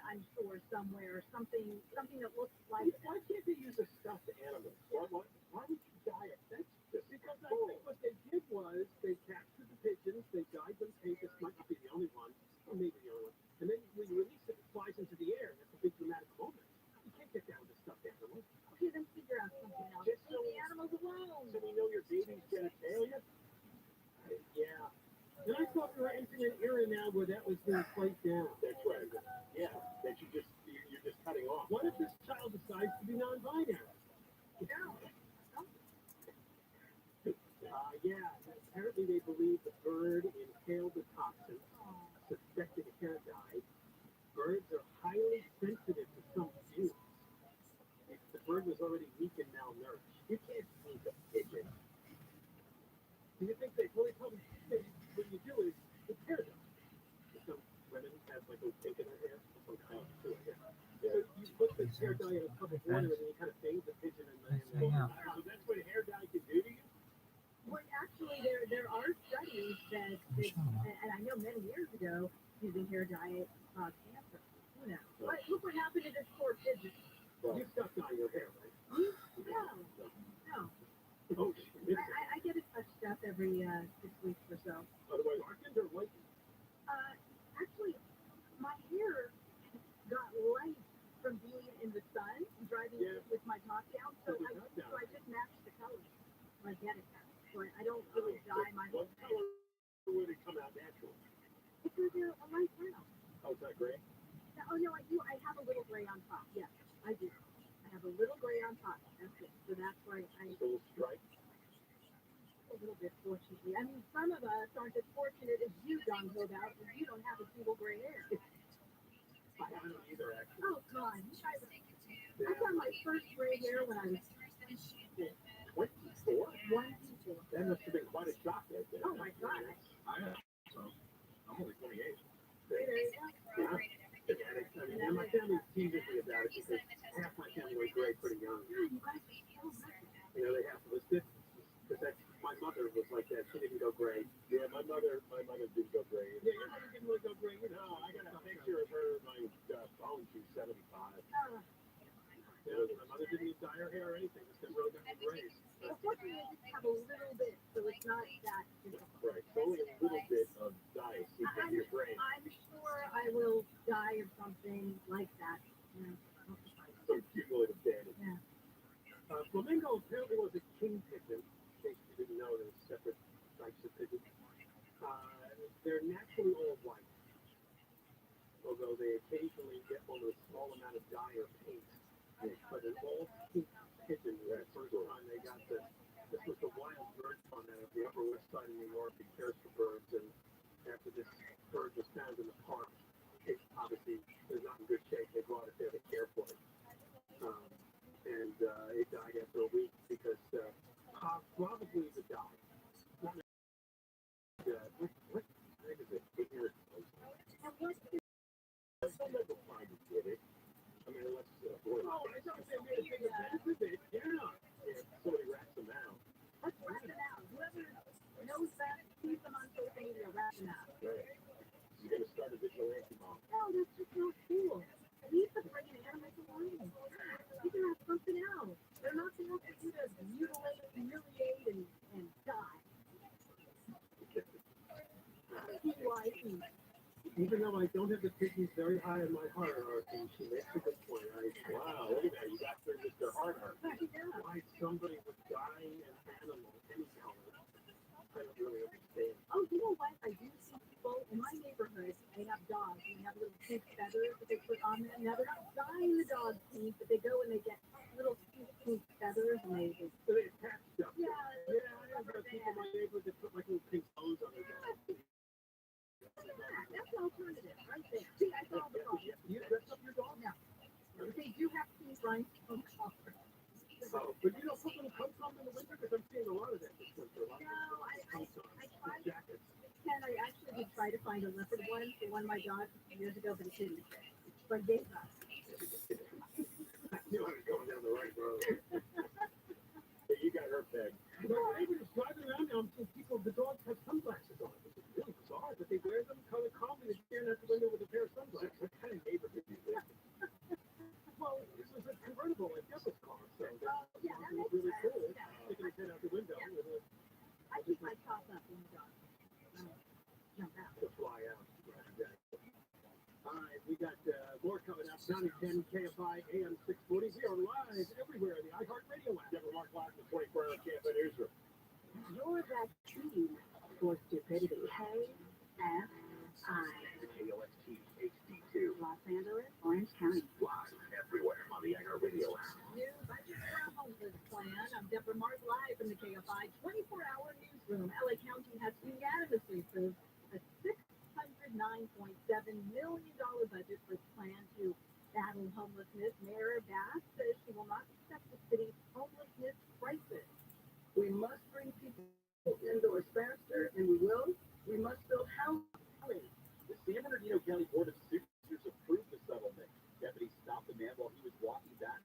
I'm sure, somewhere, something that looks like that. Why can't they use a stuffed animal? Why would you dye it? That's just because I think what they did was they captured the pigeons, they dyed them pink. This might not be the only one, or maybe the only one. And then when you release it, it flies into the air. That's a big dramatic moment. You can't get down with a stuffed animal. Okay, then figure out something else. Just leave the animals alone. So we know your baby's genitalia? Yeah. And I thought we were entering an era now where that was being played down. That's right. Yeah, that you're just cutting off. What if this child decides to be non-binary? No. Yeah, apparently they believe the bird inhaled the toxin, suspected hair dye. Birds are highly sensitive to some fumes. If the bird was already weak and malnourished, you can't feed a pigeon. Do you think they fully probably what you do is it's hair dye? Some women have like a pink in their hair, some color to it. Yeah. So you put the hair dye in a cup of water and then you kind of bathe the pigeon in the So that's what hair dye can do to you? Well, actually, there are studies that, and I know many years ago, using hair dye caused cancer. Who knows? But look what happened to this poor pigeon. Well, you stuck dye your hair, right? No. Oh, I get it touched up every 6 weeks or so. By the way, darkened or whitened? Actually, my hair got light from being in the sun and driving with my top down, so I just matched the colors. I get it now. So I don't really dye my hair. What color would it come out naturally? It's a light brown. Oh, is that gray? Oh, no, I do. I have a little gray on top. Yes, I do. I have a little gray on top. That's it. So that's why a little stripe? A little bit, fortunately. I mean, some of us aren't as fortunate as you, Don Hobout, because you don't have a single gray hair. I haven't either, actually. Oh, God. I got my first gray hair when I was 24? 24. That must have been quite a shock right there. Oh, my God. I am. So, I'm only 28. There you go. And my family teases me about it because half my family was gray pretty young. You guys are so lucky. You know, they have to list it because my mother was like that. She didn't go gray. Yeah, my mother didn't go gray. Yeah, your mother didn't really go gray. You know, I got a picture of her in my phone. She's 75. You know, my mother didn't even dye her hair or anything. Just got really good grays. Unfortunately, I just have a little bit, so it's not that difficult. Right, so only a little bit of dye seeps into your brain. I'm sure I will dye or something like that. You know, some cumulative damage. Yeah. Flamingo apparently was a king pigeon. In case you didn't know, there's separate types of pigeons. They're naturally all white, although they occasionally get one with a small amount of dye or paint. But an all pink pigeon, the first time they got this was the wild bird fund out of the Upper West Side of New York. It cares for birds, and after this bird was found in the park, it obviously was not in good shape. They brought it there to care for it. And it died after a week because probably the dye. Not what kind of it? Ignorant. Some of the find it did it. I mean, unless I don't think they made a big event with it. Yeah. Somebody rats them out. Let's rat them out. Whoever knows that, keep them on social media, rat them out. Right. You're going to start a vigilante mob. No, that's just not cool. Leave the freaking animals alone. You can have something else. They're not there for you to mutilate, humiliate, and die. Even though I don't have the pigeons very high in my hierarchy, she makes a good point. Wow, look at that. You got through Mr. Hierarchy. Why somebody would dye an animal any color? I don't really understand. Oh, you know what? I do see people in my neighborhood, they have dogs, and they have little pink feathers that they put on them. Now, they're not dyeing the dog pink, but they go and they get little pink feathers, and they attach stuff. Yeah, I have people in my neighborhood that put like little pink bows on their dog. That's an alternative, right there. See, I saw the dog. You dress up your dog? No. But they do have pink rhinestone collar. Oh, but you don't put little coats on in the winter? Because I'm seeing a lot of that this winter. No, I tried. And I actually did try to find a leopard one for one of my dogs years ago, but it didn't fit. But they got I knew I was going down the right road. You got her pegged. No, I was driving around now and seeing people, the dogs have sunglasses on. It's really bizarre, but they wear them color calmly. They're staring out the window with a pair of sunglasses. What kind of neighborhood is this? We got more coming up. 9 and 10 KFI AM 640. We are live everywhere in the iHeartRadio app. Never Mark Live in the 24-hour KFI newsroom. Your vaccine for stupidity. KFI. The KOST HD2. Los Angeles, Orange County. Live everywhere on the iHeartRadio app. New budget for a homeless plan. I'm Deborah Mark live from the KFI 24-hour newsroom. LA County has unanimously approved a $609.7 million budget for its plan to battle homelessness. Mayor Bass says she will not accept the city's homelessness crisis. We must bring people indoors faster, and we will. We must build housing. The San Bernardino County Board of Supervisors approved the settlement. Deputies stopped the man while he was walking back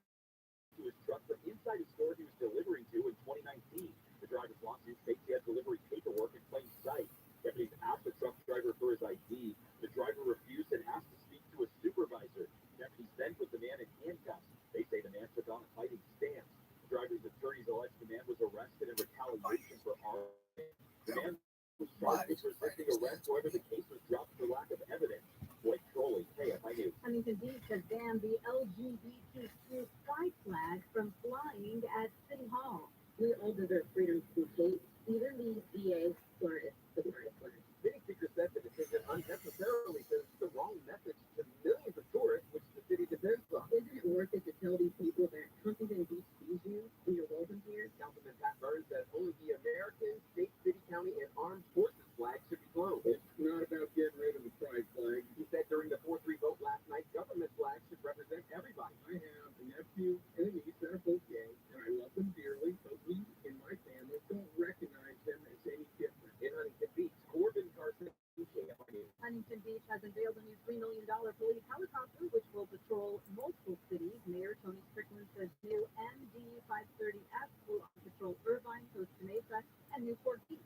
to his truck from inside a store he was delivering to in 2019. The driver's lawsuit states he had delivery paperwork in plain sight. Deputies asked the truck driver for his ID. The driver refused and asked to speak to a supervisor. Deputies then put the man in handcuffs. They say the man took on a fighting stance. The driver's attorneys alleged the man was arrested in retaliation for arson. The man was charged with resisting arrest. However, the case was dropped for lack of evidence. Blake Trolley, KFI News. Huntington Beach has banned the LGBTQ pride flag from flying at City Hall. We all deserve freedom to vote, either the DA or the pride flag. City speaker said the decision unnecessarily sends the wrong message to millions of tourists, which the city depends on. Isn't it worth it to tell these people that Huntington Beach sees you when you're welcome here? Councilman Pat Burns said only the American, state, city, county, and armed forces flags should be flown. It's not about getting rid of the pride flag. He said during the 4-3 vote last night, government flags should represent everybody. I have a nephew and a niece that are both gay, and I love them dearly, but we in my family don't recognize them as any different. In Huntington Beach, Corbin Carson, KFI News. Huntington Beach has unveiled a new $3 million police helicopter, which will patrol multiple cities. Mayor Tony Strickland says new MD-530F will patrol Irvine, Costa Mesa, and Newport Beach.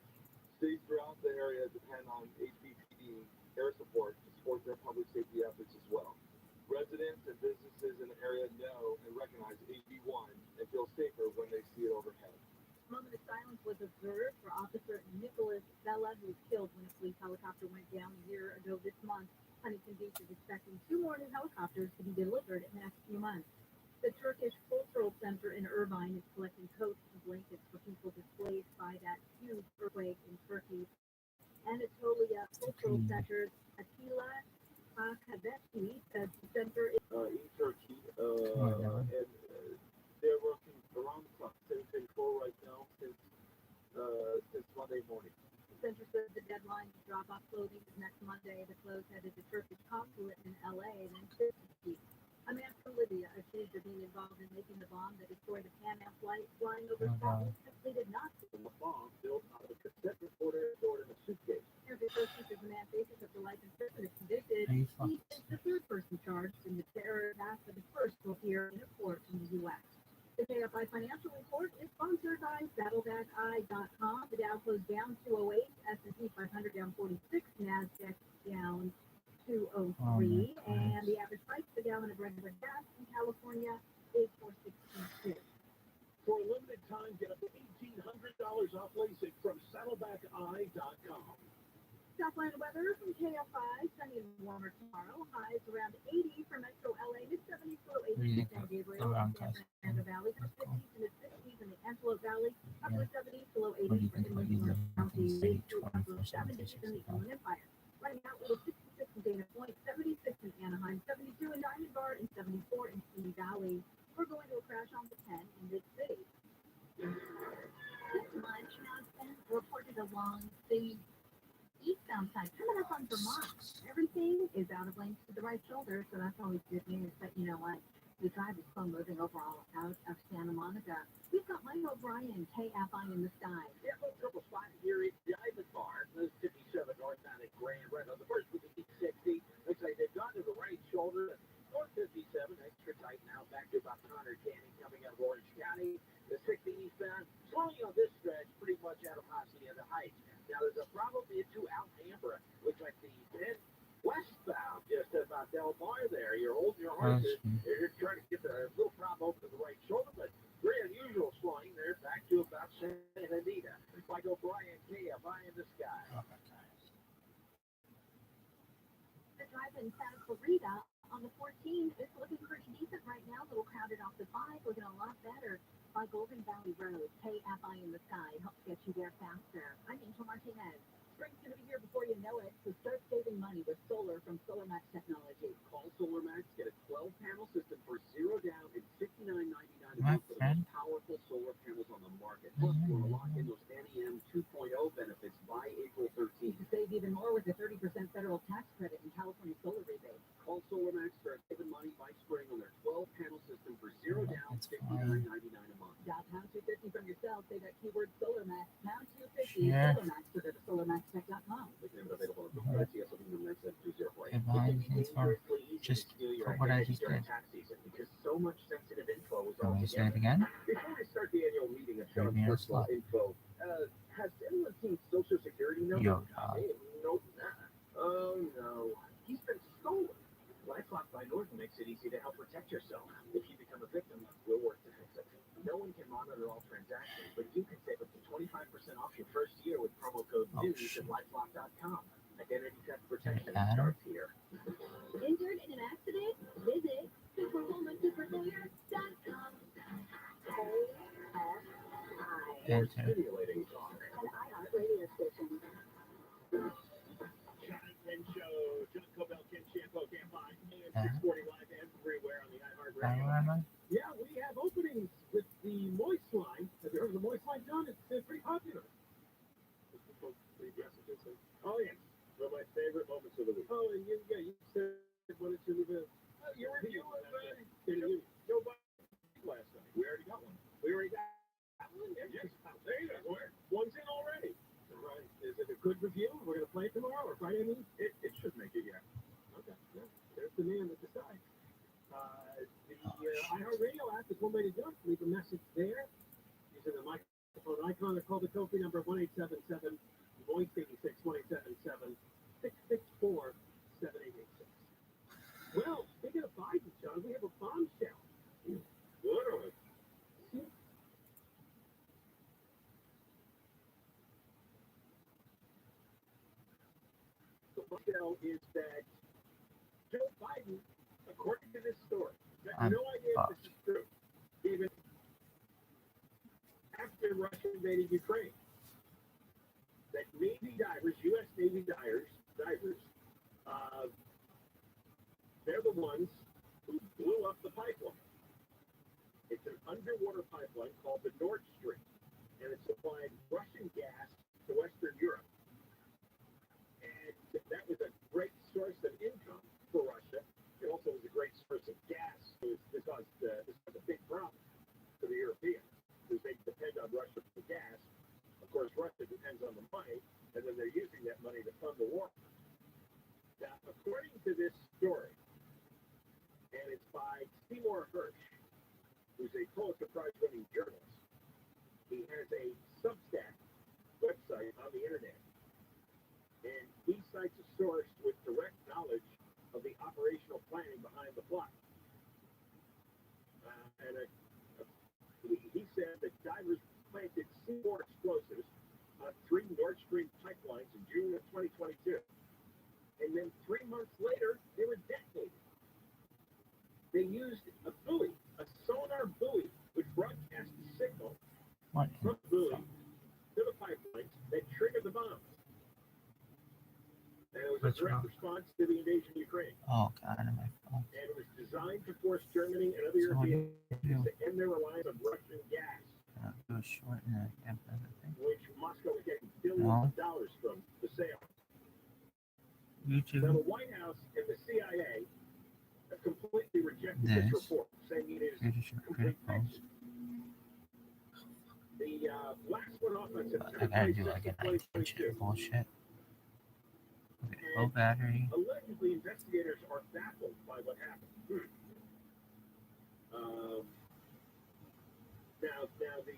Cities throughout the area depend on HBPD air support to support their public safety efforts as well. Residents and businesses in the area know and recognize HB1 and feel safer when they see it overhead. A moment of silence was observed for Officer Nicholas Bella, who was killed when a police helicopter went down a year ago this month. Huntington Beach is expecting 2 more new helicopters to be delivered in the next few months. The Turkish Cultural Center in Irvine is collecting coats and blankets for people displaced by that huge earthquake in Turkey. Anatolia Cultural Center's Attila Akabetki says the center is In Turkey, and they're working around the clock. They've been full right now since Monday morning. The center says the deadline to drop off clothing is next Monday. The clothes headed to Turkish consulate in LA and then Turkey. A man from Libya accused of being involved in making the bomb that destroyed a Pan Am flight flying over Scotland has pleaded not to. The bomb built out of a cassette recorder stored in a suitcase. Eric Associates is a man faces up to life in prison if convicted. He is the third person charged in the terror attack, but the first will appear in a court in the U.S. The KFI Financial Report is sponsored by saddlebackeye.com. The Dow closed down 208, S&P 500 down 46, NASDAQ down 203, and the average price per gallon of regular gas in California is $4.62. For a limited time, get up to $1,800 off LASIK from saddlebackeye.com. Southland weather from KFI, sunny and warmer tomorrow. Highs around 80 for Metro LA, mid-70s below 80 for San Gabriel, San Fernando Valley, from 50s to mid-60s in the Antelope Valley, upper 70s below 80 for Inland Orange County, to upper 70s in the Inland Empire. Right now, it is 66 in Dana Point, 76 in Anaheim, 72 in Diamond Bar, and 74 in Simi Valley. We're going to a crash on the 10 in mid-city. This much has been reported along the eastbound side, coming up on Vermont. Everything is out of lane to the right shoulder, so that's always good news. But you know what? The drive is slow moving overall out of Santa Monica. We've got Mike O'Brien, KFI in the sky. Yeah, triple spot here in Diamond Bar. Those 57 northbound at Grand Red on the first with the 60. Looks like they've gone to the right shoulder. North 57, extra tight now, back to about Connor Canyon coming out of Orange County. The 60 eastbound, slowing on this stretch, pretty much out of Hacienda Heights. Now there's a problem into Alhambra. Looks like the 10 westbound, just about Del Mar there. You're holding your horses. You're trying to get the little problem over to the right shoulder, but very unusual slowing there, back to about Santa Anita. Mike O'Brien, KFI in the sky. The drive in Santa Clarita on the 14th. It's looking pretty decent right now. A little crowded off the 5, looking a lot better by Golden Valley Road. KFI in the sky helps get you there faster. I'm Angel Martinez. Spring's going to be here before you know it, so start saving money with solar from SolarMax Technology. Call SolarMax, get a 12-panel system for $0 down and $69.99 a month for the most powerful solar panels on the market. Plus, we'll lock in those NEM 2.0 benefits by April 13th. You can save even more with a 30% federal tax credit in California solar rebate. Call SolarMax, start saving money by spring on their 12-panel system for $0 down, $69.99 a month. Dial pound 250 from yourself. Say that keyword SolarMax. Pound 250 SolarMax or go to solarmaxtech.com. Available on Get behind things for just for what I just did. Because so much sensitive info is Can all we say it together. again? Before we start the annual meeting of Sean's Maybe I'll personal stop. info, has anyone seen Social Security number? Yo, dog. Nope. Oh no, he's been stolen. LifeLock by Norton makes it easy to help protect yourself. If you become a victim, we'll work to fix it. No one can monitor all transactions, but you can save up to 25% off your first year with promo code NEWS at LifeLock.com. Identity theft protection starts here. Injured in an accident? Visit superwomansuperlawyer.com. KFI. Enter. Stimulating talk. An iHeart radio station. Ken Show, John Cobell, Ken Shampoo, Ken Fine, and 640 live everywhere on the iHeart Radio. Yeah, we have openings with the Moist line. Have you heard of the Moist line, John? It's pretty popular. Oh, yeah. One of my favorite moments of the week. Oh, and you said what it's really good. Your review of Joe Biden last night. We already got one. Yes. There you go. One's in already. Right. Is it a good review? We're going to play it tomorrow or Friday? It should make it, yeah. Okay. Yeah. There's the man that decides. The iHeartRadio app is one way to do it. Leave a message there using the microphone icon or call the toll-free number 1-877 Voice 86 1-877 664 7886. Well, speaking of Biden, John, we have a bombshell. Literally. The bombshell is that Joe Biden, according to this story, got no idea if this is true, even after Russia invaded Ukraine. That Navy divers, U.S. Navy divers, they're the ones who blew up the pipeline. It's an underwater pipeline called the Nord Stream, and it supplied Russian gas to Western Europe. And that was a great source of income for Russia. It also was a great source of gas. This was a big problem for the Europeans, because they depend on Russia for gas. Of course, Russia depends on the money, and then they're using that money to fund the war. Now, according to this story, and it's by Seymour Hersh, who's a Pulitzer Prize-winning journalist, he has a Substack website on the internet, and he cites a source with direct knowledge of the operational planning behind the plot. He said that divers planted C4 explosives on 3 Nord Stream pipelines in June of 2022. And then 3 months later, they were detonated. They used a buoy, a sonar buoy, which broadcast a signal from the buoy to the pipeline that triggered the bombs. And it was a direct response to the invasion of Ukraine. Oh, God, my phone. And it was designed to force Germany and other European countries to end their reliance on Russian gas, which Moscow was getting billions of dollars from the sale. YouTube. Now, the White House and the CIA have completely rejected this report, saying it is complete fiction. The last one off on September 26, 2022. Bullshit. Okay, low battery. Allegedly, investigators are baffled by what happened. Now, the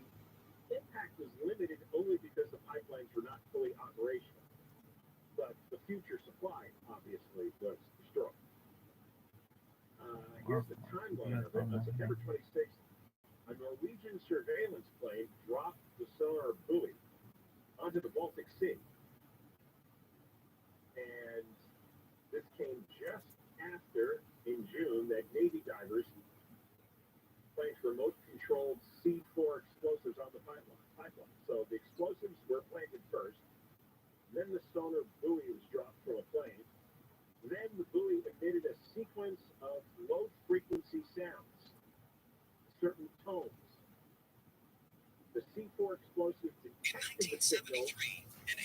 impact was limited only because the pipelines were not fully operational. But the future supply, obviously, was destroyed. Here's the timeline of it. On September 26th, a Norwegian surveillance plane dropped the sonar buoy onto the Baltic Sea. And this came just controlled C4 explosives on the pipeline. So the explosives were planted first, then the sonar buoy was dropped from a plane, then the buoy emitted a sequence of low-frequency sounds, certain tones. The C4 explosive detected the signal and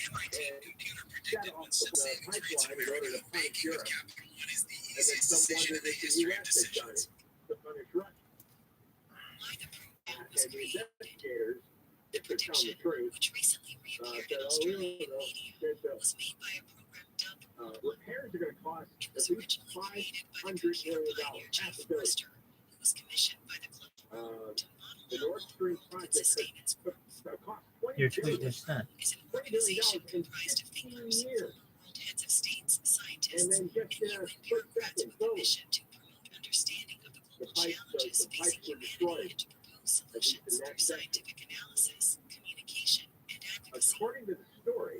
set off the pipeline in order to punish Europe. And then some wondered if the U.S. had done it to punish Russia. And the investigators, if they're telling the truth, said, repairs are going to cost at least $500 million. Half a billion. The Nord Stream project could cost Your tweet is sent. $20 billion in 15 years. And then just in a split second, boom, the pipes were destroyed. At least in that second. According to the story,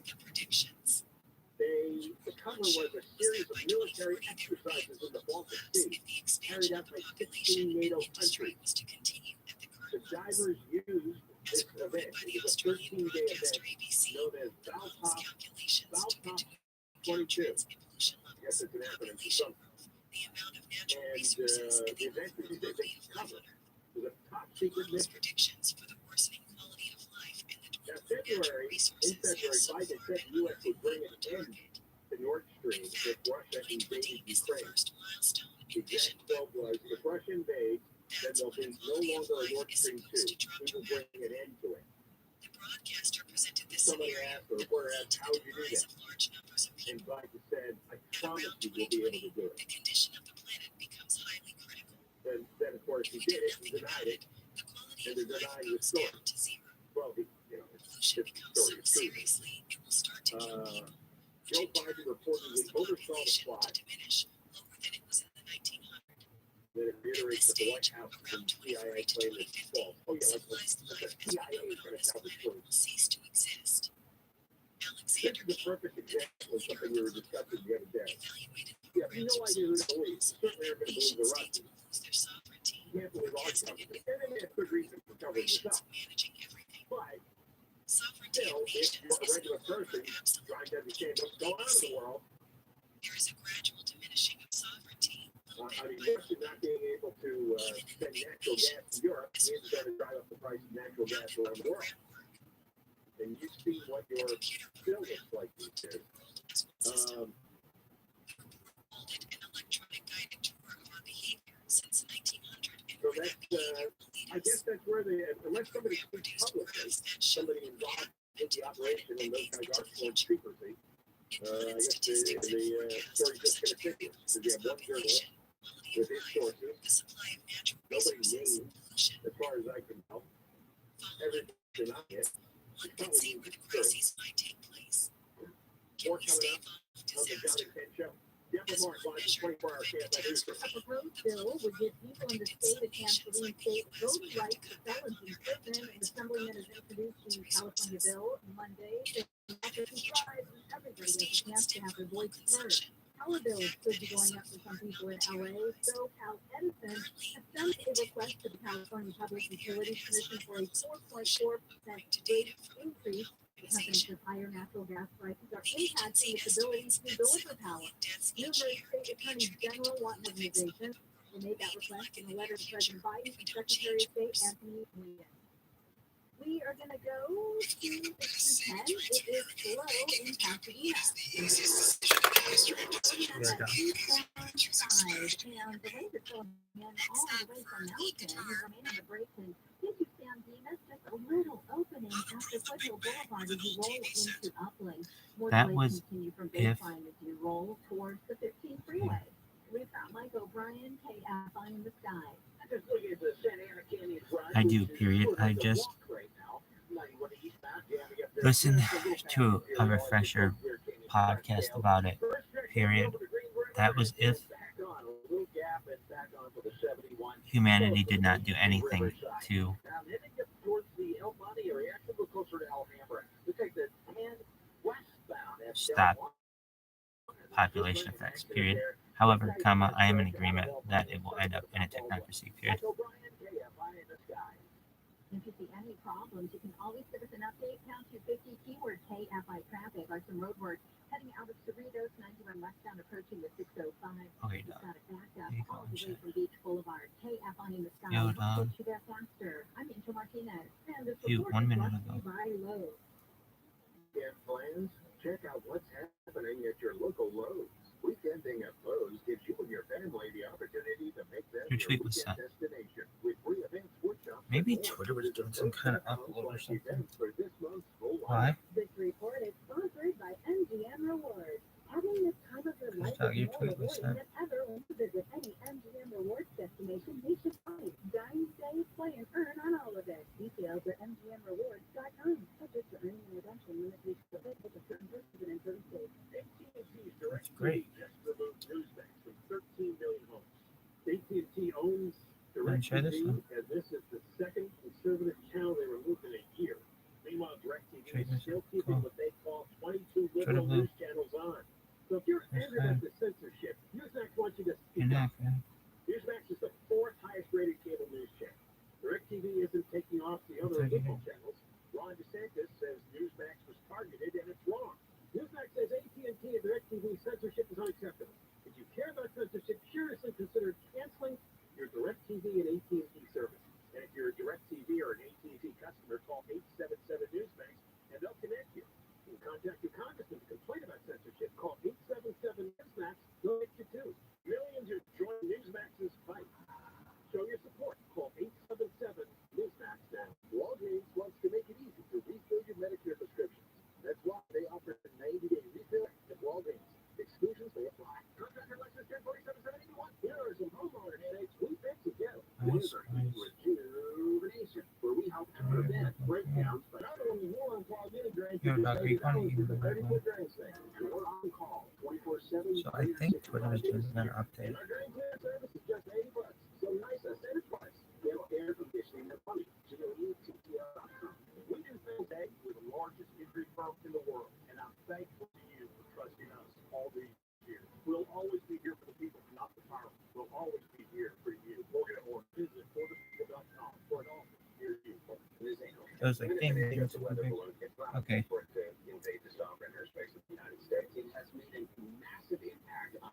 the cover was a series of military exercises in the Baltic Sea, carried out by 16 NATO countries. The divers used this event. It was a 13-day event known as Valtop 22. I guess it's an acronym for something. And the event is a cover. It was a top-secret mission. Now, in February, Biden said the U.S. would bring an end to Nord Stream if Russia invaded Ukraine. The exact quote was, if Russia invades, then there'll be no longer a Nord Stream 2. We will bring an end to it. Somebody asked, or a reporter asked, how would you do that? And Biden said, I promise you we'll be able to do it. Then of course, he did it, he denied it, and they're denying the story. Well, it's story is true. Joe Biden reportedly oversaw the plot. Then it reiterates that the White House and CIA claim it's false. Oh yeah, the CIA is going to tell the truth. This is the perfect example of something we were discussing the other day. You have no idea who to believe. Certainly aren't going to believe the Russians. You can't believe our government. And they have good reason for covering this up. But still, if you're a regular person trying to understand what's going on in the world, I mean, Russia not being able to send natural gas to Europe means it's going to drive up the price of natural gas around the world. And you see what your bill looks like these days. So that's, I guess that's where unless somebody speaks publicly, somebody involved in the operation, and those guys are sworn secrecy, I guess the story's just going to continue. Because you have one journalist with his sources, nobody named, as far as I can tell, everything denying it. It's probably more coming up on the John and Ken Show. Deborah Mark, live 24-hour KFI News. A proposed bill would give people in the state a chance to reinstate voting rights for felons in prison. An assemblyman has introduced the California bill Monday. After two tries, everybody has a chance to have their voice heard. Power bills could be going up for some people in LA. So Cal Edison has sent a request to the California Public Utilities Commission for a 4.4% rate increase. Companies with higher natural gas prices are impacting its ability to deliver power. Numerous state attorneys general want modernization. They made that request in a letter to President Biden and Secretary of State Anthony Blinken. We are going to go to 10. It is slow in Pasadena. And the rain is going in all the way from Mountain. We remain on the break and into San Dimas, just a little opening after Foothill Boulevard as you roll into Upland. More That delays was continue from if- Baseline as you roll towards the 15 freeway. We've got Mike O'Brien, KFI in the sky. I do, period. I just listened to a refresher podcast about it, period. That was if humanity did not do anything to stop population effects, period. However, I am in agreement that it will end up in a technocracy, period. problems, you can always give us an update. Pound 250, keyword KFI traffic are some roadwork heading out of Cerritos, 91 westbound, approaching the 605. Okay, We've got it backed up you all go the way check. from Beach Boulevard. KFI in the sky. Yo, We'll Dom. get you there faster. I'm Angel Martinez, and this Few, report 1 is minute brought to ago. you by Lowe's. Get plans? Check out what's happening at your local Lowe's. Weekending at Lowe's gives you and your family the opportunity to make them Your your tweet was weekend sent. destination with free events, workshops, Maybe and more. Twitter was doing some kind of upload or something. Events for this month's full Why? This report is sponsored by MGM Rewards. Having this time of your life Dog, is your more tweet was rewarding sent. than ever when you visit any MGM Rewards destination nationwide. Dine, stay, play, and earn on all of it. Details at mgmrewards.com. Subject to earning and redemption limitations applicable to certain persons and in certain states. AT&T's That's DirecTV great. just removed Newsmax from 13 million homes. AT&T owns Wanna try this DirecTV, one? and this is the second conservative channel they removed in a year. Meanwhile, DirecTV Try is this still one. keeping Cool. what they call 22 Try the liberal blue. news channels on. So if you're That's angry about the censorship, Newsmax wants you to You're speak not up. good. Newsmax is the fourth highest rated cable news channel. DirecTV isn't taking off the other It's okay. liberal channels. Ron DeSantis says Newsmax was targeted, and it's wrong. Newsmax says AT&T and DirecTV censorship is unacceptable. If you care about censorship, seriously consider canceling your DirecTV and AT&T service. And if you're a DirecTV or an AT&T customer, call 877 Newsmax, and they'll connect you. You can contact your congressman to complain about censorship. Call 877 Newsmax. They'll get you too. Millions are joining Newsmax's fight. Show your support. Call 877 Newsmax now. Walgreens wants to make it easy to refill your Medicare prescriptions. That's why they offer a 90-day refill at Walgreens. Exclusions may apply. Contractor license 1047-781. Here are some homeowner headaches we fix and get. Nice, nice. Rejuvenation, where we help to prevent breakdowns, but not only more on call unit drains, Yo, dog, are you going to eat with the the right 30-foot one? drain thing. And we're on call 24/7. So I think Twitter was doing an update. And our drain cleaning service is just $80. So nice, I said it twice. We have air conditioning and plumbing. GOETTL.com. We do things that with the largest injury firm in the world, and I'm thankful to you for trusting us all these years. We'll always be here for the people, not the power. We'll always be here for you. Morgan or visit photooftheday.com for an offer near you. It was like, dang, they did something big. Okay. Invade the sovereign airspace of the United States. It has made a massive impact on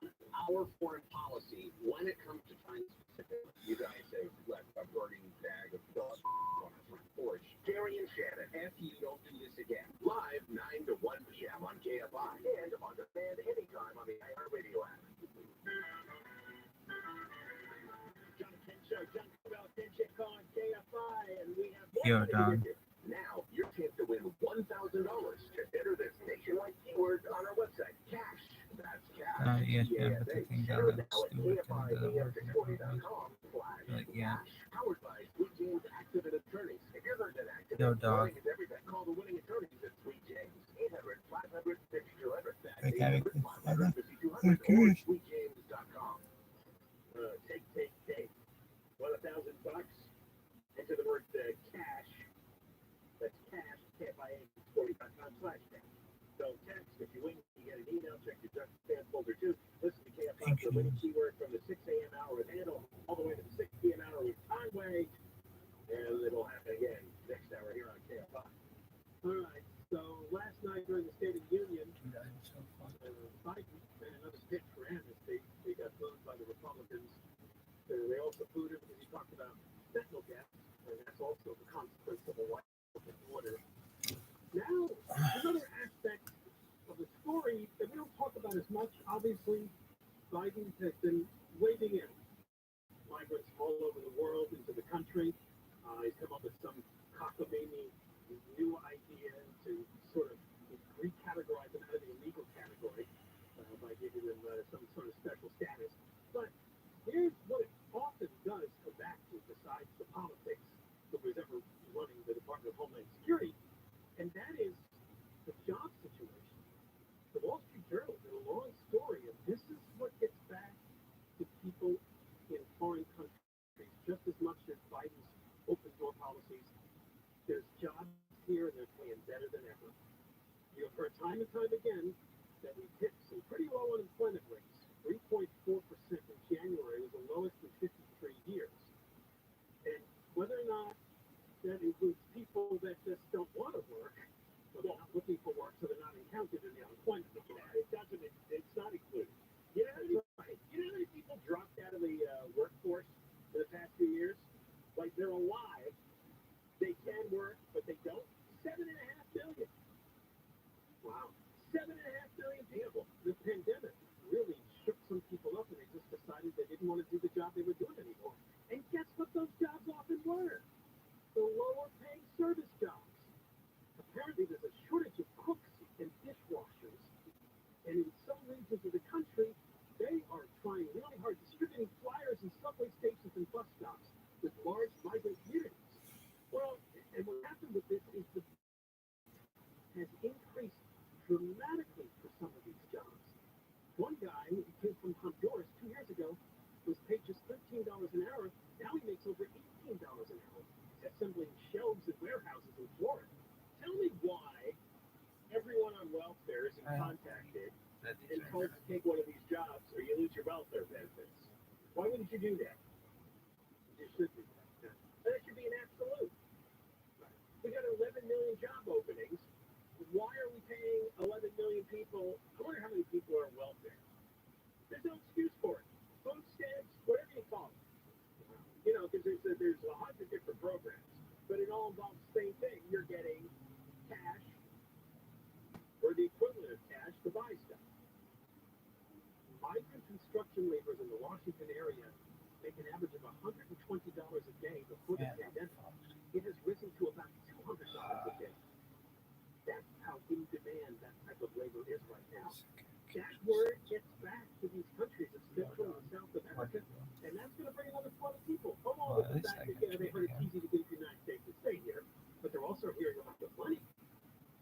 our foreign policy when it comes to China specifically. You guys have left a burning bag of dog on our front porch. Jerry and Shannon, if you don't do this again, live 9 to 1 p.m. on KFI and on demand anytime on the iHeartRadio app. John Pinchuk, John Cobell, Pinchuk on KFI, and we have more Yo, money to dog. give you. Now, your chance to win $1,000. Just enter this nationwide keyword on our website. Cash. That's cash. ESPN, but the thing Enter that now looks at stupid and KFIAM640.com/cash. like, yeah. Powered by Sweet James Active and Attorneys. If you're not an active, Yo, dog. winning is everything. Call the winning attorneys at Sweet James. 800-500-5200. That's Like, having this 800-500-5200 or sweetjames.com. Take. Want $1,000? Enter the word cash. That's cash, KFIA640.com/cash. Don't text. If you win, you get an email. Check your junk spam folder too. Listen to KFI for the winning keyword from the 6 a.m. hour with Handle all the way to the 6 p.m. hour with Conway. And it'll happen again next hour here on KFI. All right. So last night during the State of the Union, Biden made another pitch for amnesty. He got booed by the Republicans. They also booed him because he talked about fentanyl gas, and that's also the consequence of a white order. Now, another aspect of the story that we don't talk about as much, obviously, Biden has been waving in migrants all over the world into the country. He's come up with some cockamamie new idea to sort of recategorize them out of the illegal category by giving them some sort of special status. But here's what it often does come back to, besides the politics, who was ever running the Department of Homeland Security, and that is the job situation. The Wall Street Journal did a long story, and this is what gets back to people in foreign countries just as much as Biden's open door policies. There's jobs here, and they're paying better than ever. You've heard time and time again that we've hit some pretty low unemployment rates. 3.4% in January was the lowest in 53 years. And whether or not that includes people that want to do the job they were doing anymore. And guess what those jobs often were? The lower paying service jobs. Apparently there's a shortage of cooks and dishwashers. And in some regions of the country, they are trying really hard, distributing flyers in subway stations and bus stops with large migrant communities. Well, and what happened with this is the has increased dramatically for some of these jobs. One guy who came from Honduras 2 years ago was paid just $13 an hour. Now he makes over $18 an hour assembling shelves in warehouses in Florida. Tell me why everyone on welfare isn't contacted and told to take one of these jobs or you lose your welfare benefits. Why wouldn't you do that? You should do that. That should be an absolute. We got 11 million job openings. Why are we paying 11 million people? I wonder how many people are on welfare. There's no excuse for it. Food stamps, whatever you call it. You know, because there's 100 different programs, but it all involves the same thing. You're getting cash or the equivalent of cash to buy stuff. Migrant construction laborers in the Washington area make an average of $120 a day before the pandemic. It has risen to about $200 a day. That's how in demand that type of labor is right now. That word gets back to these countries of Central and South America, and that's going to bring another flood of people. Along with the fact that they heard it's easy to get to the United States and stay here, but they're also hearing about the money.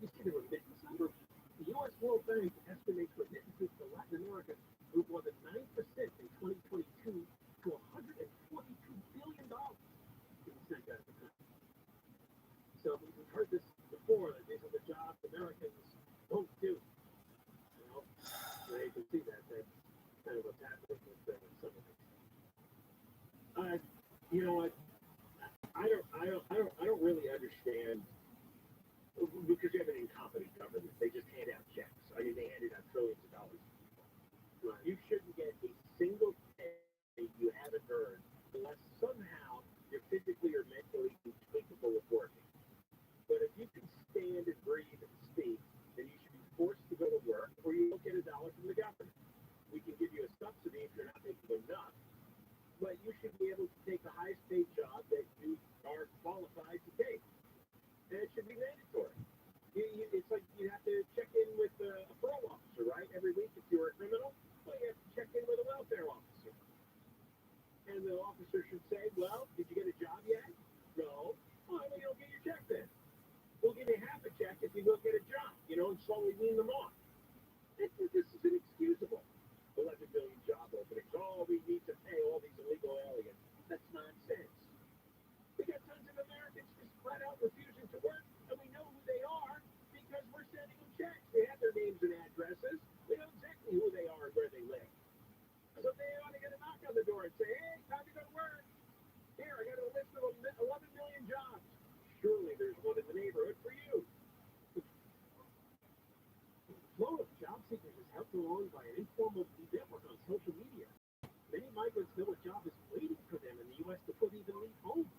You see the remittance numbers? The U.S. World Bank estimates remittances to Latin America grew more than 9% in 2022 to $142 billion in the same time. So we've heard this before, that these are the jobs Americans don't do. You know, they can see that. That's kind of what's happening with some of these. You know what? I don't really understand, because you have an incompetent government. They just hand out checks. I mean, they handed out trillions of dollars. Right. You shouldn't get a single penny you haven't earned unless somehow you're physically or mentally incapable of working. But if you can stand and breathe and speak, then you should be forced to go to work, or you won't get $1 from the government. We can give you a subsidy if you're not making enough, but you should be able to take the highest paid job that you are qualified to take. And it should be mandatory. It's like you have to check in with a parole officer, right? Every week if you're a criminal, well, you have to check in with a welfare officer. And the officer should say, well, did you get a job yet? No. Oh, well, you don't get your check then. We'll give you half a check if you go get a job, you know, and slowly wean them off. This is inexcusable. 11 million job openings. Oh, we need to pay all these illegal aliens. That's nonsense. We got tons of Americans just flat out refusing to work, and we know who they are because we're sending them checks. They have their names and addresses. We know exactly who they are and where they live. So they ought to get a knock on the door and say, hey, time to go to work. Here, I got a list of 11 million jobs. Surely there's one in the neighborhood for you. The flow of job seekers is helped along by an informal network on social media. Many migrants know a job is waiting for them in the U.S. before they even leave home.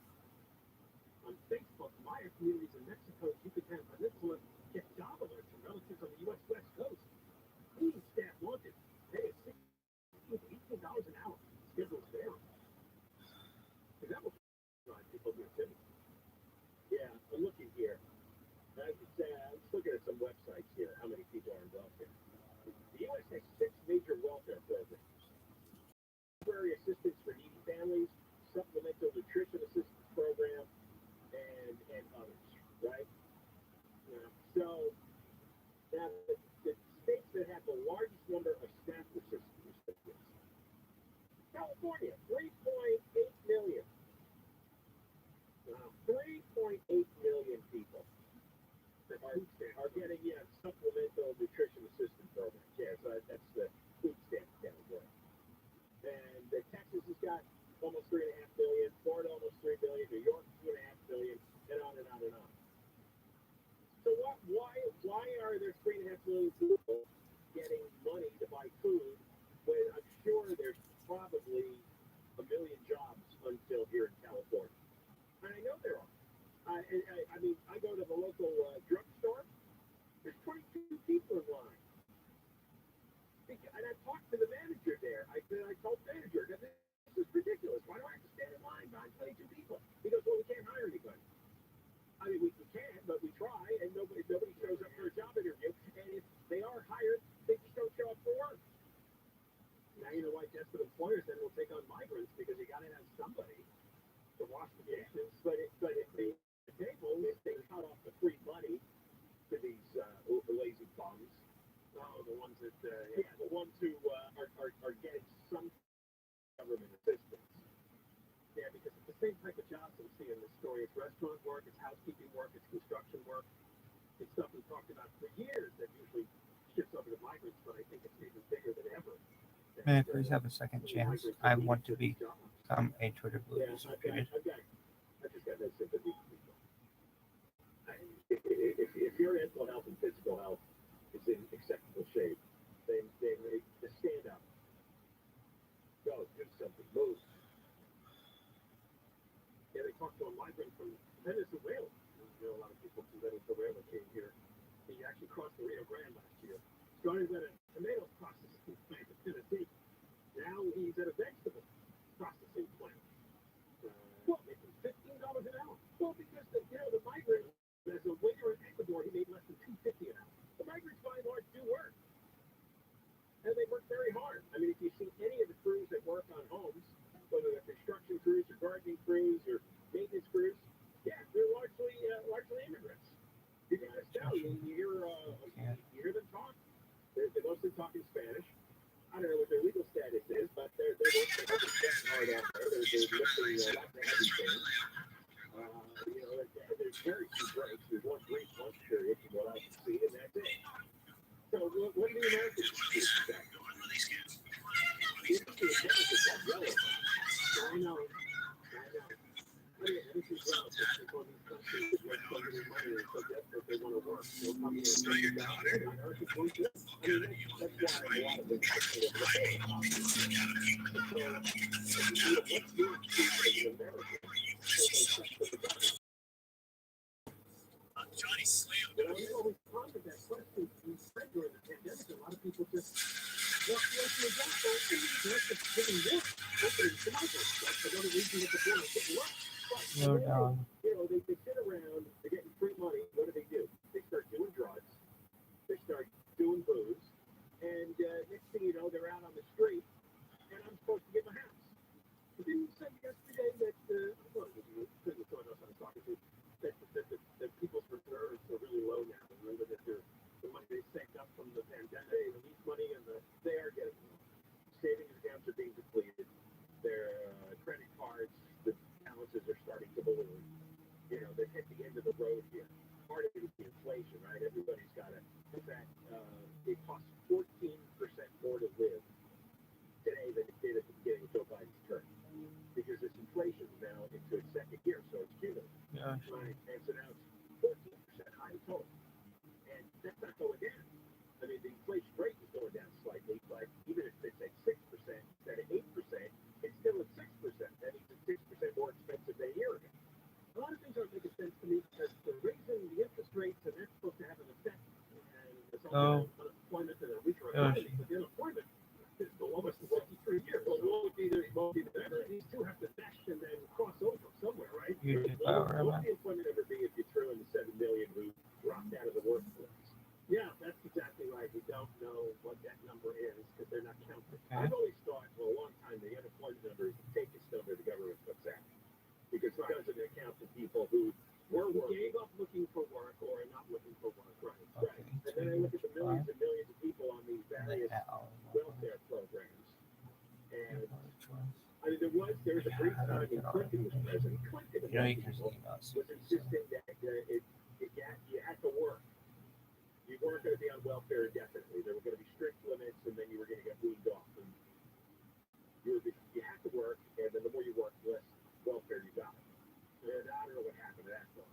On Facebook, Maya communities in Mexico, Yucatan Peninsula get job alerts from relatives on the U.S. West Coast. Cleaning staff wanted. Pay is $16 to $18 an hour. Schedules vary. And that will drive people here too. Yeah, I'm looking here. Let's look at some websites here, how many people are in welfare. The U.S. has 6 major welfare programs. Temporary assistance for needy families, supplemental nutrition assistance program, and others, right? Yeah. So, now the states that have the largest number of staff recipients. California, 3.8 million. 3.8 million people are getting supplemental nutrition assistance programs. Yeah, so that's the food stamp category. And Texas has got almost 3.5 million, Florida almost 3 million, New York 2.5 million, and on and on and on. So why are there 3.5 million people getting money to buy food when I'm sure there's probably 1 million jobs until here in California? And I know there are. I mean, I go to the local drugstore. There's 22 people in line. And I talked to the manager there. I told the manager, this It's restaurant work, it's housekeeping work, it's construction work. It's stuff we've talked about for years that usually shifts over to migrants, but I think it's even bigger than ever. May I please have a second chance? I want to become a Twitter blue user, period. I just got no sympathy for people. If your mental health and physical health is in acceptable shape, then just stand up. Go, do something, move. Yeah, they talked to a migrant from Venezuela. You know, a lot of people from Venezuela came here. He actually crossed the Rio Grande last year. Started at a tomato processing plant in Tennessee. Now he's at a vegetable processing plant. Well, making $15 an hour. Well, because the migrant, as a waiter in Ecuador, he made less than $2.50 an hour. The migrants, by and large, do work, and they work very hard. I mean, if you see any of the crews that work on homes, whether they're construction crews or gardening crews or maintenance crews, yeah, they're largely immigrants. You can just tell. You hear them talk. They're mostly talking Spanish. I don't know what their legal status is, but they're working hard out there. They're lifting lots of heavy things. There's very few breaks. There's one brief lunch period from what I can see, and that's it. So what do the Americans do exactly? I know. Anything relative to one of these countries is where so many money is so desperate they want to work. They'll come here and take it down. Americans won't do it. I mean, that's why a lot of them actually have the whole economy. So, what's your excuse as an American? Johnny slammed. We always pondered that question during the pandemic. A lot of people just walk away from the job. They're just giving work. Opening to migrants. That's another reason that the board didn't work. Slow down. They sit around, they're getting free money. What do? They start doing drugs. They start doing booze. And next thing you know, they're out on the street, and I'm supposed to give a house. But didn't you say yesterday that, because of someone else I was talking to, that people's reserves are really low now? Remember that the money they saved up from the pandemic, the lease money, and they are getting savings accounts are being depleted. Their credit cards, the balances are starting to balloon. They've hit the end of the road here. Part of it is the inflation, right? Everybody's got to. In fact, it costs 14% more to live today than it did at the beginning of Joe Biden's term, because this inflation is now into its second year, so it's cumulative. Yeah. Right? And so now it's 14% higher total, and that's not going down. I mean, the inflation rate is going down slightly, but even if it's at 6% instead of 8%, it's still at 6%. That means it's 6% more expensive than a year ago. A lot of things aren't making sense to me because they're raising the interest rates, and that's supposed to have an effect. And there's also unemployment and a weaker economy, but the unemployment is the lowest in 53 years. So it won't be better. These two have to mesh and then cross over somewhere, right? You did What would the employment ever be if you threw in the 7 million who dropped out of the workforce? Yeah, that's exactly right. We don't know what that number is because they're not counting. Okay. I've always thought for a long time the unemployment number is the fakest number the government puts out, because it doesn't account for people who gave up looking for work or are not looking for work. Right. Okay. And then I look at the millions and millions of people on these various welfare programs. And I mean, there was a brief time when Clinton was president. Clinton was insisting that you had to work. You weren't going to be on welfare indefinitely. There were going to be strict limits, and then you were going to get weaned off. And you had to work, and then the more you worked, the less welfare you got. And I don't know what happened to that, folks.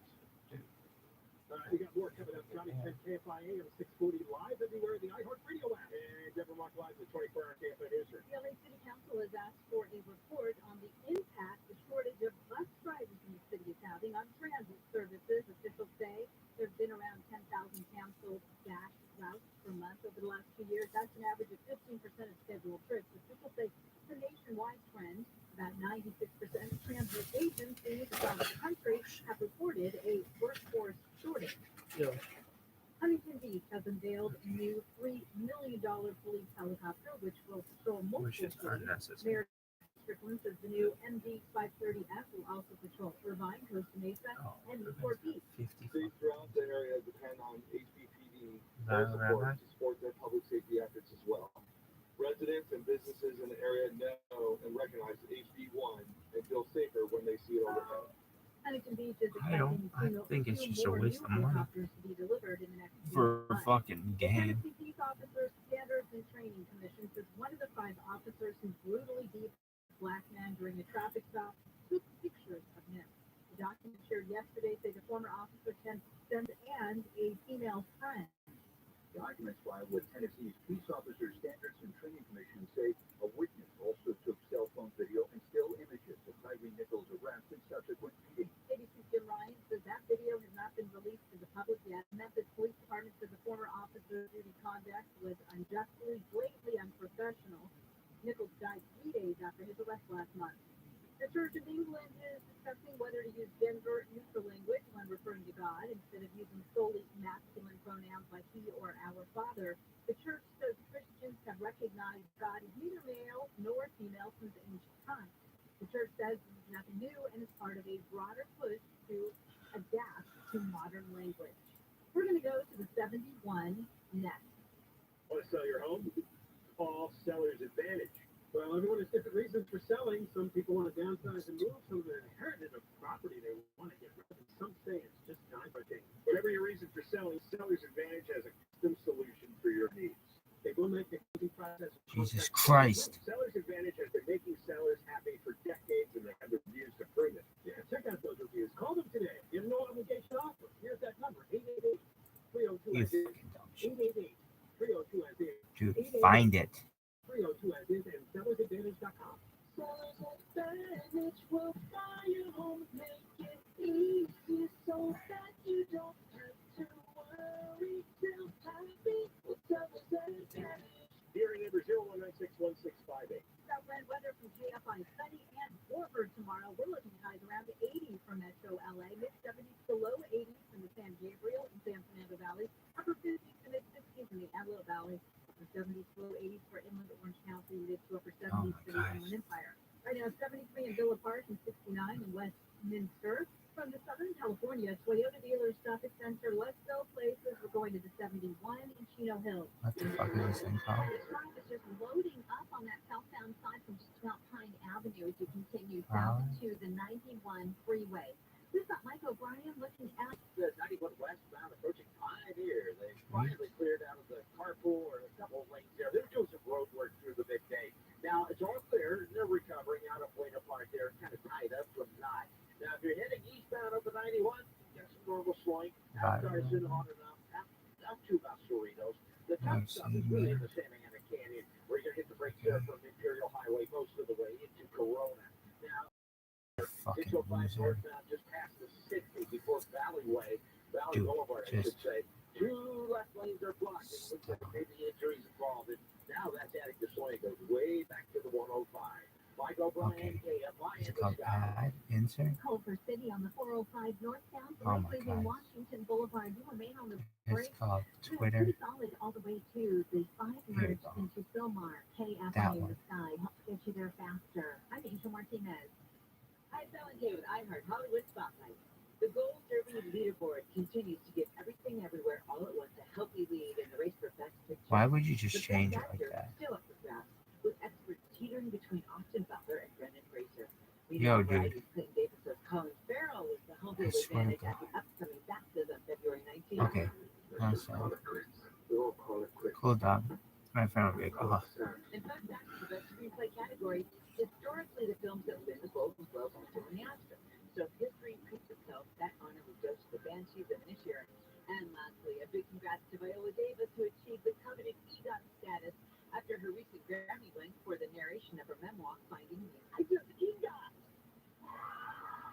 We got more coming up. Johnny said KFIA on 640 live everywhere in the iHeartRadio app. And Deborah Mark live in the 24-hour KFI newsroom. The LA City Council has asked for a report on the impact the shortage of bus drivers in the city is having on transit services. Officials say there have been around 10,000 canceled dash routes per month over the last 2 years. That's an average of 15% of scheduled trips. Officials say it's a nationwide trend. About 96% of transit agencies across the country have reported a workforce shortage. Yeah. Huntington Beach has unveiled a new $3 million police helicopter, which will patrol multiple cities. Mayor Strickland says the new MD-530F will also patrol Irvine, Costa Mesa, and Newport Beach. Cities throughout the area depend on HBPD ViralRabbi. to support their public safety efforts as well. Residents and businesses in the area know and recognize HB1 and feel safer when they see it overhead. A Huntington Beach is I expecting think it's two just a more waste new of money helicopters to be delivered in the next few for a months. fucking The game. Tennessee Peace Officers Standards and Training Commission says one of the 5 officers who brutally beat a black man during a traffic stop took pictures of him. The document shared yesterday say the former officer and a female friend. Documents filed with Tennessee's Peace Officers Standards and Training Commission say a witness also took cell phone video and still images of Tyree Nichols' arrest and subsequent beating. ABC's Jim Ryan says that video has not been released to the public yet. Memphis Police Department said the former officer's duty conduct was unjustly, blatantly unprofessional. Nichols died 3 days after his arrest last month. The Church of England is discussing whether to use gender-neutral language when referring to God instead of using solely masculine pronouns like he or our Father. The Church says Christians have recognized God as neither male nor female since ancient times. The Church says this is nothing new and is part of a broader push to adapt to modern language. We're going to go to the 71 next. Want to sell your home? Call Seller's Advantage. Well, everyone has different reasons for selling. Some people want to downsize and move. Some have inherited a property they want to get rid of. Some say it's just time for change. Whatever your reason for selling, Seller's Advantage has a custom solution for your needs. They will make the closing process. Jesus Christ. Seller's Advantage has been making sellers happy for decades, and they have the reviews to prove it. Yeah, check out those reviews. Call them today. Get a no obligation offer. Here's that number: 888-302-888. You fucking dumb shit. 888-302-888. Dude, find it. 302 and sellersadvantage.com. Seller's Advantage will buy your home, make it easy so that you don't have to worry. Till happy with Seller's Advantage. Here in number 0196168. Southland weather from KFI sunny and warmer tomorrow. We're looking at highs around 80 for Metro LA, mid-70s to low 80s in the San Gabriel and San Fernando Valley, upper 50s to mid-60s in the Antelope Valley. 70s to low 80s for inland Orange County, mid to upper 70s for the Inland Empire. Right now, 73 in Villa Park and 69 in Westminster. From the Southern California Toyota Dealers Traffic Center, let's go places. We're going to the 71 in Chino Hills. What the fuck is this thing called? This drive is just loading up on that southbound side from just about Pine Avenue as you continue south to the 91 freeway. We've got Mike O'Brien looking at The 91 westbound approaching Pioneer. They finally cleared out of the carpool or a couple of lanes there. They're doing some road work through the midday. Now, it's all clear. They're recovering out of Buena Park there, kind of tied up from not. Now, if you're heading eastbound up the 91, get some normal slowing. Out Carson, on and up to Los Cerritos. The top stop is really in the Santa Ana Canyon, where you're going to hit the brakes there from Imperial Highway most of the way into Corona. Now, Fucking 605 loser. northbound just past the 60 before Valley Boulevard, I should say. 2 left lanes are blocked. It looks like maybe injuries involved. And now that's adding to swing. Goes way back to the 105. Mike O'Brien, KFI. Is it called add insert? Culver City on the 405 northbound, Oh my leaving God. Washington Boulevard. You remain on the It's break. called Pretty Twitter. solid all the way to the 5 Here we merge go. into Philmar. KFI That in one. the sky helps get you there faster. I'm Angel Martinez. Hi, Ellen K with iHeart Hollywood Spotlight. The Gold Derby leaderboard continues to give everything everywhere all at once a healthy lead in the race for Best Picture. Why would you just The change it Best like Actor that? still up for grabs, with experts teetering between Austin Butler and Brendan Fraser. Yo, dude. Variety's Clinton Davis says Colin Farrell is the home field swear to advantage at the upcoming BAFTAs on February 19th. Okay. That's cool, dog. My friend will be like, oh, In fact, back to the Best Screenplay category, historically the films that win the Golden Globe also win the Oscar. So history repeats itself. That honor will go to the Banshees of Inisherin. And lastly, a big congrats to Viola Davis, who achieved the coveted EGOT status after her recent Grammy win for the narration of her memoir, Finding Me. I took EGOT!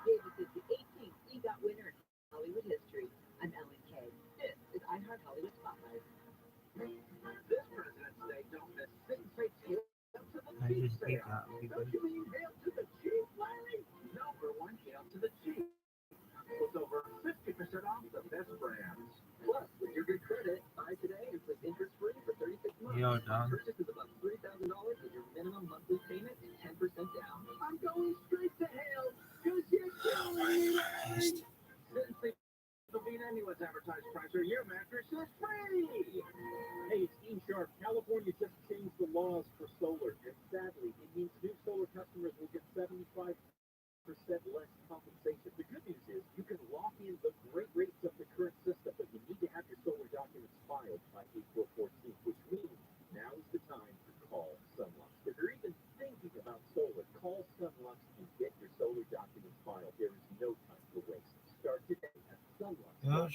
Davis is the 18th EGOT winner in Hollywood history. I'm Ellen Kay. This is iHeart Hollywood Spotlight. This President's Day, don't miss Things Say Hail to the I Chief just think sale. Don't you mean hail to the Chief, Larry? Number 1, hail to the Chief. With over 50% off the best brands. Plus, with your good credit, buy today and click interest-free for 36 months. yo, dog. Purchases above $3,000 with your minimum monthly payment is 10% down. I'm going straight to hail because you're killing me, Larry. Since they don't beat anyone's advertised price or your mattress is free. Hey, it's Dean Sharp. California just changed the laws for solar, and sadly, it means new solar customers will get $75 less compensation. The good news is you can lock in the great rates of the current system, but you need to have your solar documents filed by April 14th, which means now is the time to call Sunlux. If you're even thinking about solar, call Sunlux and get your solar documents filed. There is no time to waste. Start today at sunlux.com.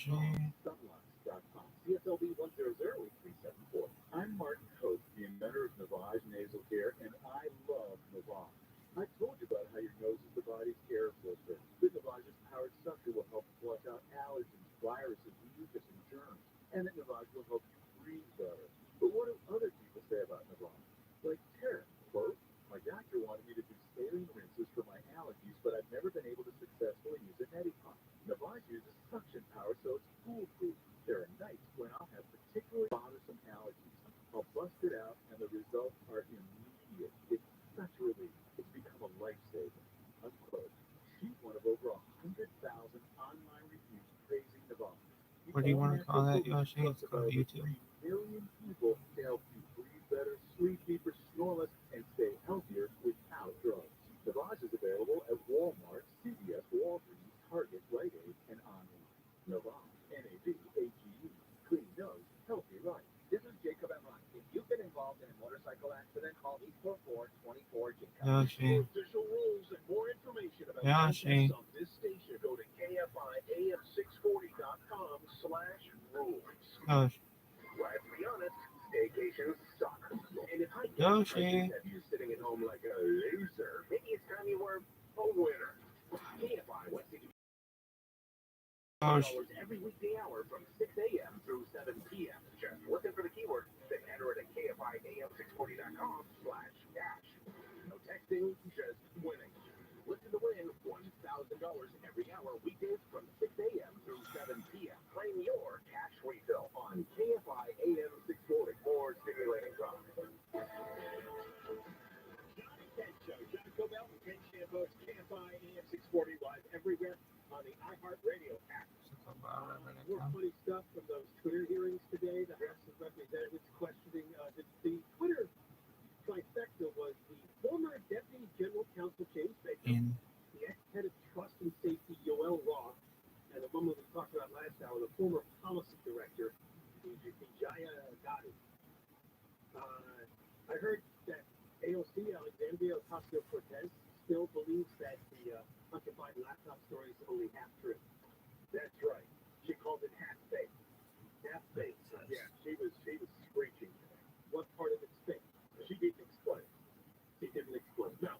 Sunlux.com. CSLB 1008374. I'm Martin Coates, the inventor of Navage Nasal Care, and I love Navage. I told you about how your nose is the body's air filter. The Navage's powered sucker will help flush out allergens, viruses, mucus, and germs, and that Navage will help you breathe better. But what do other people say about Navage? Like Tara, quote, my doctor wanted me to do saline rinses for my allergies, but I've never been able to successfully use a neti pot. Navage uses suction power, so it's foolproof. There are nights when I'll have particularly bothersome allergies. I'll bust it out, and the results are immediate. It's such a relief. It's become a lifesaver. Unquote. She's one of over 100,000 online reviews praising Navage. What do you want to call that, Yoshi? It's called YouTube. 3 million people to help you breathe better, sleep deeper, snore less, and stay healthier without drugs. Navage is available at Walmart, CVS, Walgreens, Target, Rite Aid, and online. Navage, N-A-V-A-G-E, clean nose, healthy life. This is Jacob and Ron. If you've been involved in a motorcycle accident, call 844-24-JACOB. Yoshi. Official rules and more information about Yoshi. on this station, go to KFIAM640.com/rules. Yoshi. Well, to be honest, staycations suck. And if I Yoshi. have you sitting at home like a loser, maybe it's time you were a winner. KFI wants to give Yoshi. you every weekday hour from 6 a.m. through 7 p.m. Just looking for the keyword, then enter it at KFIAM640.com/dash. No texting, just winning. Listen to win $1,000 every hour weekdays from 6 a.m. through 7 p.m. Claim your cash refill on KFI AM 640. More stimulating talk. Johnny Ken Show. John Cobell and Ken Shampo's KFI AM 640 live everywhere on the iHeartRadio app. More funny stuff from those Twitter hearings today. The House of Representatives questioning the Twitter trifecta was the former Deputy General Counsel James Baker, the ex-head of Trust and Safety Yoel Roth, and the woman we talked about last hour, the former policy director, Vijaya Gaddi. I heard that AOC, Alexandria Ocasio-Cortez, still believes that the Hunter Biden laptop story is only half true. That's right. She called it half-baked. Half-baked. Yeah, she was screeching. What part of it's fake? She didn't explain. No.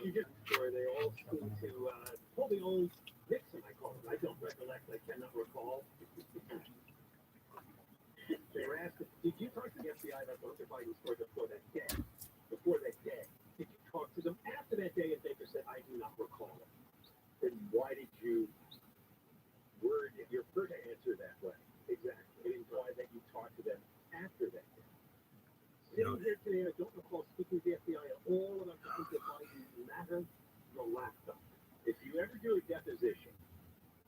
She just, where they all seem to pull the old Nixon, I call it. I don't recollect. I cannot recall. They were asked, did you talk to the FBI about the Hunter Biden story before that day? Did you talk to them after that day? And Baker said, I do not recall it. Then why did you word your first answer that way? Exactly. It implied that you talked to them after that day. Sitting here today, I don't recall speaking to the FBI at all about the Hunter Biden matter, the laptop. If you ever do a deposition,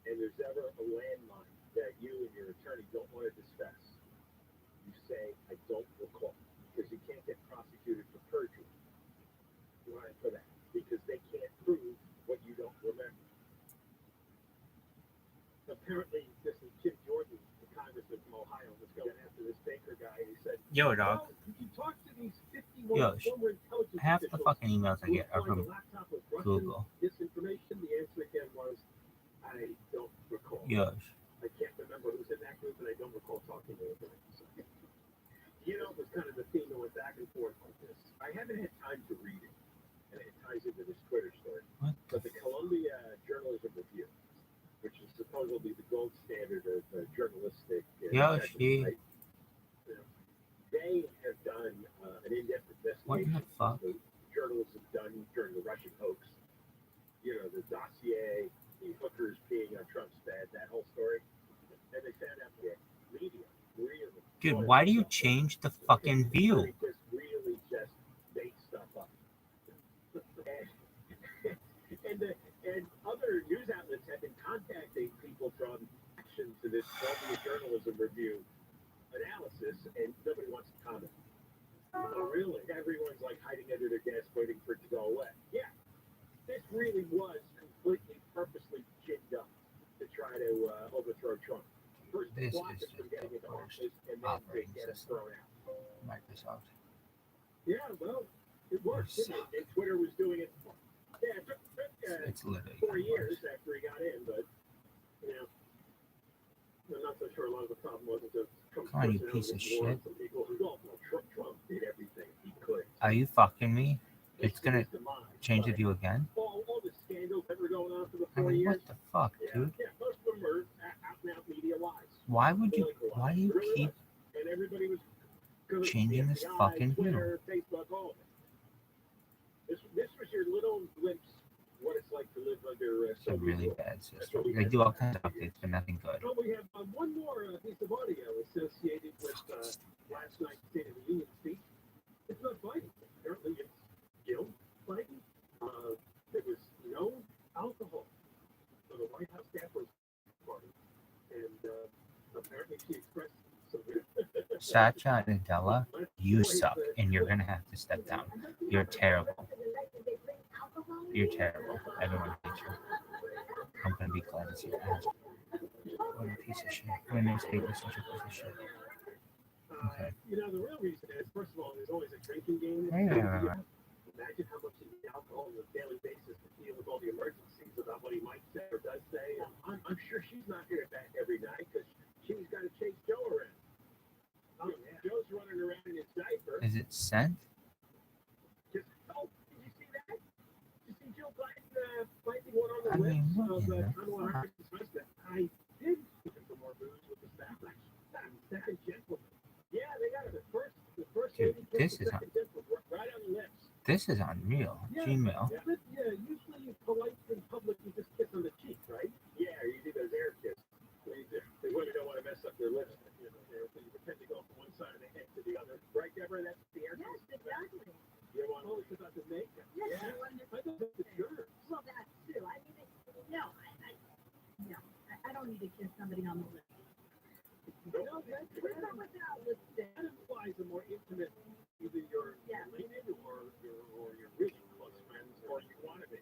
and there's ever a landmine that you and your attorney don't want to discuss, you say, I don't recall, because you can't get prosecuted for perjury. Why for that? Because they can't prove what you don't remember. Apparently, this is Jim Jordan, the congressman from Ohio, was going after this Baker guy, and he said, Yo, dog. Did you talk to these 51 former intelligence Half the officials fucking emails I who get are implied from the laptop was Russian Google. disinformation? The answer again was, I don't recall. Yoshi. I can't remember who was in that group, and I don't recall talking to anybody. So, you know, it was kind of the theme that went back and forth like this. I haven't had time to read it, and it ties into this Twitter story. But the Columbia Journalism Review, which is supposedly the gold standard of journalistic Yoshi. right? They have done an in-depth What investigation the fuck? of journalism done during the Russian hoax. You know, the dossier, the hookers peeing on Trump's bed, that whole story. And they found out that media really... Dude, why do you change the fucking view? Just really just make stuff up. and other news outlets have been contacting people from action to this Columbia Journalism Review analysis, and nobody wants to comment. Oh, really? Everyone's like hiding under their desk waiting for it to go away. Yeah. This really was completely purposely ginned up to try to overthrow Trump. First, This block is us from just getting the into worst office, and then operating get us system. thrown out. Microsoft. Yeah, well, it worked. It Didn't it? And Twitter was doing it. Yeah, it took It's literally 4 gotten years worse. after he got in, but you know, I'm not so sure a lot of the problem wasn't the Trump Come on, you piece of personality. More shit. some people who go, well, Trump did everything he could. Are you fucking me? It's to gonna his demise. change the But view again? all the scandals that were going on for the I 4 mean, years. what the fuck, Yeah, dude? yeah, most of them were out and out media lies. Why would you? Political lies. Why do you It really keep was. And everybody was good. changing this FBI, fucking view? Twitter, Facebook, all of it. This was your little glimpse what it's like to live under It's a really Soviet rule. bad system. They do all kinds of updates, but nothing good. Well, we have one more piece of audio associated with last night's State of the Union speech. It's not Biden. Apparently, it's Jill Biden. There was no alcohol for the White House staffers party, and apparently she expressed some. Satya Nadella, you suck, and you're gonna have to step down. You're terrible. You're terrible. Everyone hates you. I'm gonna be glad to see your ass. What a piece of shit. My newspaper is such a piece of shit. Okay. You know, the real reason is, first of all, there's always a drinking game. Yeah. Imagine how much he needs alcohol on a daily basis to deal with all the emergencies about what he might say or does say. And I'm sure she's not here back every night because she's got to chase Joe around. Oh, yeah. Joe's running around in his diaper. Is it sent? Did you see that? Did you see Joe Biden biting one on the I mean, lips what of in the Kamala fuck? Harris's husband? I did for more booze with the staff. Second gentleman. Yeah, they got it. The first Dude, lady this is second gentleman right on the lips. This is unreal. Yeah, Gmail. Yeah, but usually polite in public, you just kiss on the cheek, right? Yeah, you do those air kiss. They women don't want to mess up their lips. You know, you pretend to go from one side of the head to the other. Right, Deborah? That's the air kiss. Yes, exactly. You want to it's about the makeup. Yes, Yeah. I wanted to I thought that was yours. Well, that too. I mean, I don't need to kiss somebody on the lips. No, that's With or without lipstick. that implies a more intimate, either you're Yeah. related or you're really close friends, or you want to be.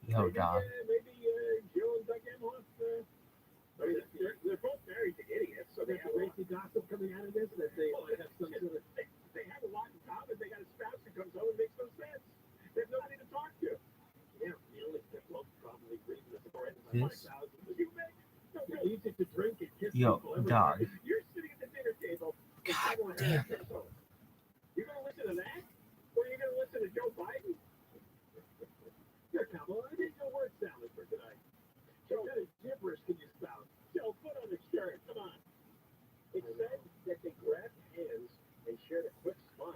Yo, dog. Maybe Jill and Doug Emhoff. I mean, they're both married to idiots, so they have racy gossip coming out of this. That they might have some sort of. They have a lot in common. They got a spouse who comes home and makes no sense. They have nobody to talk to. Yeah, the only well, probably reason is the rent is This- $5,000. You make no easy to drink and kiss Yo, people. every dog. day. You're sitting at the dinner table. and God Kamala damn Harris comes home. You're gonna listen to that, or you're gonna listen to Joe Biden? Here, Kamala, I need your word salad for tonight. Joe, what kind of gibberish can you spout? Joe, put on a shirt. Come on. It said that they grabbed hands and shared a quick smile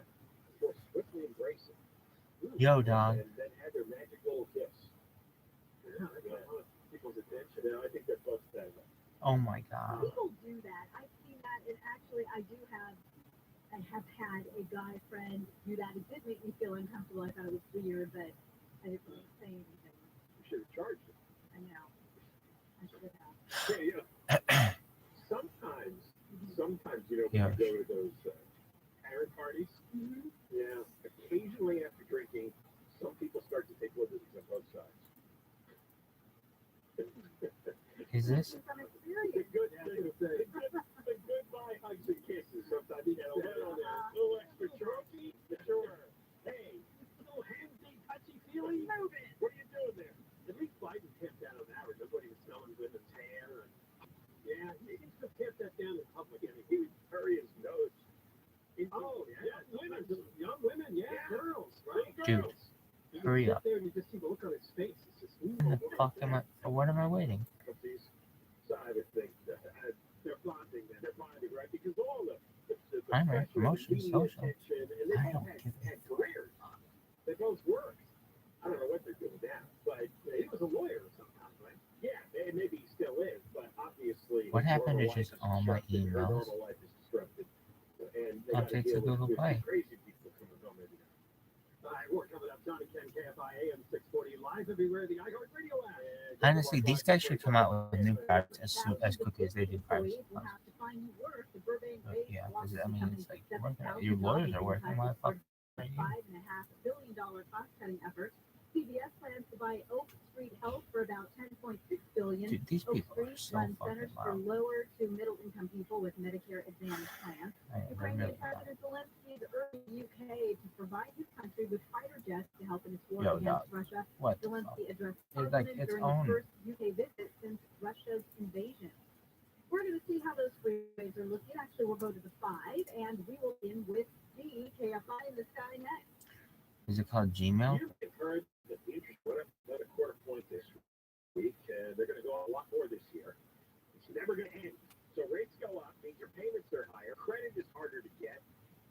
before swiftly embracing. Yo, dog. And then had their magic little kiss. Yeah, I got a lot of people's attention now. I think they're both that way. Oh my god. People do that. I've seen that, and actually, I have had a guy friend do that. It did make me feel uncomfortable. I thought it was weird, but I didn't really say anything. You should have charged them. I know. I should have. Yeah. Sometimes, you know, when Yeah. you go to those parent parties, Mm-hmm. yeah, occasionally after drinking, some people start to take liberties on both sides. Is this? From The experience. good, the goodbye hugs and kisses. Sometimes you get a little extra trophy. Sure. Hey, a little handsy, touchy-feely. Move it. What are you doing there? At least Biden tamped down on average. Nobody was smelling women's hair. And, yeah, he seems to tamp that down in public. I mean, he would bury his nose. Young women, yeah. Girls, right? Dude, Girls. You hurry sit up. there and you just see the look on his face. It's just, What the fuck am I? For what am I waiting? So I would think that they're bonding, right? Because all the Primary pressure, promotion, the media social. attention, and they I both don't had, give a had careers. They both worked. I don't know what they're doing now, but he was a lawyer at some time, right? Yeah, maybe he still is, but obviously. What his happened to normal just life is all my disrupted. Her emails? normal life is disrupted. And they I'll gotta take deal to Google with Play. crazy people coming home every day. All right, we're coming up. Johnny Ken, KFI AM 640 live everywhere. The iHeartRadio app. Honestly, these guys should come out with new products as quickly as they do privacy Will plans. have to find you work. The Burbank-based Yeah, 'cause, Washington I mean, company it's like said working. 7,000 Your lawyers are jobs working. being Why the fuck? $5.5 billion billion cost-cutting effort. CVS plans to buy Oak Street Health for about $10.6 billion. Dude, these Oak people are Street so runs fucking centers for loud. lower to middle-income people with Medicare Advantage plans. They're Ukrainian really loud. President Zelensky is urging the UK to provide his country with fighter jets to help in its war Yo, against dog. Russia. What the fuck? Zelensky addressed It's like Parliament its during own. his first UK visit since Russia's invasion. We're going to see how those freeways are looking. Actually, we'll go to the 5, and we will end with the KFI in the sky next. Is it called Gmail? You've heard that the interest went up about a quarter point this week. They're going to go up a lot more this year. It's never going to end. So rates go up, means your payments are higher, credit is harder to get,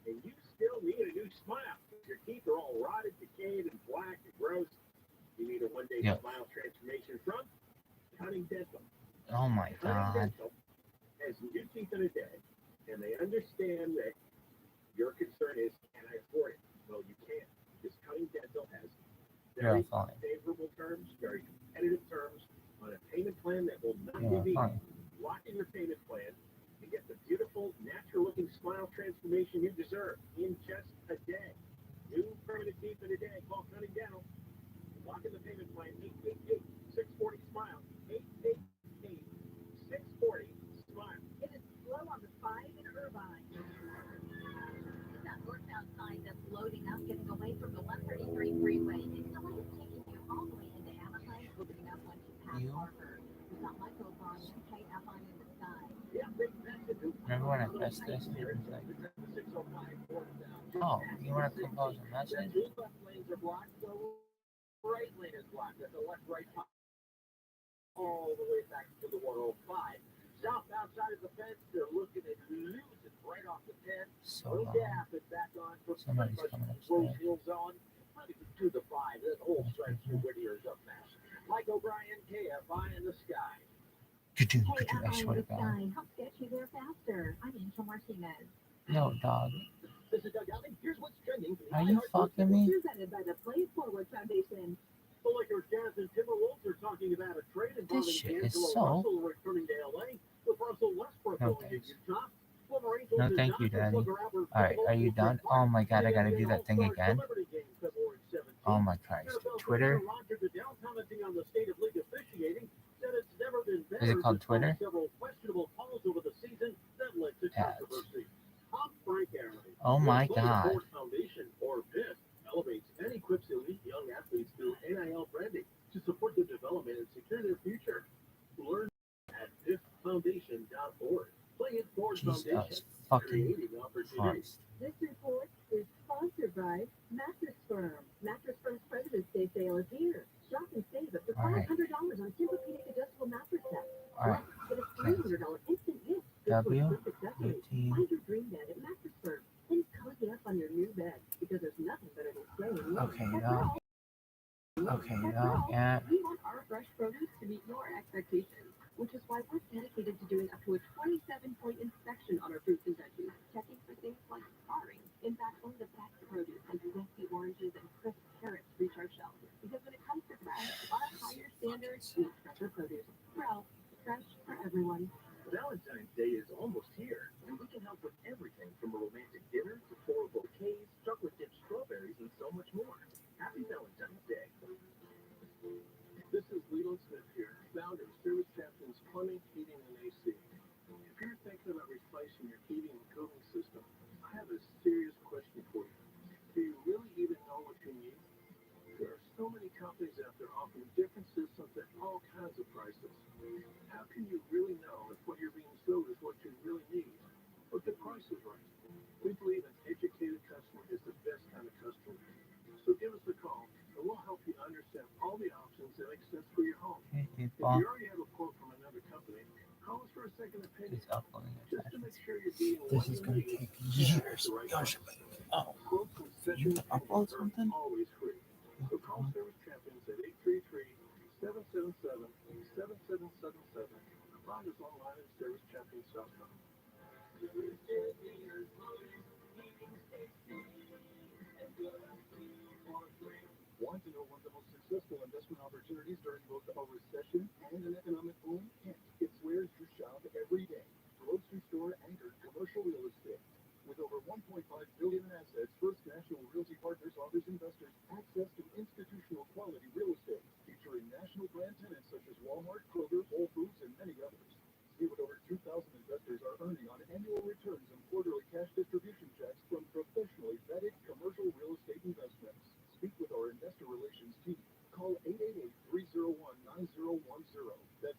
and you still need a new smile. Your teeth are all rotted, decayed, and black and gross. You need a one-day smile transformation from Cutting Dental. Oh my god. Cutting Dental has new teeth in a day, and they understand that your concern is, can I afford it? Well, you can't. Because Cutting Dental has very favorable terms, very competitive terms on a payment plan that will not be beat. Lock in your payment plan and get the beautiful, natural-looking smile transformation you deserve in just a day. New permanent teeth in a day. Call Cutting Dental. Lock in the payment plan. 888-640-SMILE. 888-640-SMILE. It is slow on the 5 in Irvine. It's that northbound sign that's loading up, getting away from the 133 freeway. It's the one that's taking you all the way into Anaheim, opening up once you pass Harvard. We've got Michael on KFI in the sky. Remember when I pressed this and it was like, oh, you want to compose a message? Two left lanes are blocked, the right lane is blocked. That's a left-right pop. All the way back to the 105. South outside of the fence, they're looking at lose it right off the 10. So gap it back on for somebody's coming Rose upstairs. Hills on. To the 5. That whole stretch through Whittier's up fast. Mike O'Brien, KFI in the sky. I swear to God. How sketchy they're faster. I'm Angel Martinez. No, dog. This is Doug Allen. Here's what's trending. Are you fucking me? Presented by the Play It Forward Foundation. The Lakers, Jazz, and Timberwolves are talking about a trade involving This shit is D'Angelo so. Russell returning to LA with Russell Westbrook No, going to thanks. Utah. No, thank you, Daddy. Alright, are you done? Oh my god, I gotta do that thing again. Oh my Christ. Twitter? Is it called Twitter? Ads. Oh my god. Elevates and equips elite young athletes through NIL branding to support their development and secure their future. Learn at thisfoundation.org. Play it for Foundation. Jesus fucking Creating opportunities. Christ. This report is sponsored by Mattress Firm. Mattress Firm's President's Day sale is here. Shop and save up to $500 on Tempur-Pedic adjustable mattress sets. Alright. Get a $300 instant gift. W. Find your dream bed at Mattress Firm. Then cozy up on your new bed because there's nothing better than staying in. Okay, no. Okay, no. Yeah. We want our fresh produce to meet your expectations, which is why we're dedicated to doing up to a 27-point inspection on our fruits and veggies, checking for things like scarring. In fact, only the best produce like zesty oranges and crisp carrots reach our shelves. Because when it comes to fresh, our higher standards mean fresher produce. Well, fresh for everyone. Valentine's Day is almost here, and we can help with everything from a romantic dinner to floral bouquets, chocolate-dipped strawberries, and so much more. Happy Valentine's Day. This is Leland Smith here, founder of Service Captain's Plumbing, Heating, and AC. If you're thinking about replacing your heating and cooling system, I have a serious question for you. Do you really even know what you need? There are so many companies out there offering different systems at all kinds of prices. How can you really know if what you're being sold is what you really need? But the price is right. We believe an educated customer is the best kind of customer. So give us a call, and we'll help you understand all the options that make sense for your home. If you already have a quote from another company, call us for a second opinion. It's uploading Just to make sure you're getting This what is you gonna need take at years. the right Gosh. price. Oh. Quotes and You sessions upload are something? always free. So call Service Champions at 833-777-7777. Find us online at servicechampions.com. Want to know one of the most successful investment opportunities during both a recession and an economic boom? It's where you shop every day. Grocery store anchored commercial real estate. With over $1.5 billion in assets, First National Realty Partners offers investors access Relations team. Call 888-301-9010. That's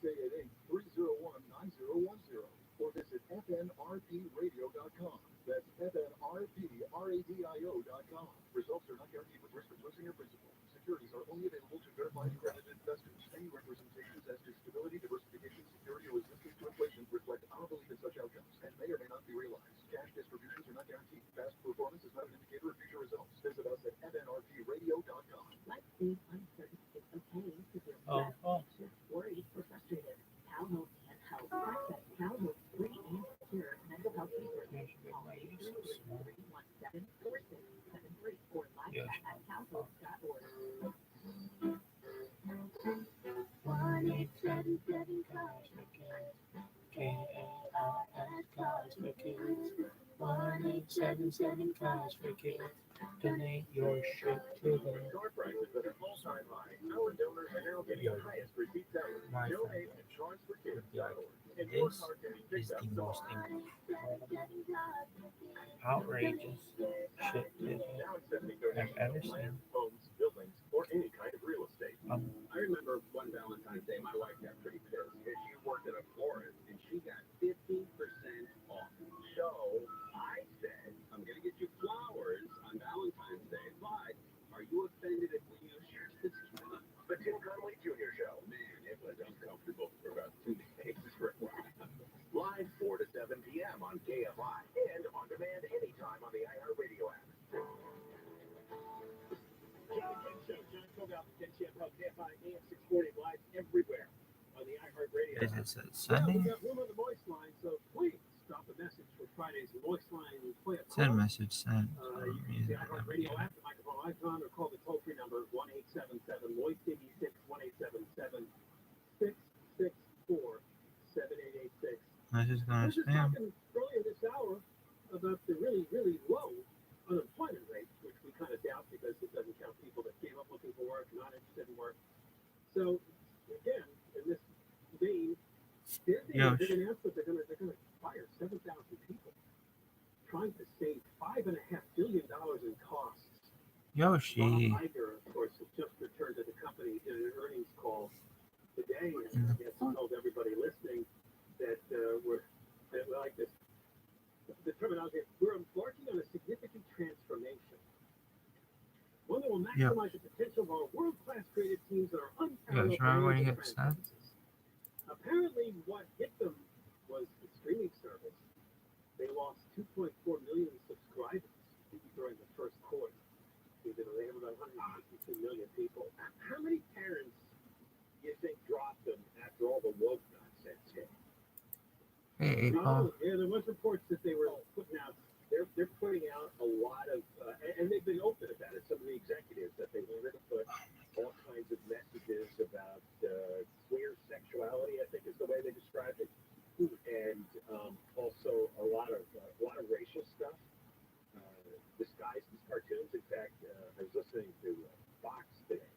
888-301-9010. Or visit fnrpradio.com. That's fnrpradio.com. Results are not guaranteed with risk of losing your principal. Securities are only available to verified accredited investors. Any representations as to stability, diversification, security, or resistance to inflation reflect our belief in such outcomes and may or may not be realized. Cash distributions are not guaranteed. Past performance is not an indicator of future results. Visit us at fnrpradio.com. Let's see, uncertain. It's okay to feel stressed, anxious, worried, or frustrated. CalHealth can help. Access CalHealth's free and secure mental health resources. Call 833-317-4673 or live chat at calhealth.org. 1-877 College for Kids. Donate your shit to them. Car prices at an all-time high. Our donors are now getting the highest receipt value. Donate at chargeforkids.org. And your car can be This is picked up the most tomorrow. outrageous shit I've ever seen. Homes, buildings, or any kind of real estate. I remember one Valentine's Day, my wife got pretty pissed because she worked at a florist and she got 50% off. So I said, I'm going to get you flowers on Valentine's Day, but are you offended if we use yours? The Tim Conway Jr. Show. Man, it was uncomfortable for about 2 days. Live 4 to 7 p.m. on KFI and on demand anytime on the iHeartRadio app. John Kogal, Ken Chappell, KFI, AM 640, live everywhere on the iHeartRadio app. Is it Sunday? We got room on the Moist line, so please stop a message for Friday's Moist line. Send message sent. You can use the iHeartRadio app, the microphone icon, or call the toll-free number 1-877-MOIST-86, 1-877-664-7886. Message I gonna was just spam. talking earlier this hour about the really, really low unemployment rate, which we kind of doubt because it doesn't count people that gave up looking for work, not interested in work. So, again, in this vein, they're announced that they're going to fire 7,000 people, trying to save $5.5 billion in costs. Yoshi. Iger, of course, has just returned to the company in an earnings call today, and I guess he told everybody listening that we're like this. The terminology, we're embarking on a significant transformation. One that will maximize the potential of our world-class creative teams that are unparalleled. Remember when you hit send? Apparently, what hit them was the streaming service. They lost 2.4 million subscribers during the first quarter. They have about 162 million people. How many parents do you think dropped them after all the woke nonsense hit? Hey, April. Yeah, there was reports that they were putting out. They're putting out a lot of, and they've been open about it. Some of the executives that they wanted to put all kinds of messages about queer sexuality. I think is the way they described it, and also a lot of racial stuff. Disguised as cartoons. In fact, I was listening to Fox today,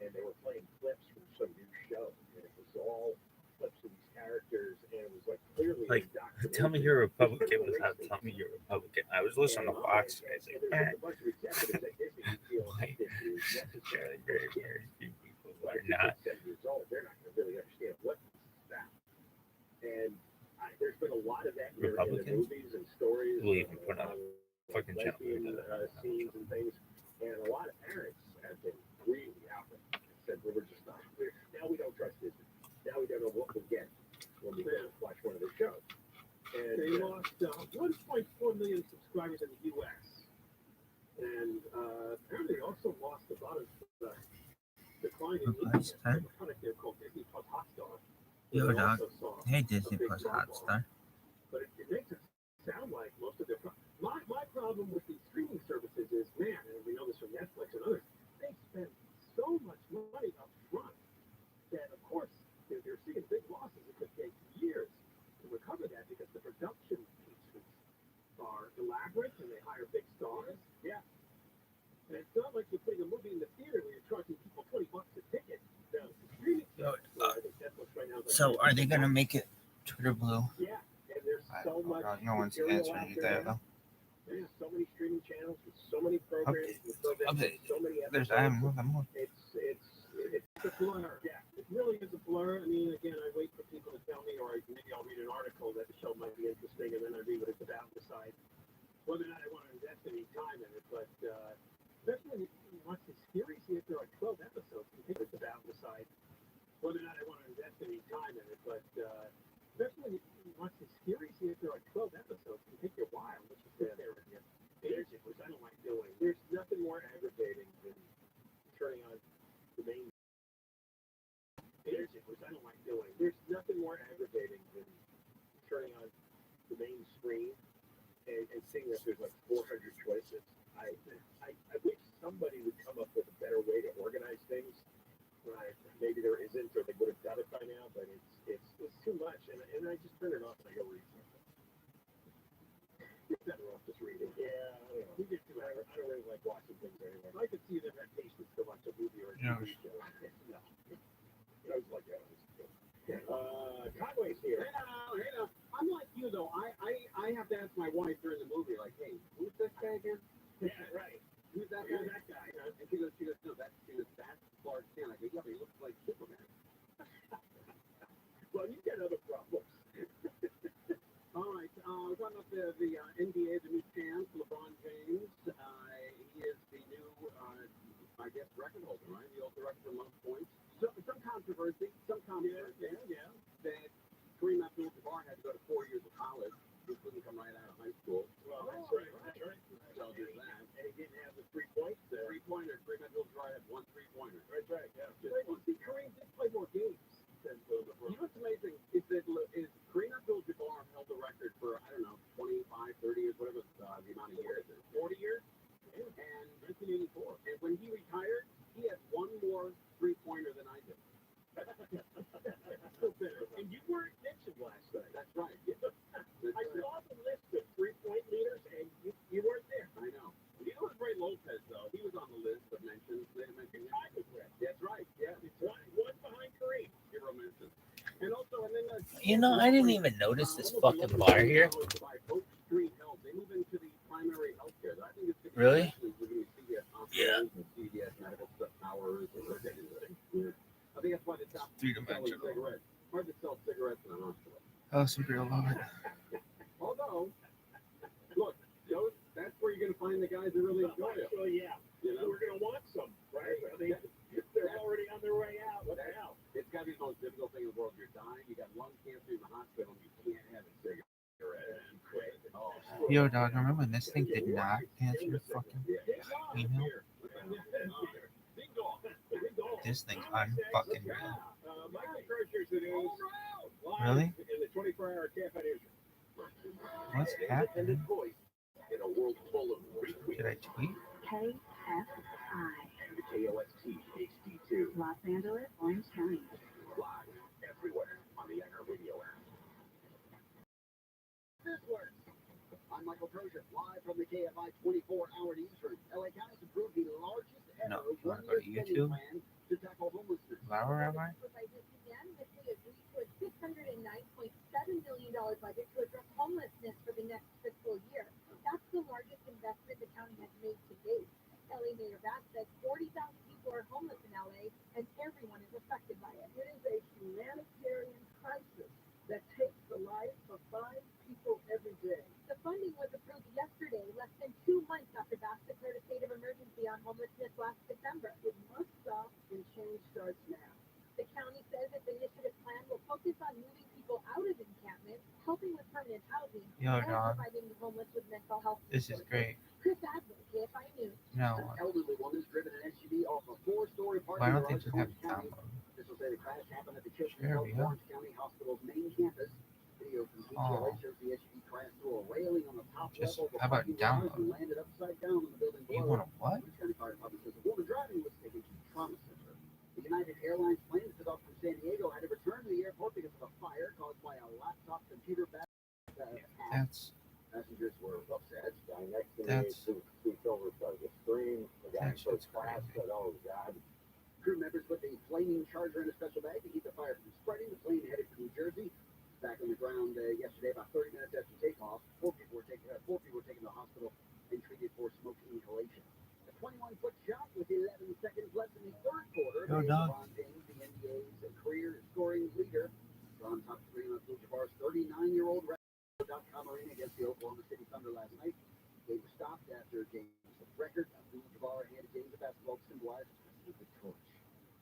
and they were playing clips from some new show, and it was all clips of these characters, and it was like clearly Like, tell me you're a Republican without telling me you're a Republican. I was listening to Fox, and I was like, very few people who are not. They're not going to really understand what that. And there's been a lot of that in the movies and stories. We'll even put up fucking lesbian scenes and things, and a lot of parents have been really outraged and said, well, we're just not. Now we don't trust Disney. Now we don't know what we'll get when we watch one of their shows. And they lost 1.4 million subscribers in the U.S. And apparently they also lost a lot of decline in India. A product there called Disney Plus Hotstar. Yo, dog. Hey, Disney Plus Hotstar. But it makes it sound like most of their my problem with these streaming services is, man, and we know this from Netflix and others, they spend so much money up front that, of course, they're seeing big losses. It could take years to recover that because the production pieces are elaborate and they hire big stars. Yeah. And it's not like you're putting a movie in the theater where you're charging people $20 a ticket. No, streaming. So are they going to make it Twitter blue? Yeah. And there's so much. No one's answering you there, though. There's so many streaming channels with so many programs, with so many episodes. there's I'm It's a blur. Yeah, it really is a blur. I mean, again, I wait for people to tell me, or maybe I'll read an article that the show might be interesting, and then I read what it's about and decide whether or not I want to invest any time in it. But especially when you watch the series, after like 12 episodes, you think it's about and decide whether or not I want to invest any time in it. But especially when you watch the series, after like 12 episodes, it can take you a while. But you sit there and you binge it, which I don't like doing. There's nothing more aggravating than turning on the main which I don't like doing. There's nothing more aggravating than turning on the main screen and seeing that there's like 400 choices. I wish somebody would come up with a better way to organize things. Maybe there isn't, or they would have done it by now. But it's too much, and I just turn it off and I go read something. You're better off just reading. Yeah, I don't know. You get too I don't really like watching things anyway. I could see that had patience to watch a movie or a TV show. No. I was like, Conway's here. Hey now. I'm like you though. I have to ask my wife during the movie, like, hey, who's this guy again? Yeah, right. Who's that guy? That guy. And she goes, no, that's Clark Kent. I go, yeah, but he looks like Superman. Well, you get other problems. All right. We're talking about the NBA, the new champ, LeBron James. He is the new, I guess, record holder, right? He holds the record for most points. Some controversy. Yeah. That Kareem Abdul-Jabbar had to go to 4 years of college. He couldn't come right out of high school. Well, that's right. So there's that. And he didn't have the 3-point. Three-pointer. Kareem Abdul-Jabbar had 1 3-pointer. That's right. Yeah. You see, Kareem did play more games than LeBron. You know what's amazing is that Kareem Abdul-Jabbar held the record for, I don't know, 25, 30 years, whatever the amount of years. 40 years. Yeah. And 1984. And when he retired, he had 1 more 3-pointer than I did. And you weren't mentioned last night. That's right. I saw the list of 3-point leaders, and you weren't there. I know. You know, Ray Lopez, though, he was on the list of mentions. They mentioned tied with Ray. That's right. Yeah. It's one behind Kareem. Zero mentions. And also, and then You know, I didn't even notice this fucking bar here. They move into the primary healthcare. I think it's Really? Yeah. CVS medical towers. I think that's why they stopped selling cigarettes. Hard to sell cigarettes in a hospital. Oh, some real love. Although, look, that's where you're going to find the guys that really enjoy it. Well, yeah. You know? We're going to want some, right? I mean, they're already on their way out. What the hell? It's got to be the most difficult thing in the world. You're dying. You got lung cancer in the hospital. You can't have a cigarette. Yo, dog, remember when this thing did not answer your fucking email? This thing's unfucking real. Really? What's happening? Did I tweet? KFI. Los Angeles, Orange County. Everywhere on the Anchor Radio app. This works. I'm Michael Crozier, live from the KFI 24-hour newsroom. LA County's approved the largest ever No, you want to go to YouTube? plan to tackle homelessness. ViralRabbi? $609.7 million budget to address homelessness for the next fiscal year. That's the largest investment the county has made to date. LA Mayor Bass says 40,000 people are homeless in LA, and everyone is affected by it. It is a humanitarian crisis that takes the life of 5 people every day. The funding was approved yesterday, less than 2 months after Bass declared a state of emergency on homelessness last December. It must stop, and change starts now. The county says its initiative plan will focus on moving people out of encampments, helping with permanent housing, Yo, and dog. providing the homeless with mental health This is resources. great. Chris Adler, KFI News. No, An elderly woman's driven an SUV off a 4-story why parking don't they garage just in have Orange it County. downloaded? Officials say the crash happened at the Children's There Health we go. Orange County Hospital's main campus. Video from PTLA shows the SUV crashed through a railing on the top Just, level of the how about parking garage download? and landed upside down on the building You below. want a what? Orange County Fire Department says the woman driving was taken to the trauma center. The United Airlines plane that took off from San Diego had to return to the airport because of a fire caused by a laptop computer battery. That's Passengers were upset. Guy next to That's- me, two over started to scream. The guy That's first just class crazy. said, "Oh God." Crew members put the flaming charger in a special bag to keep the fire from spreading. The plane headed for New Jersey. Back on the ground yesterday, about 30 minutes after takeoff, 4 people were taken to the hospital and treated for smoke inhalation. The 21-foot shot with 11 seconds left in the third quarter. Go, dog. LeBron James, the NBA's career scoring leader, on top three on Abdul-Jabbar's 39-year-old .com arena against the Oklahoma City Thunder last night. Game was stopped after James' record. Abdul-Jabbar handed James a basketball to symbolize the torch.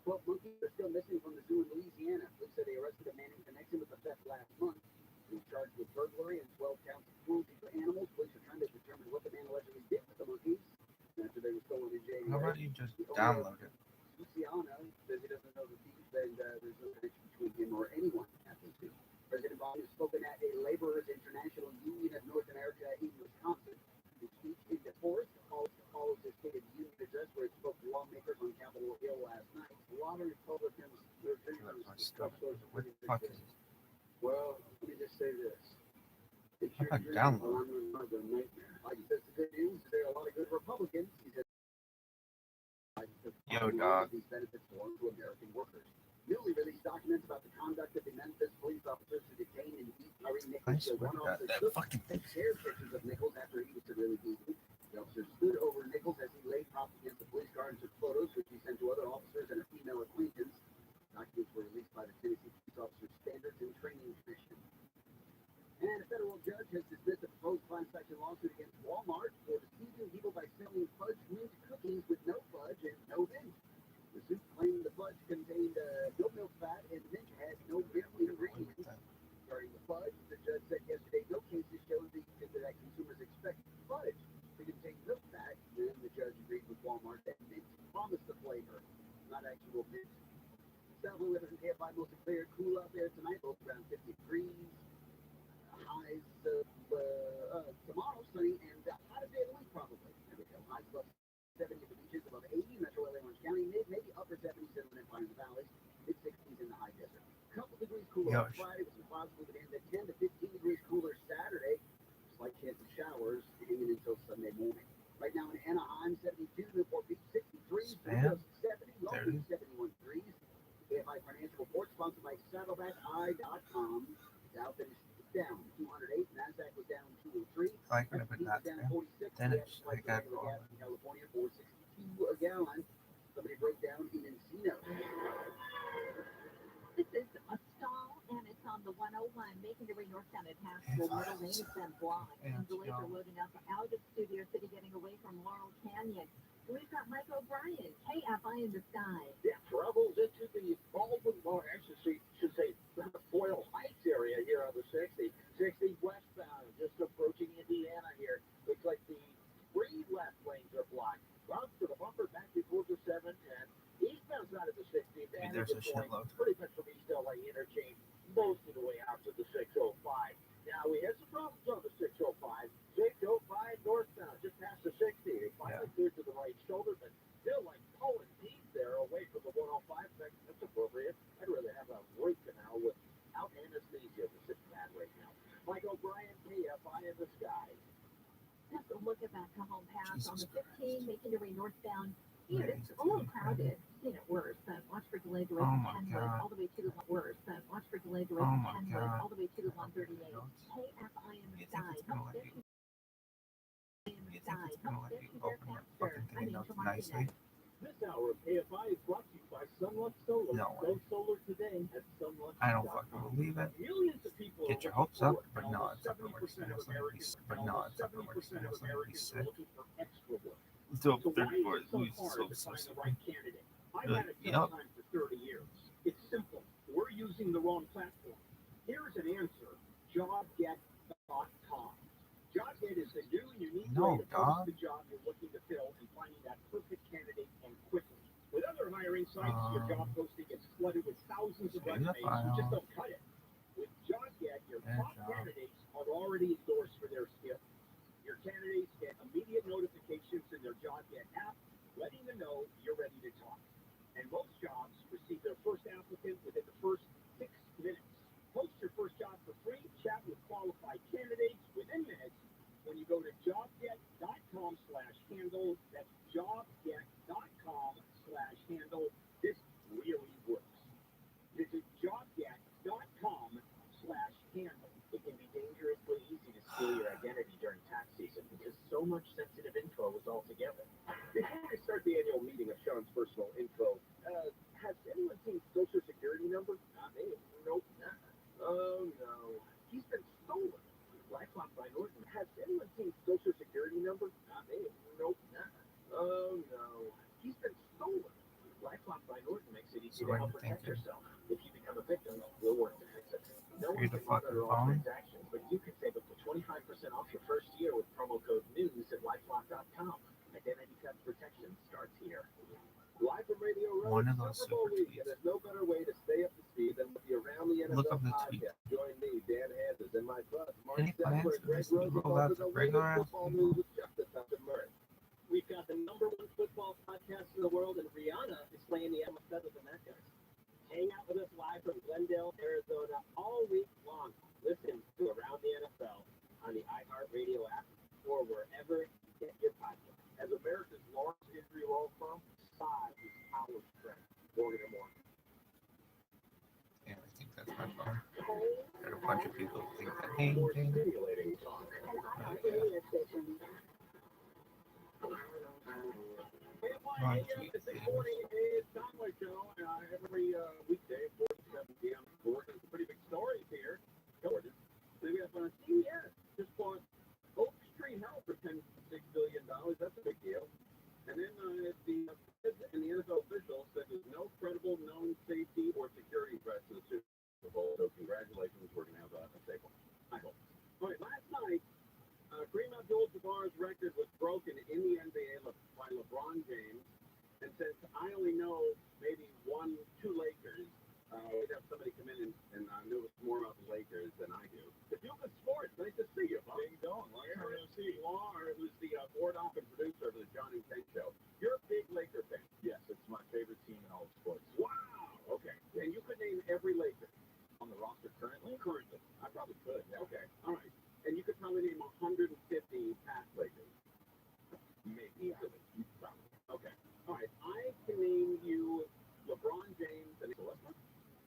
12 monkeys are still missing from the zoo in Louisiana. Police said they arrested a man in connection with the theft last month. He was charged with burglary and 12 counts of cruelty to animals. Police are trying to determine what the man allegedly did with the monkeys after they were stolen in January. How about you just download it? Luciano says he doesn't know the thief, and there's no connection between him or anyone at the zoo. President Biden has spoken at a Laborers International Union of North America in Wisconsin. His speech in DeForest follows his stated union address where he spoke to lawmakers on Capitol Hill last night. A lot of Republicans were What the fuck is it? well, let me just say this. It's How about download? another nightmare. Biden says the good news is there are a lot of good Republicans. He said Yo, dog. these benefits belong to American workers. Newly released documents about the conduct of the Memphis police officers who detained and beat Irene I Nichols. swear to God, that fucking thing. Shared pictures of Nichols after he was severely beaten. The officer stood over Nichols as he lay propped against the police car and took photos, which he sent to other officers and a female acquaintance. Documents were released by the Tennessee Police Officers Standards and Training Commission. And a federal judge has dismissed a proposed class action lawsuit against Walmart for deceiving people by selling fudge mint cookies with no fudge and no mint. The suit claimed the fudge contained no milk fat and mint had no milk ingredients. Regarding the fudge, the judge said yesterday no cases showed that consumers expect fudge to contain milk fat. Then the judge agreed with Walmart that mint promised the flavor, not actual mint. South Louis and KFI mostly clear, cool out there tonight, both around 50 degrees. Highs tomorrow, sunny and hottest day of the week probably. There we go. Highs above 70 at the beaches, above 80 in Metro LA, Orange County, maybe upper 70s in the Pines Valley, mid 60s in the high desert. Couple degrees cooler on Friday with some clouds moving in. Then 10 to 15 degrees cooler Saturday. Slight chance of showers hanging until Sunday morning. Right now in Anaheim, 72, Newport Beach 63, 70, Long Beach 71 degrees. KFI Financial Report sponsored by SaddlebackEye.com. Dow finished down 208, Nasdaq was down 203. I could have been that down down. 46. Then it's Gas like prices in California 462 a gallon. Somebody broke down in Encino. This is a stall, and it's on the 101, making their way northbound at Haskell. Middle lane is then blocked, and delays are loading up out of Studio City, getting away from Laurel Canyon. We've got Mike O'Brien, KFI in the sky. Yeah, travels into the Baldwin Bar, actually, should say, Boyle Heights area here on the 60. 60 westbound, just approaching Indiana here. Looks like the 3 left lanes are blocked. Bump to the bumper back before the 7 and eastbound side of the 60. Maybe there's a shitload. Pretty much from East LA interchange, most of the way out to the 605. Now, we had some problems on the 605. 605 northbound, just past the 60. They finally cleared to the right shoulder, but still like pulling teeth there away from the 105 section. That's appropriate. I'd rather have a root canal without anesthesia to sit bad right now. Mike O'Brien, KFI in the sky. Just a look at that Cajon Pass on the 15, making their way northbound. It's a little crowded. Seen it worse. Watch for delayed direct all the way to the worse. Watch for delayed direct all the way to the 138. KFI in the sky. Help get you in the sky. Help get you there faster. I mean, to Martinez. This hour of KFI is brought to you by Sunlux Solar. No Go solar today at Sunlux. I don't fucking believe it. Millions of people Get your hopes up, but no, it's not gonna work. But no, it's not gonna work. It's gonna be sick. So So why 34 is it so Louis hard so to find so the right candidate? I've Good. had it Yep. time for 30 years. It's simple. We're using the wrong platform. Here's an answer. JobGet.com. JobGet is a new and unique way to post the job you're looking to fill and finding that perfect candidate and quickly. With other hiring sites, your job posting gets flooded with thousands of resumes who just don't cut it. With JobGet, your top candidates are already endorsed for their skills. Your candidates get immediate notifications in their JobGet app, letting them know you're ready to talk. And most jobs receive their first applicant within the first 6 minutes. Post your first job for free, chat with qualified candidates within minutes when you go to jobget.com/handle. That's jobget.com/handle. This really works. Visit jobget.com/handle. It can be dangerously easy to steal your identity during tax season because so much sensitive info is all together. Before we Norton makes it easy So to what are help you protect thinking? yourself. If you become a victim, we'll work to fix it. No one Free to can monitor fucking all phone? transactions, but you can save up to 25% off your first year with promo code NEWS at likeforlike.com. Identity theft protection starts here. Live from Radio Row, One of those Super Bowl super week, tweets. and there's no better way to stay up to speed than with the Around the Look NFL up the tweet. podcast. Join me, Dan Hanses, and my bud, Mark Any plans Stepler, and for Greg this to be Rosenthal rolled out for to the regular latest ass football people? news with Justice Dr. Murray. We've got the #1 football podcast in the world, and Rihanna is playing the NFL better than that, guys. Hang out with us live from Glendale, Arizona, all week long. Listen to Around the NFL on the iHeartRadio app or wherever you get your podcast. As America's largest injury law firm, size is our strength. Morgan & Morgan. Yeah, I think that's my phone. Got a bunch of people think that hey, More ding. stimulating talk. Oh, yeah. One tweet, It's a please. 40 is Conway Show every weekday, 4 to 7 p.m. We're working some pretty big stories here. Gorgeous. We have CBS just bought Oak Street Health for $10.6 billion. That's a big deal. And then the Feds and the NFL officials said there's no credible known safety or security threats to the Super Bowl. So congratulations, we're going to have a safe one. I hope. All right, last night, Kareem Abdul-Jabbar's record was broken in the NBA by LeBron James. And since I only know maybe two Lakers, we'd have somebody come in and know more about the Lakers than I do. The Duke of Sports, nice to see you, Bob. How you doing? Long time no see. Laura, who's the board op and producer of the John and Ken Show. You're a big Laker fan. Yes, it's my favorite team in all of sports. Wow. Okay. And you could name every Laker on the roster currently? Currently. I probably could. Yeah. Okay. All right. And you could probably name 150 past Lakers. Maybe easily. Probably. Okay. All right. I can name you LeBron James and Russell Westbrook.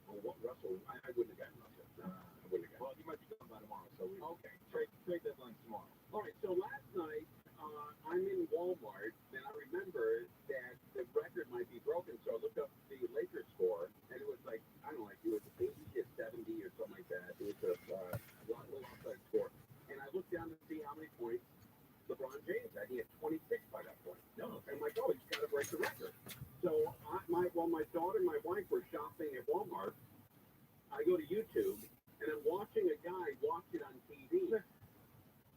Oh, what Russell? I wouldn't have gotten Russell. I wouldn't have gotten. Well, you might be gone by tomorrow, so we. Okay. Trade deadline tomorrow. All right. So last night, I'm in Walmart, and I remember that the record might be broken. So I looked up the Lakers score, and it was like I don't know, like it was 80 to 70 or something like that. It was a little outside score. And I looked down to see how many points LeBron James had. He had 26 by that point. No, I'm like, oh, he's got to break the record. So while my daughter and my wife were shopping at Walmart, I go to YouTube and I'm watching a guy watch it on TV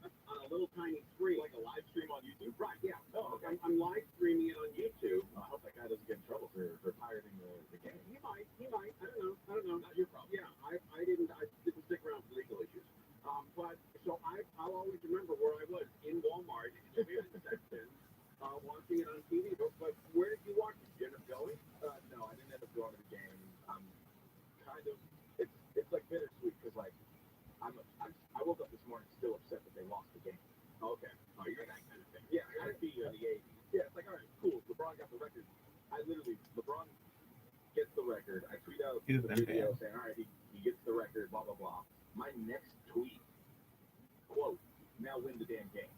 on a little tiny screen, like a live stream on YouTube. Right? Yeah. Oh, okay. I'm live streaming it on YouTube. I hope that guy doesn't get in trouble for pirating the game. He might. I don't know. Not your problem. Yeah. I didn't stick around for legal issues. But so I'll always remember where I was in Walmart in the music section, watching it on TV. But where did you watch it? Did you end up going? No, I didn't end up going to the game. Kind of. It's like bittersweet because like I woke up this morning still upset that they lost the game. Okay. Oh, you're that kind of thing. Yeah, I'd be in the 80s. Yeah, it's like all right, cool. LeBron got the record. LeBron gets the record. I tweet out the video saying, all right, he gets the record. Blah blah blah. My next tweet. Quote, now win the damn game.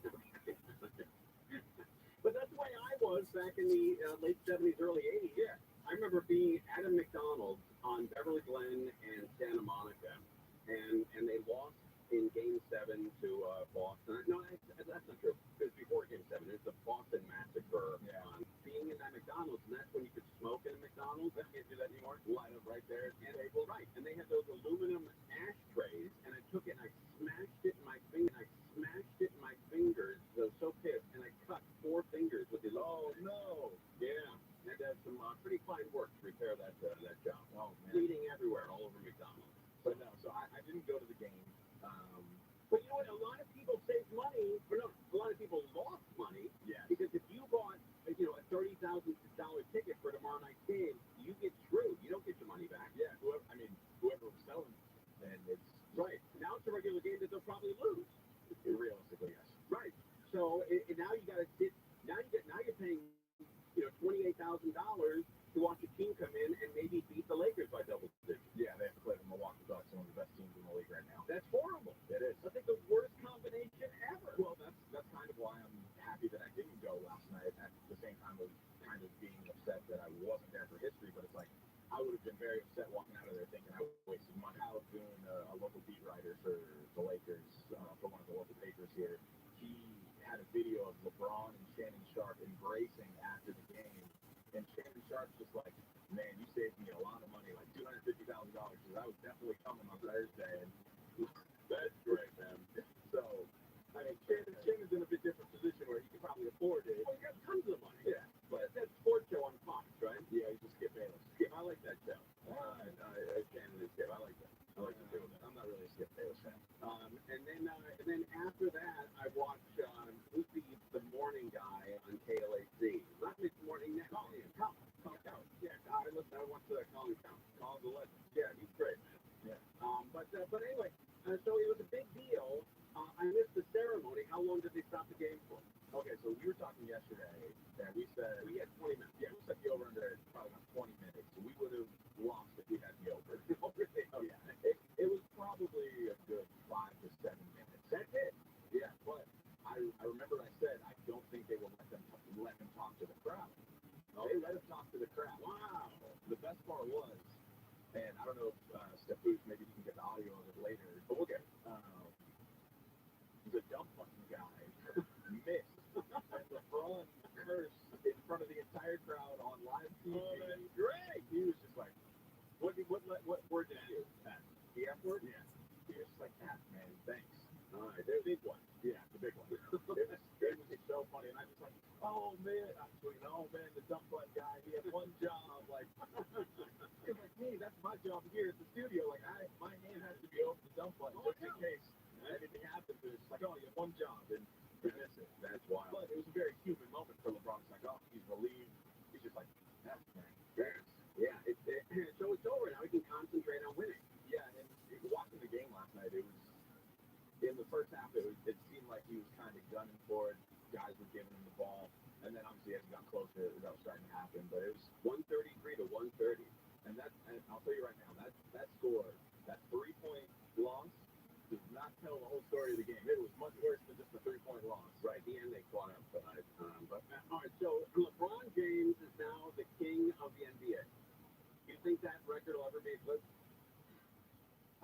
But that's the way I was back in the late 70s, early 80s. Yeah. I remember being at a McDonald's on Beverly Glen and Santa Monica, and they lost in Game 7 to Boston. No, that's not true. It was before Game 7. It was the Boston Massacre. Yeah. Being in that McDonald's, and that's when you could smoke in a McDonald's. I can't do that anymore. Light up right there. And they were right. And they had those aluminum ashtrays, and I took it and I smashed it in my finger. Fingers. I was so pissed, and I cut 4 fingers with the. Oh no! Yeah, and that's some pretty fine work to repair that job. Oh man, bleeding everywhere, all over McDonald's. But no, so I didn't go to the game. But you know what? A lot of people saved money. Or no, a lot of people lost money. Yeah. Because if you bought a $30,000 ticket for tomorrow night's game, you get screwed. You don't get your money back. Yeah. Whoever was selling, and it's right. Now it's a regular game that they'll probably lose. Realistically, yes. Right. So now you got to sit. Now you're paying $28,000 to watch a team come in and maybe beat the Lakers by double digits. Yeah, they have to play the Milwaukee Bucks, one of the best teams in the league right now. That's horrible. It is. I think the worst combination ever. Well, that's kind of why I'm happy that I didn't go last night. At the same time, I was kind of being upset that I wasn't man, you saved me a lot of money, like $250,000, because I was definitely coming on Thursday, and that's great, man. So, I mean, Ken is in a bit different position where he can probably afford it. Oh, he got tons of money. Yeah, but that's sports show on Fox, right? Yeah, he's a Skip Bayless. Skip, I like that show. Ken and Skip, I like that. I like to do that. I'm not really a Skip Bayless fan. And then after that, I watched Lucy the Morning Guy on KLAC. Not Lucy the Morning Guy. Colin Count. Yeah, I watched Colin Count. Colin's a legend. Yeah, he's great, man. Yeah. But anyway, so it was a big deal. I missed the ceremony. How long did they stop the game for? Okay, so we were talking yesterday, and we said we had 20 minutes. Yeah, we set the over under probably about 20 minutes. So we would have lost if we had the over. Oh yeah, it was probably a good 5 to 7 minutes. That's it. Yeah, but I remember I said I don't think they will let him talk to the crowd. Oh, they let him talk to the crowd. Wow. The best part was, and I don't know if Stefus, maybe you can get the audio of it later, but we'll get the dump button guy missed and LeBron cursed in front of the entire crowd on live TV. Oh, that's great. He was just like, what word did you use? The F word? Yeah. He was just like, man, thanks. All right, there's the big one. Yeah, the big one. It was so funny, and I was like, oh man, the dump button guy, he had one job, like, he's like, hey, that's my job here at the studio, like, my hand has to be over the dump button, just in case anything happens, it's like, oh, you have one job, and you miss it. That's wild. But it was a very human moment for LeBron. It's like, oh, he's relieved. He's just like, that's man. Yeah, so it's over now. He can concentrate on winning. Yeah, and watching the game last night, it was, in the first half, it seemed like he was kind of gunning for it. Guys were giving him the ball. And then obviously as he got closer, that was starting to happen. But it was 133 to 130. And I'll tell you right now, that score, that 3-point loss, does not tell the whole story of the game. It was much worse than just a 3-point loss. Right at the end, they caught up. But all right, so LeBron James is now the king of the NBA. Do you think that record will ever be eclipsed?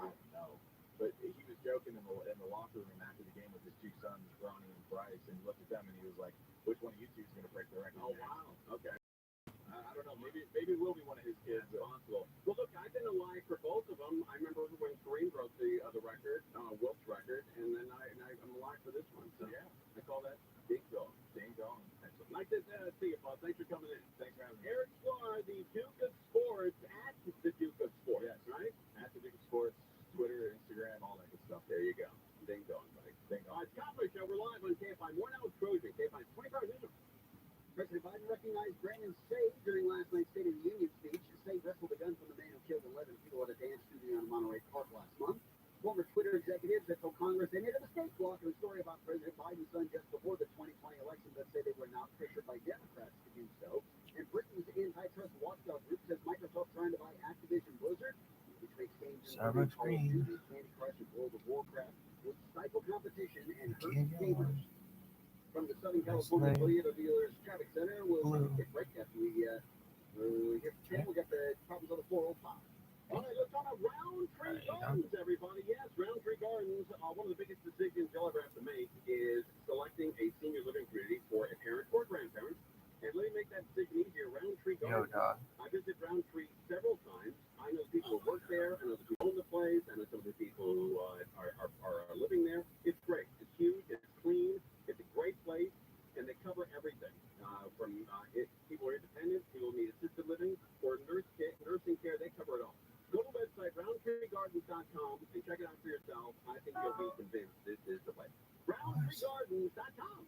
I don't know. But he was joking in the locker room after the game with his two sons, Bronny and Bryce, and he looked at them and he was like, which one of you two is going to break the record? Oh, wow. Okay. I don't know. Maybe it will be one of his kids responsible. Well, look, I've been alive for both of them. I remember when Kareem broke the record, Wilt's record, and then I'm alive for this one. So yeah, I call that ding dong. Ding dong. Excellent. Nice to see you, Bob. Thanks for coming in. Thanks for having me. Eric Sklar, the Duke of Sports, at the Duke of Sports. Yes, right? At the Duke of Sports, Twitter, Instagram, all that good stuff. There you go. Ding dong, buddy. Ding dong. It's Cowboy Show. We're live on KFI. More now with Trojan. KFI's 24 News. President Biden recognized Brandon Say during last night's State of the Union speech. Say wrestled a gun from the man who killed 11 people at a dance studio in Monterey Park last month. Former Twitter executives that told Congress they made a mistake blocking a story about President Biden's son just before the 2020 election that say they were not pressured by Democrats to do so. And Britain's antitrust watchdog group says Microsoft trying to buy Activision Blizzard, which makes games in Call of Duty, Candy Crush, and World of Warcraft, would stifle competition and hurt gamers. From the Southern California Toyota dealers traffic center, we'll take a break after we get we'll get the problems on the 405. All right, let's talk about Roundtree Gardens, everybody. Yes, Roundtree Gardens. One of the biggest decisions you'll ever have to make is selecting a senior living community for a parent or grandparent. And let me make that decision easier. Roundtree Gardens. I visited Roundtree several times. I know people who work there. I know the people who own the place. I know some of the people who are living there. It's great. It's huge. It's clean. It's a great place, and they cover everything. If people are independent, people need assisted living, or nursing care, they cover it all. Go to the website, roundtreegardens.com, and check it out for yourself. I think you'll be convinced this is the place. Roundtreegardens.com.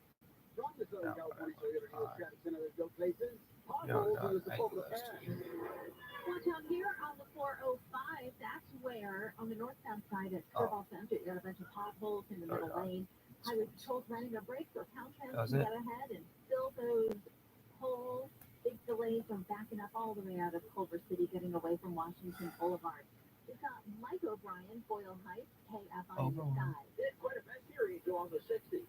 From the Southern California Toyota Dealers Traffic Center, there's no places. Potholes in the support of the past. Watch out here on the 405. That's where, on the northbound side at Curveball Center, you got a bunch of potholes in the middle lane. Highway patrols running their brakes or pound trans to get ahead and fill those holes. Big delays from backing up all the way out of Culver City, getting away from Washington Boulevard. We've got Mike O'Brien, Boyle Heights, KFI in the sky. There's quite a mess here, Angel, on the 60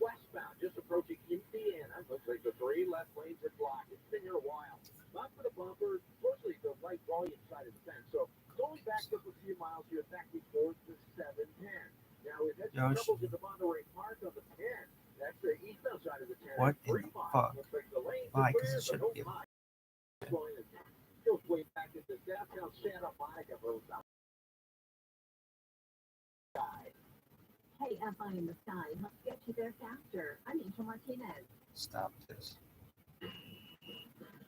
westbound, just approaching Indiana. Looks like the 3 left lanes are blocked. It's been here a while. Not for the bumper, mostly the light volume side of the fence. So it's only backed up a few miles here, back towards the 710. Now, we've had some troubles in the Monterey Park on the 10. That's the eastbound side of the 10. What in the fuck? Looks like the lanes Why? are Because clear, it shouldn't be. still Santa Monica for South Sky. Hey, FI in the sky, help get you there faster. I'm Angel Martinez. Stop this.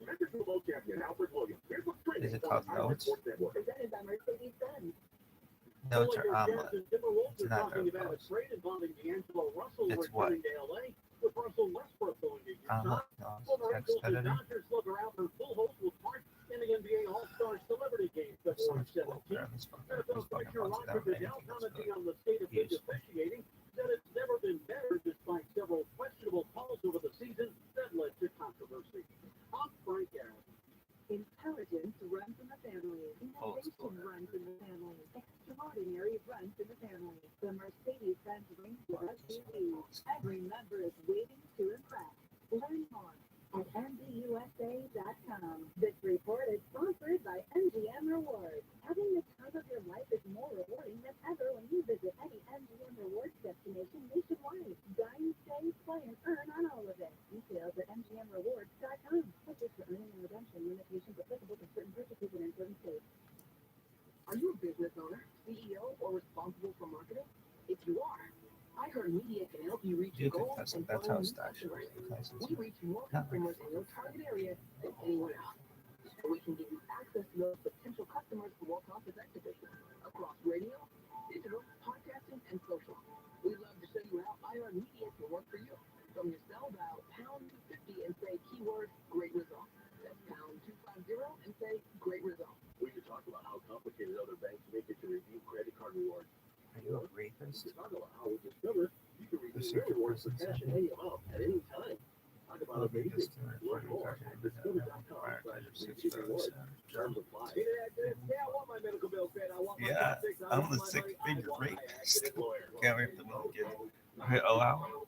Enter to Locap and Alfred Williams. Here's what's trending Is it on called Iron notes? Sports Network. Presented by Mercedes-Benz. Notes are omelet. Timberwolves It's are not talking about a roast. trade involving D'Angelo Russell It's what? returning to LA, with Russell Westbrook going to Utah. Omelet? No, Former it's text Eagles and editing. Dodgers look around for full host with part in the NBA All-Star Celebrity Game There's so February much bull 17th. crap. This fucking NFL Commissioner bugs it Roger out. Anything Goodell, that's commenting on the state of league useful. officiating, said it's never been better despite several questionable calls over the season that led to controversy. I'm Frank Aaron. Intelligence runs in the family. Innovation runs in the family. Extraordinary runs in the family. The Mercedes-Benz Ranger SUV. Every member is waiting to impress. Learn more at MDUSA.com. This report is sponsored by MGM Rewards. Having the time of your life is more rewarding than ever when you visit any MGM Rewards destination nationwide. Dine, stay, play, and earn on all of it. Details at MGMRewards.com. Subject to earning and redemption limitations applicable to certain purchases and in certain states. Are you a business owner, CEO, or responsible for marketing? If you are, iHeartMedia can help you reach You your can goals that's and that's find how new stocks should customers. be. License. We reach more Not like customers in your target area than anyone else. So we can give you access to those potential customers more cost effectively across radio, digital, podcasting, and social. We love to show you how iHeartMedia can work for you. From your cell, dial #250 and say keyword great result. That's #250 and say great result. We could talk about how complicated other banks make it to review credit card rewards. Are you a We rapist? could talk about how we discovered you can The review your circuit rewards for person cash said at any amount at any time. Talk about Well, amazing. because they're Learn recording more card at readers that discover.com/review rewards. Terms apply. Hey, I want my medical bill paid. I want my Yeah, car fixed. I I'm want the my money. I six-figure want my rapist. accident lawyer. Can't wait for the little kid. Hit allow.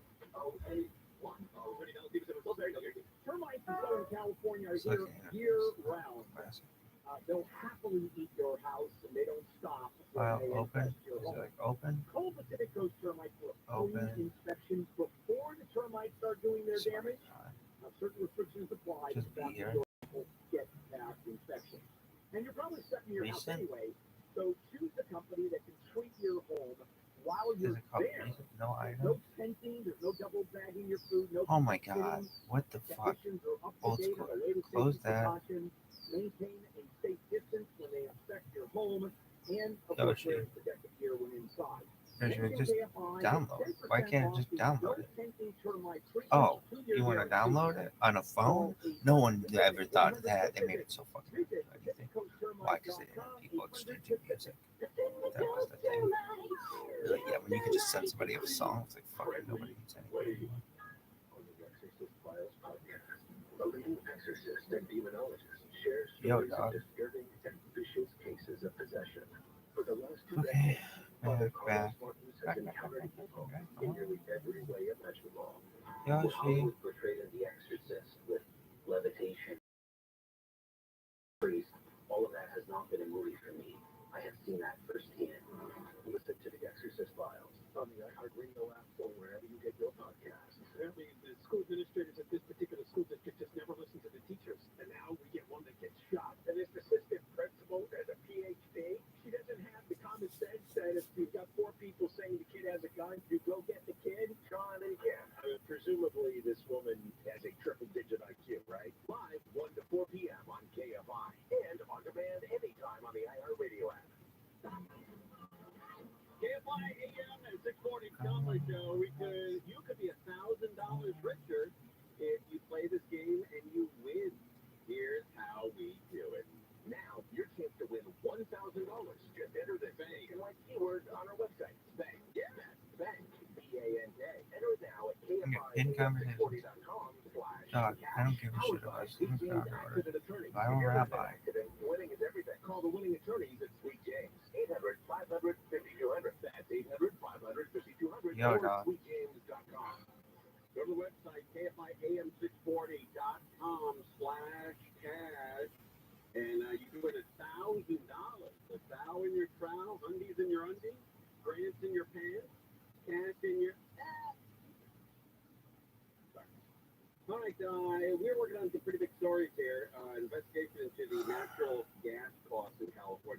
Termites in Southern California are It's here looking at year-round. Massive. They'll happily eat your house, and they don't stop when File they open. infest your Is it home. like open? Cold Pacific Coast termites will Open. inspections before the termites start doing their Sorry, damage. God. Certain restrictions apply Just to be here. get that inspection. And you're probably setting your house Recent? anyway, so choose a company that can treat your home while Is you're it called there. recent? No There's no item? fencing, there's no double bagging your food, no Oh my sitting. god. What the fuck? Technicians are up to Old date school. on the latest Close safety that. precautions. Maintain a safe distance when they inspect your home, and of course Yoshi. wearing protective gear when inside. Or should I Mention just KFI, download it? Why 10% can't I off just the download no it? fencing termite treatment Oh, 2-year you want to guarantee. download it on a phone? No one ever thought of that. They made it so fucking easy to do anything. Why? Because they didn't have people exchanging music. That was the thing. Like, yeah, when you could just send somebody a song, it's like fucking nobody needs anything. On the Exorcist Files podcast, a leading exorcist and demonologist shares Yo, stories of dog. disturbing and vicious cases of possession. For the last 2 Okay, decades, Father Carlos back. Martins has encountered evil in nearly every way imaginable. Yoshi. Hollywood portrayed The Exorcist with levitation, priest. All of that has not been a movie for me. I have seen that firsthand. Listen to The Exorcist Files on the iHeartRadio app or wherever you get your podcasts. Apparently, the school administrators at this particular school district just never listen to the teachers, and now we get one that gets shot. And this assistant principal has a PhD. She doesn't have the common sense that if you've got 4 people saying the kid has a gun, you go get the kid. Sean, yeah. Presumably, this woman has a triple-digit IQ, right? Live 1 to 4 p.m. on KFI and on demand anytime on the iHeartRadio app. KFI AM at 640 Comedy Show. You could be $1,000 richer if you play this game and you win. Here's how we do it. Now, your chance to win $1,000. Just enter the bank and like keywords on our website. Bank. Yeah, bank. B-A-N-K. Enter it now at KFI640.com. Dog, I don't give a shit about student crowd order. ViralRabbi. Winning is everything. Call the winning attorneys at Sweet James. 800-500-5200. That's 800-500-5200. Yo, or dog. SweetJames.com. Go to the website, KFIAM640.com/cash. And you can win $1,000. A thou in your trowel, undies in your undies, grants in your pants, cash in your All right, we're working on some pretty big stories here. Investigation into the natural gas costs in California.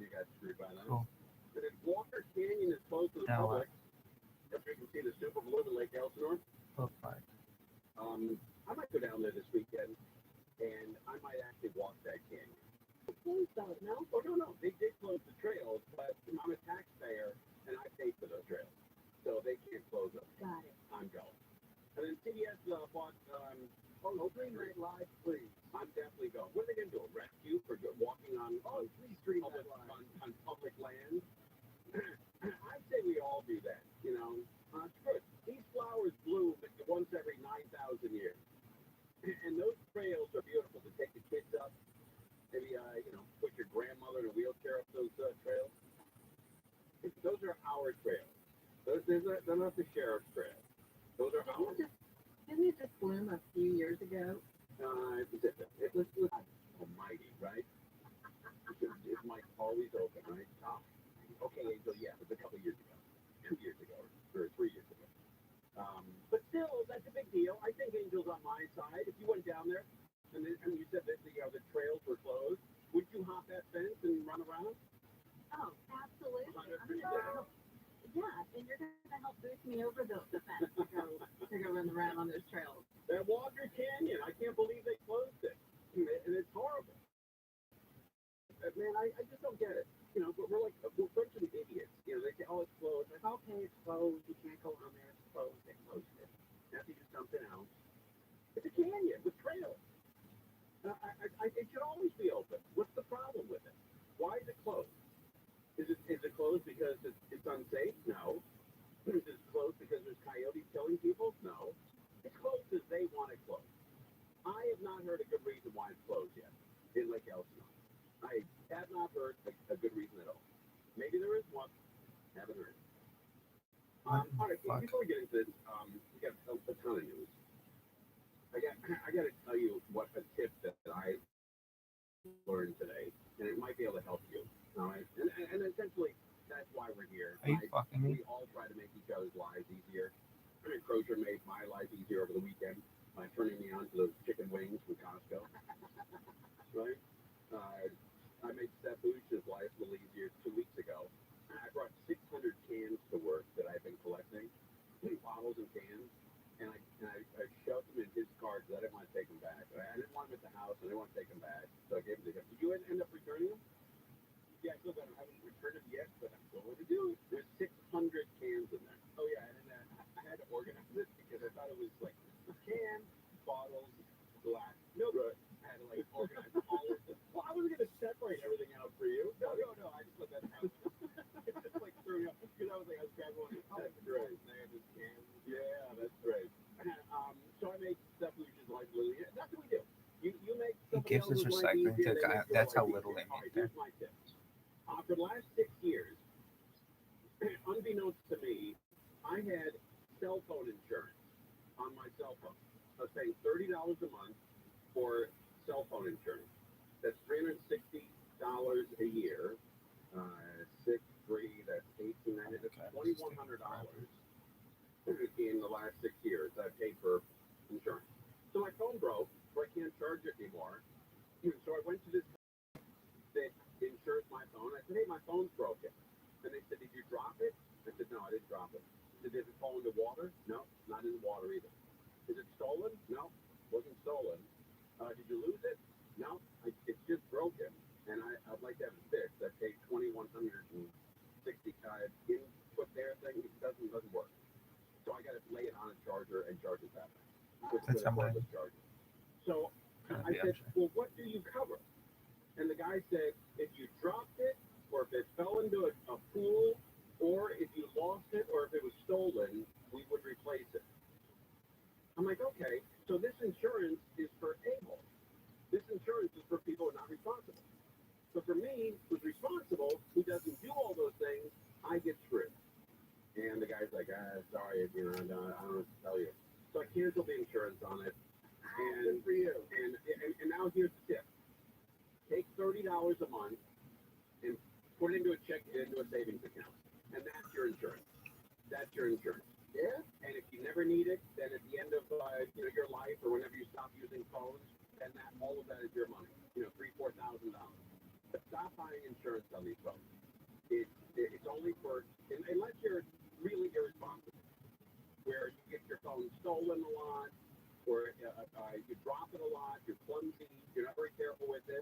So, no? Oh, no. They did close the trails, but I'm a taxpayer, and I paid for those trails. So they can't close them. Got it. I'm going. And then CBS bought, Green Light Live, please. I'm definitely going. What are they going to do? Arrest you for walking on Please stream public, that live. on public land? I'd say we all do that, you know. It's good. These flowers bloom once every 9,000 years. And those trails are beautiful to take the kids up. Maybe, put your grandmother in a wheelchair up those trails. Those are our trails. They're not the sheriff's trails. Those are ours. Didn't it just bloom a few years ago? It was almighty, right? It might always open, right? Oh. Okay, Angel, yeah, it was a couple years ago. 2 years ago, or 3 years ago. But still, that's a big deal. I think Angel's on my side. If you went down there and you said that the trails were closed, would you hop that fence and run around? Oh, absolutely. 100%. Yeah, and you're gonna help boost me over the fence to go run around on those trails. That Walker Canyon, I can't believe they closed it. And it's horrible. Man, I just don't get it. But we're a bunch of idiots. They say, oh, it's closed. Like, okay, it's closed. You can't go on there. It's closed. They closed it. You have to do something else. It's a canyon with trails. It should always be open. What's the problem with it? Why is it closed? Is it closed because it's unsafe? No. Is it closed because there's coyotes killing people? No. It's closed because they want it closed. I have not heard a good reason why it's closed yet in Lake Elsinore. I have not heard a good reason at all. Maybe there is one. Haven't heard. All right, before we get into this, we got a ton of news. I got to tell you what a tip that I learned today, and it might be able to help you. All right, and essentially that's why we're here. Are you fucking me? We all try to make each other's lives easier. Crozier made my life easier over the weekend by turning me on to those chicken wings from Costco. Right? I made Steph Bush's life a little easier 2 weeks ago. I brought 600 cans to work that I've been collecting, bottles and cans, and I shoved them in his car because I didn't want to take them back. I didn't want them at the house. I didn't want to take them back, so I gave them to him. Did you end up returning them? Yeah, I still got them. I haven't returned them yet, but I'm going to do it. There's 600 cans in there. Oh, yeah, and then I had to organize it because I thought it was like cans, bottles, glass. No, good. I had to organize all of them. Well, I wasn't going to separate everything out for you. No. I just let that happen. It's just like throwing up because I was grabbing one. Oh, that's great. They have this can. Yeah, that's great. So I make Steph Lucia's life a little easier. That's what we do. You make He gives his recycling to guy. That's how little they make there. Here's my tip. For the last 6 years, unbeknownst to me, I had cell phone insurance on my cell phone. I was paying $30 a month for cell phone insurance. That's $360 a year. 6, 3, that's 18, that's $2,100 in the last 6 years I've paid for insurance. So my phone broke, so I can't charge it anymore. So I went to this that insures my phone. I said, hey, my phone's broken. And they said, did you drop it? I said, no, I didn't drop it. Did it fall into water? No, not in the water either. Is it stolen? No, wasn't stolen. Did you lose it? No, it's just broken. And I'd like to have it fixed. I paid $2,160 input their thing. It doesn't work. So I got to lay it on a charger and charge it that way. That's how mine. So I said, well, what do you cover? And the guy said, if you dropped it, or if it fell into a pool, or if you lost it, or if it was stolen, we would replace it. I'm like, okay, so this insurance is for a-holes. This insurance is for people who are not responsible. So for me, who's responsible, who doesn't do all those things, I get screwed. And the guy's like, sorry, I don't know what to tell you. So I canceled the insurance on it. And for you. And now here's the tip. Take $30 a month and put it into a savings account. And that's your insurance. That's your insurance. Yeah. And if you never need it, then at the end of your life or whenever you stop using phones, then all of that is your money. $3,000, $4,000. But stop buying insurance on these phones. It's only for unless you're really irresponsible, where you get your phone stolen a lot, or you drop it a lot, you're clumsy, you're not very careful with it.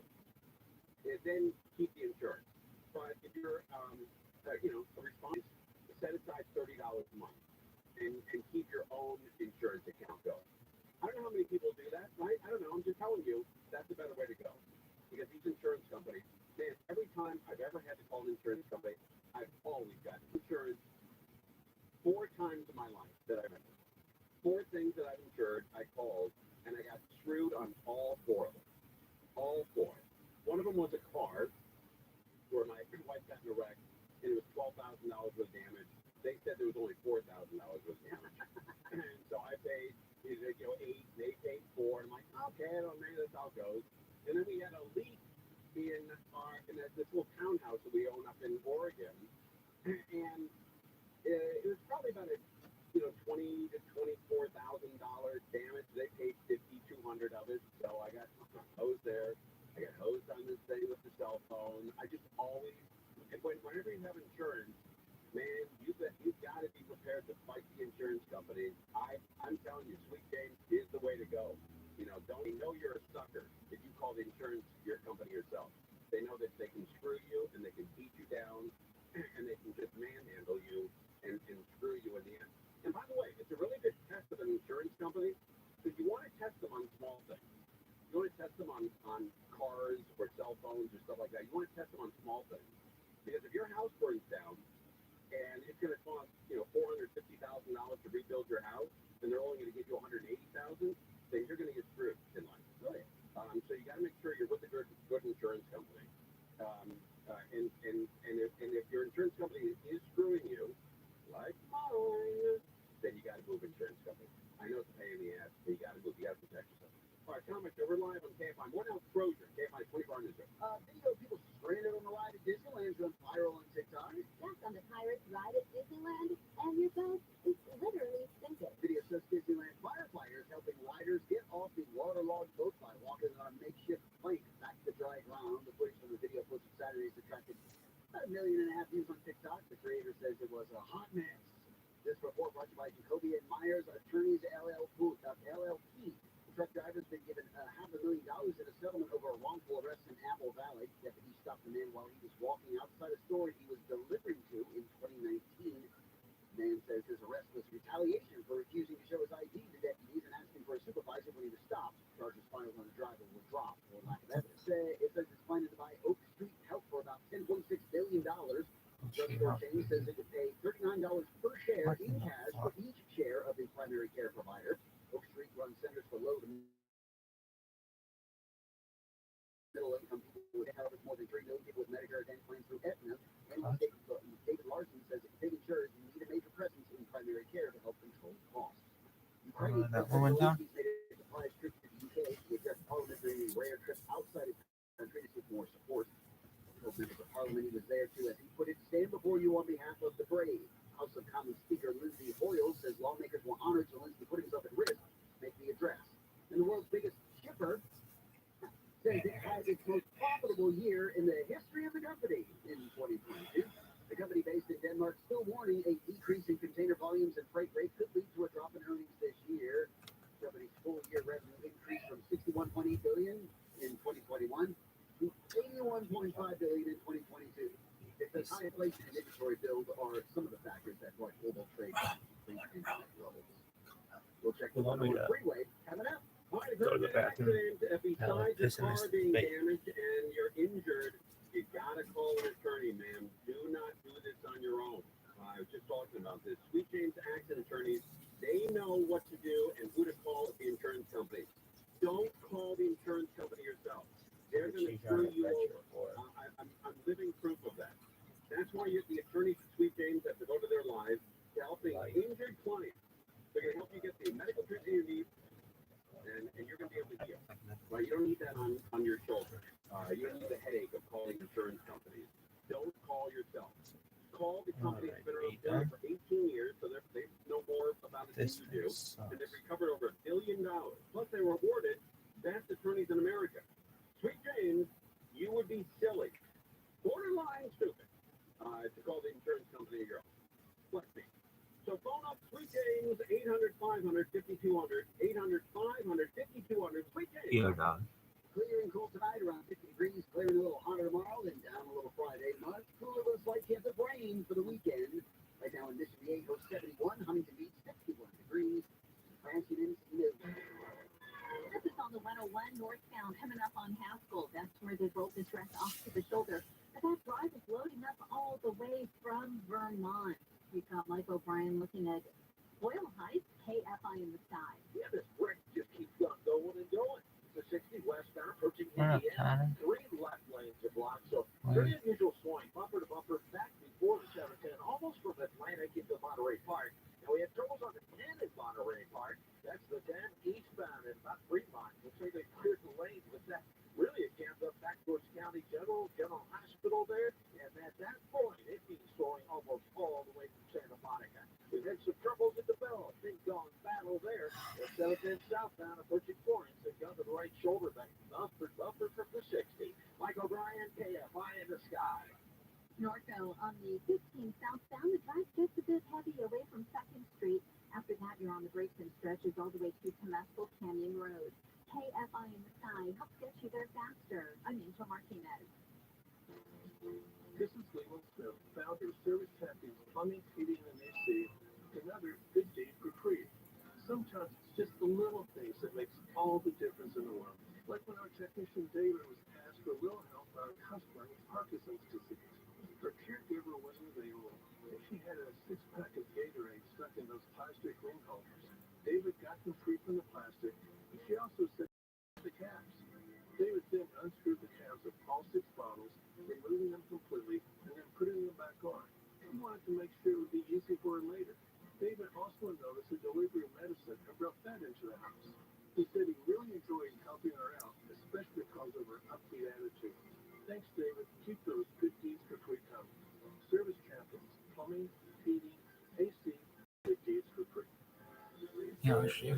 And then keep the insurance. But if you're, a response, set aside $30 a month and keep your own insurance account going. I don't know how many people do that, right? I don't know. I'm just telling you that's a better way to go. Because these insurance companies, man, every time I've ever had to call an insurance company, I've always got insurance 4 times in my life that I remember. 4 things that I've insured, I called, and I got screwed on all 4 of them. All 4. One of them was a car where my wife got in a wreck, and it was $12,000 worth of damage. They said there was only $4,000 worth of damage. And so I paid, 8, they paid 4, and I'm like, okay, I don't know, maybe that's how it goes. And then we had a leak in this little townhouse that we own up in Oregon, and it was probably about a $20,000 to $24,000 damage. They paid $5,200 of it, so I got hosed there. I got hosed on this thing with the cell phone. I just always, whenever you have insurance, man, you've got to be prepared to fight the insurance company. I'm telling you, Sweet James is the way to go. Don't know you're a sucker if you call the insurance your company yourself. They know that they can screw you and they can beat you down and they can just manhandle you and screw you in the end. And by the way, it's a really good test of an insurance company because you want to test them on small things. You want to test them on cars or cell phones or stuff like that. You want to test them on small things. Because if your house burns down and it's going to cost, $450,000 to rebuild your house, and they're only going to give you $180,000, then you're going to get screwed in life. Really. So you got to make sure you're with a good insurance company. And if your insurance company is screwing you, like mine, then you got to move insurance company. I know it's a pain in the ass, but you got to move. You got to protect yourself. All right, comics, we're live on KFI. What else throws your KFI 24-hour news? Video of people stranded on the ride at Disneyland going viral on TikTok. Yes, on the Pirates ride at Disneyland, and your boat is literally sinking. Video shows Disneyland firefighters helping riders get off the waterlogged boat by walking on a makeshift plank back to the dry ground. The footage from the video posted Saturday has attracted about 1.5 million views on TikTok. The creator says it was a hot mess. This report brought to you by Jacoby and Myers Attorneys LLP. The truck driver's been given $500,000 in a settlement over a wrongful arrest in Apple Valley. Deputies stopped the man while he was walking outside a store he was delivering to in 2019. The man says his arrest was retaliation for refusing to show his ID to deputies and asking for a supervisor when he was stopped. Charges filed on the driver were dropped for lack of evidence. It says it's planning to buy Oak Street Health for about $10.6 billion. Drugstore chain says it would pay $39 per share in cash for each share of the primary care provider. Oak Street runs centers for low to middle income people with covers more than 3 million people with Medicare Advantage plans through Aetna. And David Larson says that big insurers need a major presence in primary care to help control costs. Ukraine has made a surprise trip to the UK to address Parliament during a rare trip outside of the country to seek more support. Members of Parliament, he was there to, as he put it, stand before you on behalf of the brave. House of Commons Speaker Lindsay Hoyle says lawmakers will honor Zelensky put himself at risk to make the address. And the world's biggest shipper says it has its most profitable year in the history of the company in 2022. The company based in Denmark still warning a decrease in container volumes and freight rates could lead to a drop in earnings this year. The company's full-year revenue increased from $61.8 billion in 2021 to $81.5 billion in 2022. It says high inflation and inventory build are some of the factors that brought global trade to pre-pandemic levels. We'll check the one on the freeway coming up. All right, go to the bathroom. Besides your car being damaged and you're injured, you gotta call an attorney, man. Do not do this on your own. I was just talking about this. Sweet James accident attorneys, they know what to do and who to call at the insurance company. Don't call the insurance company yourself. They're going to screw you over. I'm living proof of that. That's why the attorneys at Sweet James have to go to their lives to help the injured client. They're going to help you get the medical treatment you need, and you're going to be able to heal. Right? You don't need that on your shoulder. You don't need the headache of calling insurance companies. Don't call yourself. Call the company that's been around for 18 years, so they know more about it than you do, and they've recovered over $1 billion. Plus, they were awarded best attorneys in America. Sweet James, you would be silly, borderline stupid, to call the insurance company your own. Bless me. So phone up Sweet James, 800-500-5200, 800-500-5200, Sweet James. Dear God. clear and cool tonight, around 50 degrees. Clearing a little hotter tomorrow, then down a little Friday. Much cooler with a slight chance of rain for the weekend. Right now in Mission Viejo, 71. Huntington Beach, 61 degrees. Branching in snow. This is on the 101 northbound coming up on Haskell. That's where they broke this wreck off to the shoulder. But that drive is loading up all the way from Vermont. We've got Mike O'Brien looking at oil heights, KFI in the sky. Yeah, this wreck just keeps on going and going. The 60 westbound approaching What up, Indiana. Connor? 3 left lanes are blocked, so pretty unusual swing. Bumper to bumper back before the 710, almost from Atlantic into Monterey Park. Now we have troubles on the 10 in Monterey Park. That's the 10 eastbound and about Fremont. Looks like they cleared the lanes, but that really it jams up back towards County General Hospital there. And at that point, it means slowing almost all the way from Santa Monica. We've had some troubles at the Bell. Big gone battle there. The 710 southbound approaching Florence and got to the right shoulder back. Bumper from the 60. Mike O'Brien, KFI in the sky. Norco on the 15 southbound, the drive gets a bit heavy away from 2nd Street. After that, you're on the breaks and stretches all the way to Temescal Canyon Road. KFI in the sky helps get you there faster. I'm Angel Martinez. This is Leland Smith, founder of Service Champions Plumbing, Heating, and AC. Another good deed for free. Sometimes it's just the little things that makes all the difference in the world. Like when our technician David was asked for a little help by a customer with Parkinson's disease. Her caregiver wasn't available, and she had a 6-pack of Gatorade stuck in those plastic ring holders. David got them free from the plastic, and she also said the caps. David then unscrewed the caps of all 6 bottles, removing them completely, and then putting them back on. He wanted to make sure it would be easy for her later. David also noticed the delivery of medicine and brought that into the house. He said he really enjoyed helping her out, especially because of her upbeat attitude. Thanks, David. Keep those good deeds for free coming. Service Champions, Plumbing, Heating, AC, good deeds for free. Yoshi.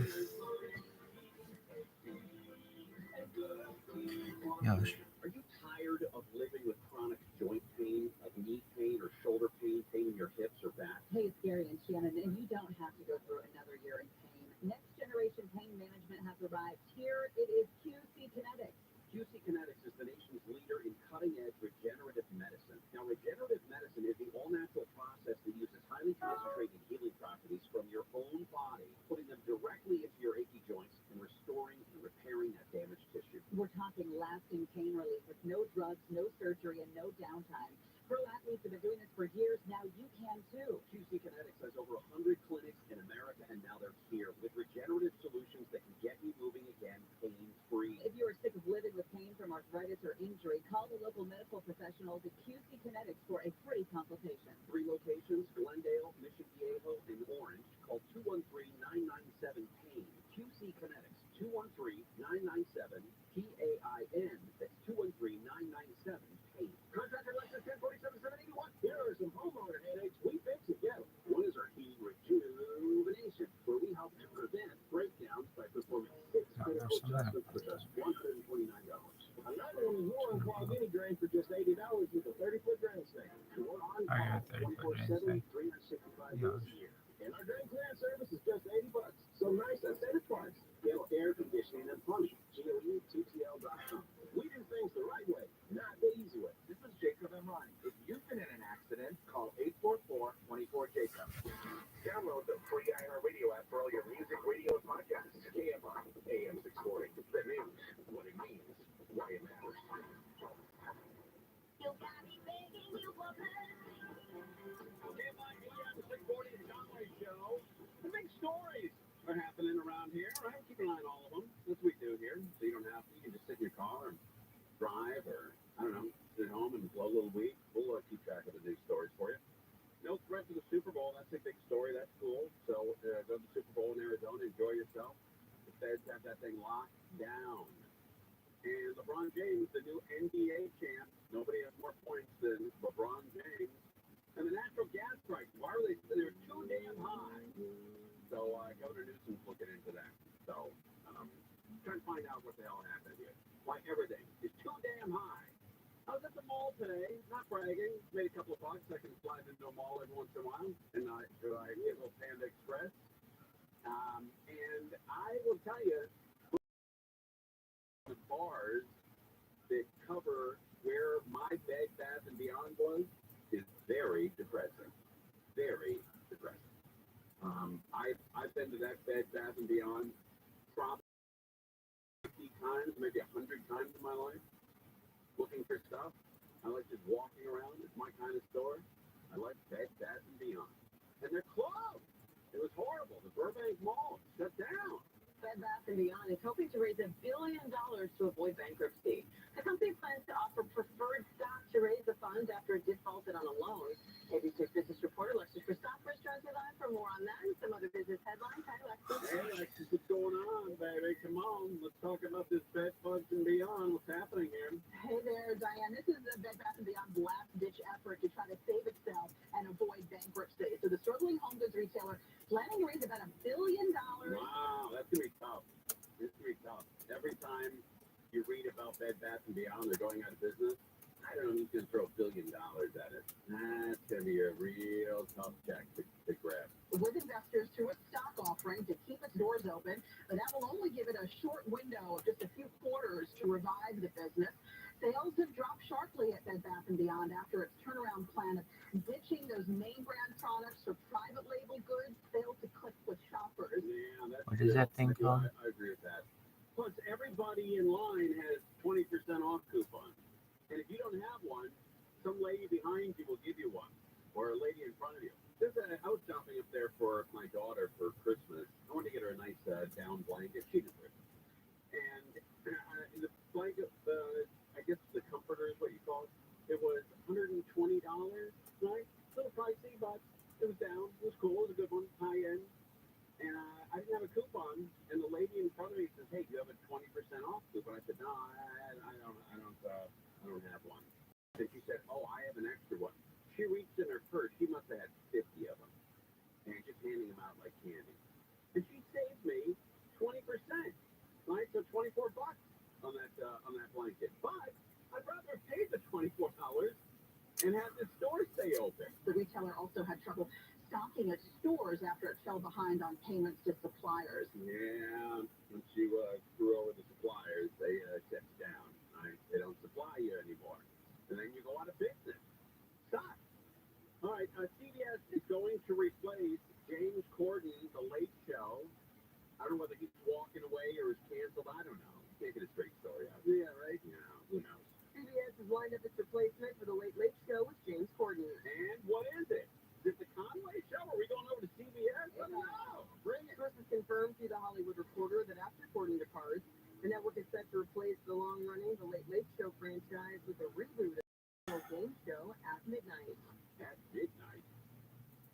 Are you tired of living with chronic joint pain, of knee pain or shoulder pain, pain in your hips or back? Hey, it's Gary and Shannon, and you don't have to go through another year in pain. Next generation pain management has arrived. Here it is QC Kinetics. QC Kinetics is the nation's leader in cutting-edge regenerative medicine. Now, regenerative medicine is the all-natural process that uses highly concentrated healing properties from your own body, putting them directly into your achy joints and restoring and repairing that damaged tissue. We're talking lasting pain relief with no drugs, no surgery, and no downtime. Pro athletes have been doing this for years. Now you can too. QC Kinetics has over 100 clinics in America, and now they're here with regenerative solutions that can get you moving again pain-free. If you are sick of living with pain from arthritis or injury, call the local medical professionals at QC Kinetics for a free consultation. 3 locations, Glendale, Mission Viejo, and Orange. Call 213-997-PAIN. QC Kinetics, 213-997-PAIN. That's 213-997-PAIN. Contractor license 1047-781. Here are some homeowner headaches we fix and get. One is our heating rejuvenation, where we help to prevent breakdowns by performing 6 critical adjustments for just $129. Another one is more unclogged any drain for just $80 with a 30-foot drain stain. So we're on call 24/7, 365 days a year. And our drain clearance service is just $80. So nice, I said it's price. Gale Air Conditioning and Plumbing, GOUTTL.com. We do things the right way, not the easy way. This is Jacob and Ronnie. If you've been in an accident, call 844-24-JACOB. Download the free iHeartRadio app for all your music, radio, and podcasts. KFI, AM 640. The news, what it means, why it matters. You got me begging you for KFI AM 640 Conway Show. The big stories are happening around here, right? Keep an eye on all of them. That's what we do here. So you don't have to. You can just sit in your car and drive or, I don't know, sit at home and blow a little weed. We'll keep track of the news stories for you. No threat to the Super Bowl. That's a big story. That's cool. So go to the Super Bowl in Arizona. Enjoy yourself. The Feds have that thing locked down. And LeBron James, the new NBA champ. Nobody has more points than LeBron James. And the natural gas prices. Why are they're too damn high? So Governor Newsom's looking into that. So trying to find out what the hell happened here. Why everything is too damn high. I was at the mall today, not bragging, made a couple of bucks. I can slide into a mall every once in a while, and I get a little Panda Express. And I will tell you, bars that cover where my Bed Bath & Beyond was is very depressing. Very depressing. I've been to that Bed Bath & Beyond probably 50 times, maybe 100 times in my life, looking for stuff. I like just walking around. It's my kind of store. I like Bed Bath & Beyond. And they're closed. It was horrible. The Burbank Mall shut down. Bed Bath & Beyond is hoping to raise $1 billion to avoid bankruptcy. The company plans to offer preferred stock to raise the funds after it defaulted on a loan. ABC business reporter Alexis Christopher joins me live for more on that and some other business headlines. Hi, Alexis. Hey, Alexis, what's going on, baby? Come on, let's talk about this Bed Bath & Beyond. What's happening here? Hey there, Diane. This is the Bed Bath & Beyond's last-ditch effort to try to save itself and avoid bankruptcy. So the struggling home goods retailer planning to raise about $1 billion. Wow, that's going to be tough. It's going to be tough. Every time you read about Bed Bath & Beyond, they're going out of business. I don't know who's going to throw $1 billion at it. That's going to be a real tough check to grab. With investors through a stock offering to keep its doors open, but that will only give it a short window of just a few quarters to revive the business. Sales have dropped sharply at Bed Bath & Beyond after its turnaround plan of ditching those name brand products for private label goods failed to click with shoppers. Yeah, that's What is that thing called? I agree with that. Plus, everybody in line has 20% off coupons. And if you don't have one, some lady behind you will give you one, or a lady in front of you. I was shopping up there for my daughter for Christmas. I wanted to get her a nice down blanket. She deserves it. And the blanket, I guess the comforter is what you call it. It was $120, right? A little pricey, but it was down. It was cool. It was a good one, high end. And I didn't have a coupon. And the lady in front of me says, "Hey, do you have a 20% off coupon?" I said, "No, I don't have one." And she said, "Oh, I have an extra one." She reached in her purse. She must have had 50 of them. And just handing them out like candy. And she saved me 20%. Right? So $24 on that blanket. But I'd rather pay the $24 and have the store stay open. The retailer also had trouble stocking its stores after it fell behind on payments to suppliers. Yeah, once you screw over the suppliers, they shut you down. Right? They don't supply you anymore. And then you go out of business. Stop. All right, CBS is going to replace James Corden, The Late Show. I don't know whether he's walking away or is canceled. I don't know. Can't get a straight story out. Yeah, right? You know, who knows? CBS has lined up its replacement for The Late Show with James Corden. And what is it? Is it the Conway Show? Are we going over to CBS? I don't know. Bring it. Sources confirmed to The Hollywood Reporter that after Corden departs, the network is set to replace the long-running The Late Show franchise with a reboot of the game show at midnight. At midnight?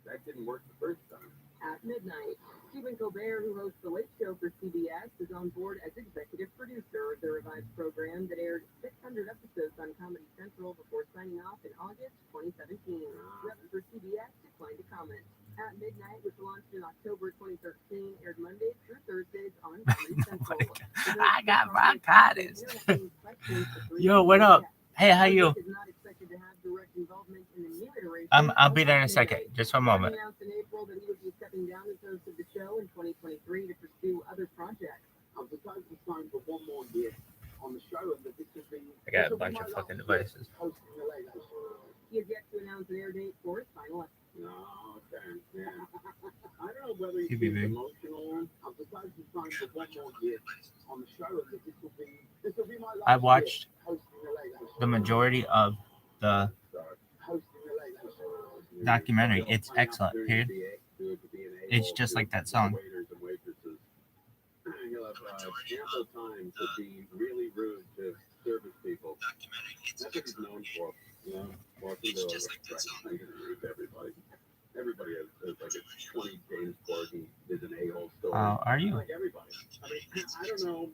That didn't work the first time. At midnight, Stephen Colbert, who hosts The Late Show for CBS, is on board as executive producer of the revived program that aired 600 episodes on Comedy Central before signing off in August 2017. Rabbi for CBS declined to comment. At Midnight, which launched in October 2013, aired Mondays through Thursdays on Comedy Central. I got bronchitis. Yo, what up? Hey, how you? I'll be there in a second. Just one moment. He announced in April that he would be stepping down as host of the show in 2023 to pursue other projects. I'm supposed to sign for one more year on the show, and that this will be. I got a bunch of fucking devices. Hosting the late show. He has yet to announce an air date for his final episode. No, okay. Yeah. I don't know whether he's emotional. I'm supposed to sign for one more year on the show, and that this will be my last I watched hosting the late show. the majority of the Hosting the late show. documentary. It's excellent, period. It's just like that song. Waiters and waitresses. He'll have ample time to be really rude to service people. That's what he's known for. You know, walking to rude to everybody. Everybody has like a 20 James Corden is an a-hole story. Are you? Like everybody. I mean, I don't know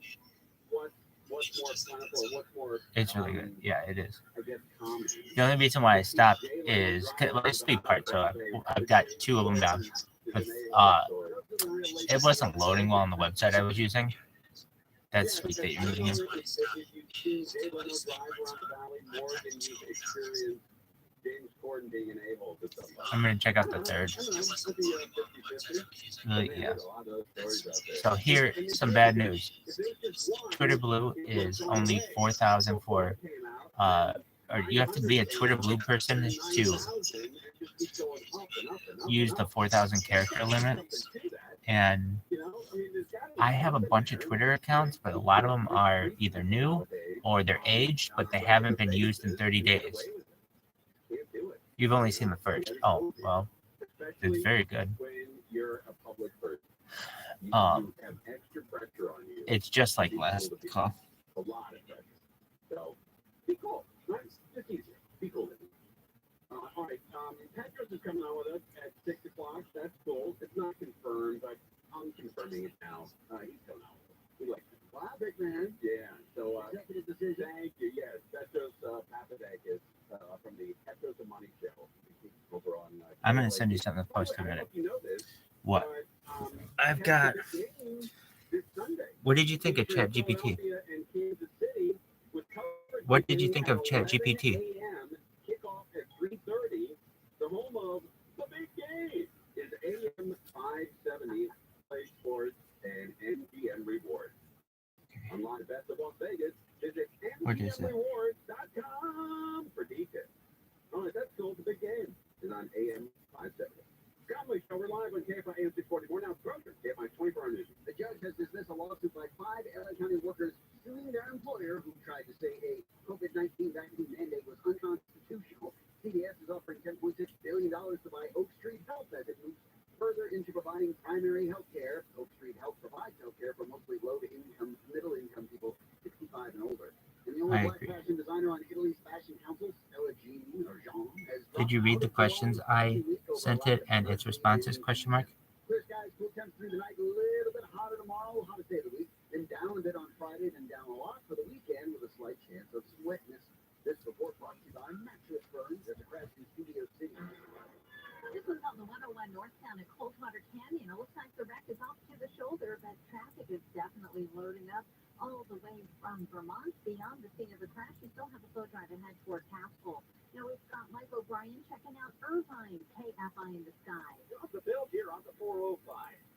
what's more plentiful, what's more. It's really good. Yeah, it is. I guess comedy. The only reason why I stopped is it's 3 parts, so I've got 2 of them down. But, it wasn't loading well on the website I was using. That's sweet that you're using it. James Corden being an a-hole to somebody. I'm gonna check out the third. Yeah. So here, some bad news. Twitter Blue is only 4,000 for, or you have to be a Twitter Blue person to use the 4,000 character limit. And I have a bunch of Twitter accounts, but a lot of them are either new or they're aged, but they haven't been used in 30 days. You've only seen the first. Oh, well, it's very good. It's just like last call. So, be cool. Right? Just easy. Be cool. All right. Petros is coming on with us at 6 o'clock. That's cool. It's not confirmed, but I'm confirming it now. He's coming on with us. We like him. Wow, big man. Yeah. So, executive decision. Thank you. Yes. Petros Papadakis from the Petros and Money Show. Over on, I'm going to send you something to post in a minute. You know this, What? but, I've got. What did you think of ChatGPT? What did you think of ChatGPT? Kickoff at 3:30. The home of the big game is AM 570 Play Sports and MGM Rewards. Online bets of Las Vegas. Visit MGMRewards.com for details. All right, that's cool. The big game is on AM 570. Family Show, we're live on KFI AM 640. We're now Kroger, KFI 24 News. The judge has dismissed a lawsuit by 5 LA County workers suing their employer who tried to say a COVID-19 vaccine mandate was unconstitutional. CVS is offering $10.6 billion to buy Oak Street Health as it moves further into providing primary health care. Oak Street Health provides health care for mostly low-to-income, middle-income people 65 and older. And the only black fashion designer on Italy's fashion council, Stella Jean, has... Did you read the questions I sent it and its responses? Question mark. Clear skies, cool temps through the night, a little bit hotter tomorrow, hottest day of the week, then down a bit on Friday, then down a lot for the weekend with a slight chance of some wetness. This report brought to you by Mattress Firms at the Crash in Studio City. This one's on the 101 Northtown at Coldwater Canyon. It looks like the wreck is off to the shoulder, but traffic is definitely loading up all the way from Vermont. Beyond the scene of the crash, you still have a slow drive ahead toward Haskell. Now we've got Mike O'Brien checking out Irvine, KFI in the sky. Off the build here on the 405.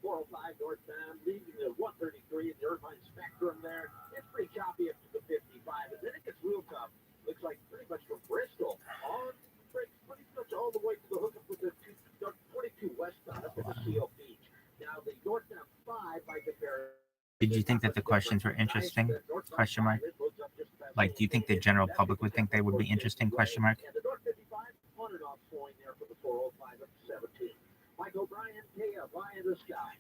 405 northbound, leaving the 133 in the Irvine Spectrum there. It's pretty choppy up to the 55, and then it gets real tough. Looks like pretty much from Bristol on pretty much all the way to the hookup with the 22 westbound up to the Seal Beach. Now the northbound 5 by comparison. Did you think that the questions were interesting? Question mark. Like, do you think the general public would think they would be interesting? Question mark. And the North 55 on and off point there for the 405 up to 17. Mike O'Brien, KFI in the sky.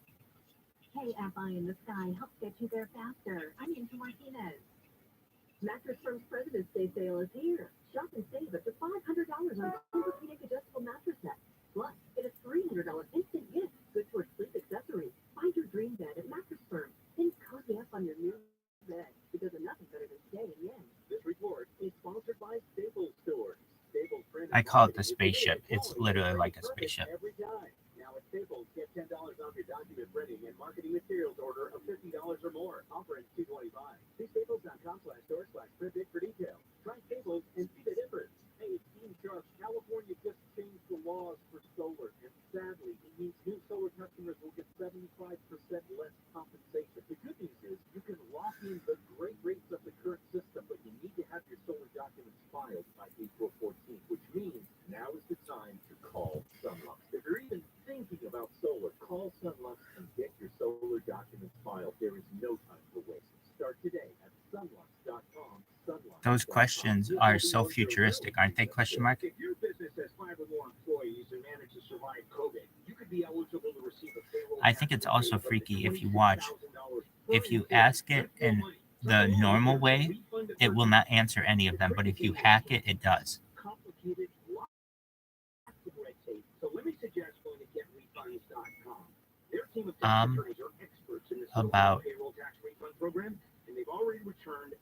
KFI in the sky helps get you there faster. I'm Angel Martinez. Mattress Firm's President's Day sale is here. Shop and save up to $500 on orthopedic adjustable mattress sets. Plus, get a $300 instant gift good towards sleep accessories. Find your dream bed at Mattress Firm. Then cozy up on your new bed because there's nothing better than staying in. This report is sponsored by Staples Stores. Staples I call it the spaceship. It's literally like a spaceship. Every time. Now at Staples, get $10 off your document printing and marketing materials order of $50 or more. Offer in $225. See staples.com/store/print for details. Try Staples and see the difference. Hey, it's Dean Sharp. California just changed the laws for solar, and sadly, it means new solar customers will get 75% less compensation. The good news is you can lock in the great rates of the current system, but you need to have your solar documents filed by April 14th, which means now is the time to call Sunlux. If you're even thinking about solar, call Sunlux and get your solar documents filed. There is no time to waste. Start today at sunlux.com. Those questions are so futuristic, aren't they? Question mark. If your business has 5 or more employees and managed to survive COVID, you could be eligible to receive a payroll. I think it's also freaky if you watch. If you ask it in the normal way, it will not answer any of them. But if you hack it, it does. Complicated, lots of red tape. So let me suggest going to getrefunds.com. Their team of tax attorneys are experts in this About payroll tax refund program, and they've already returned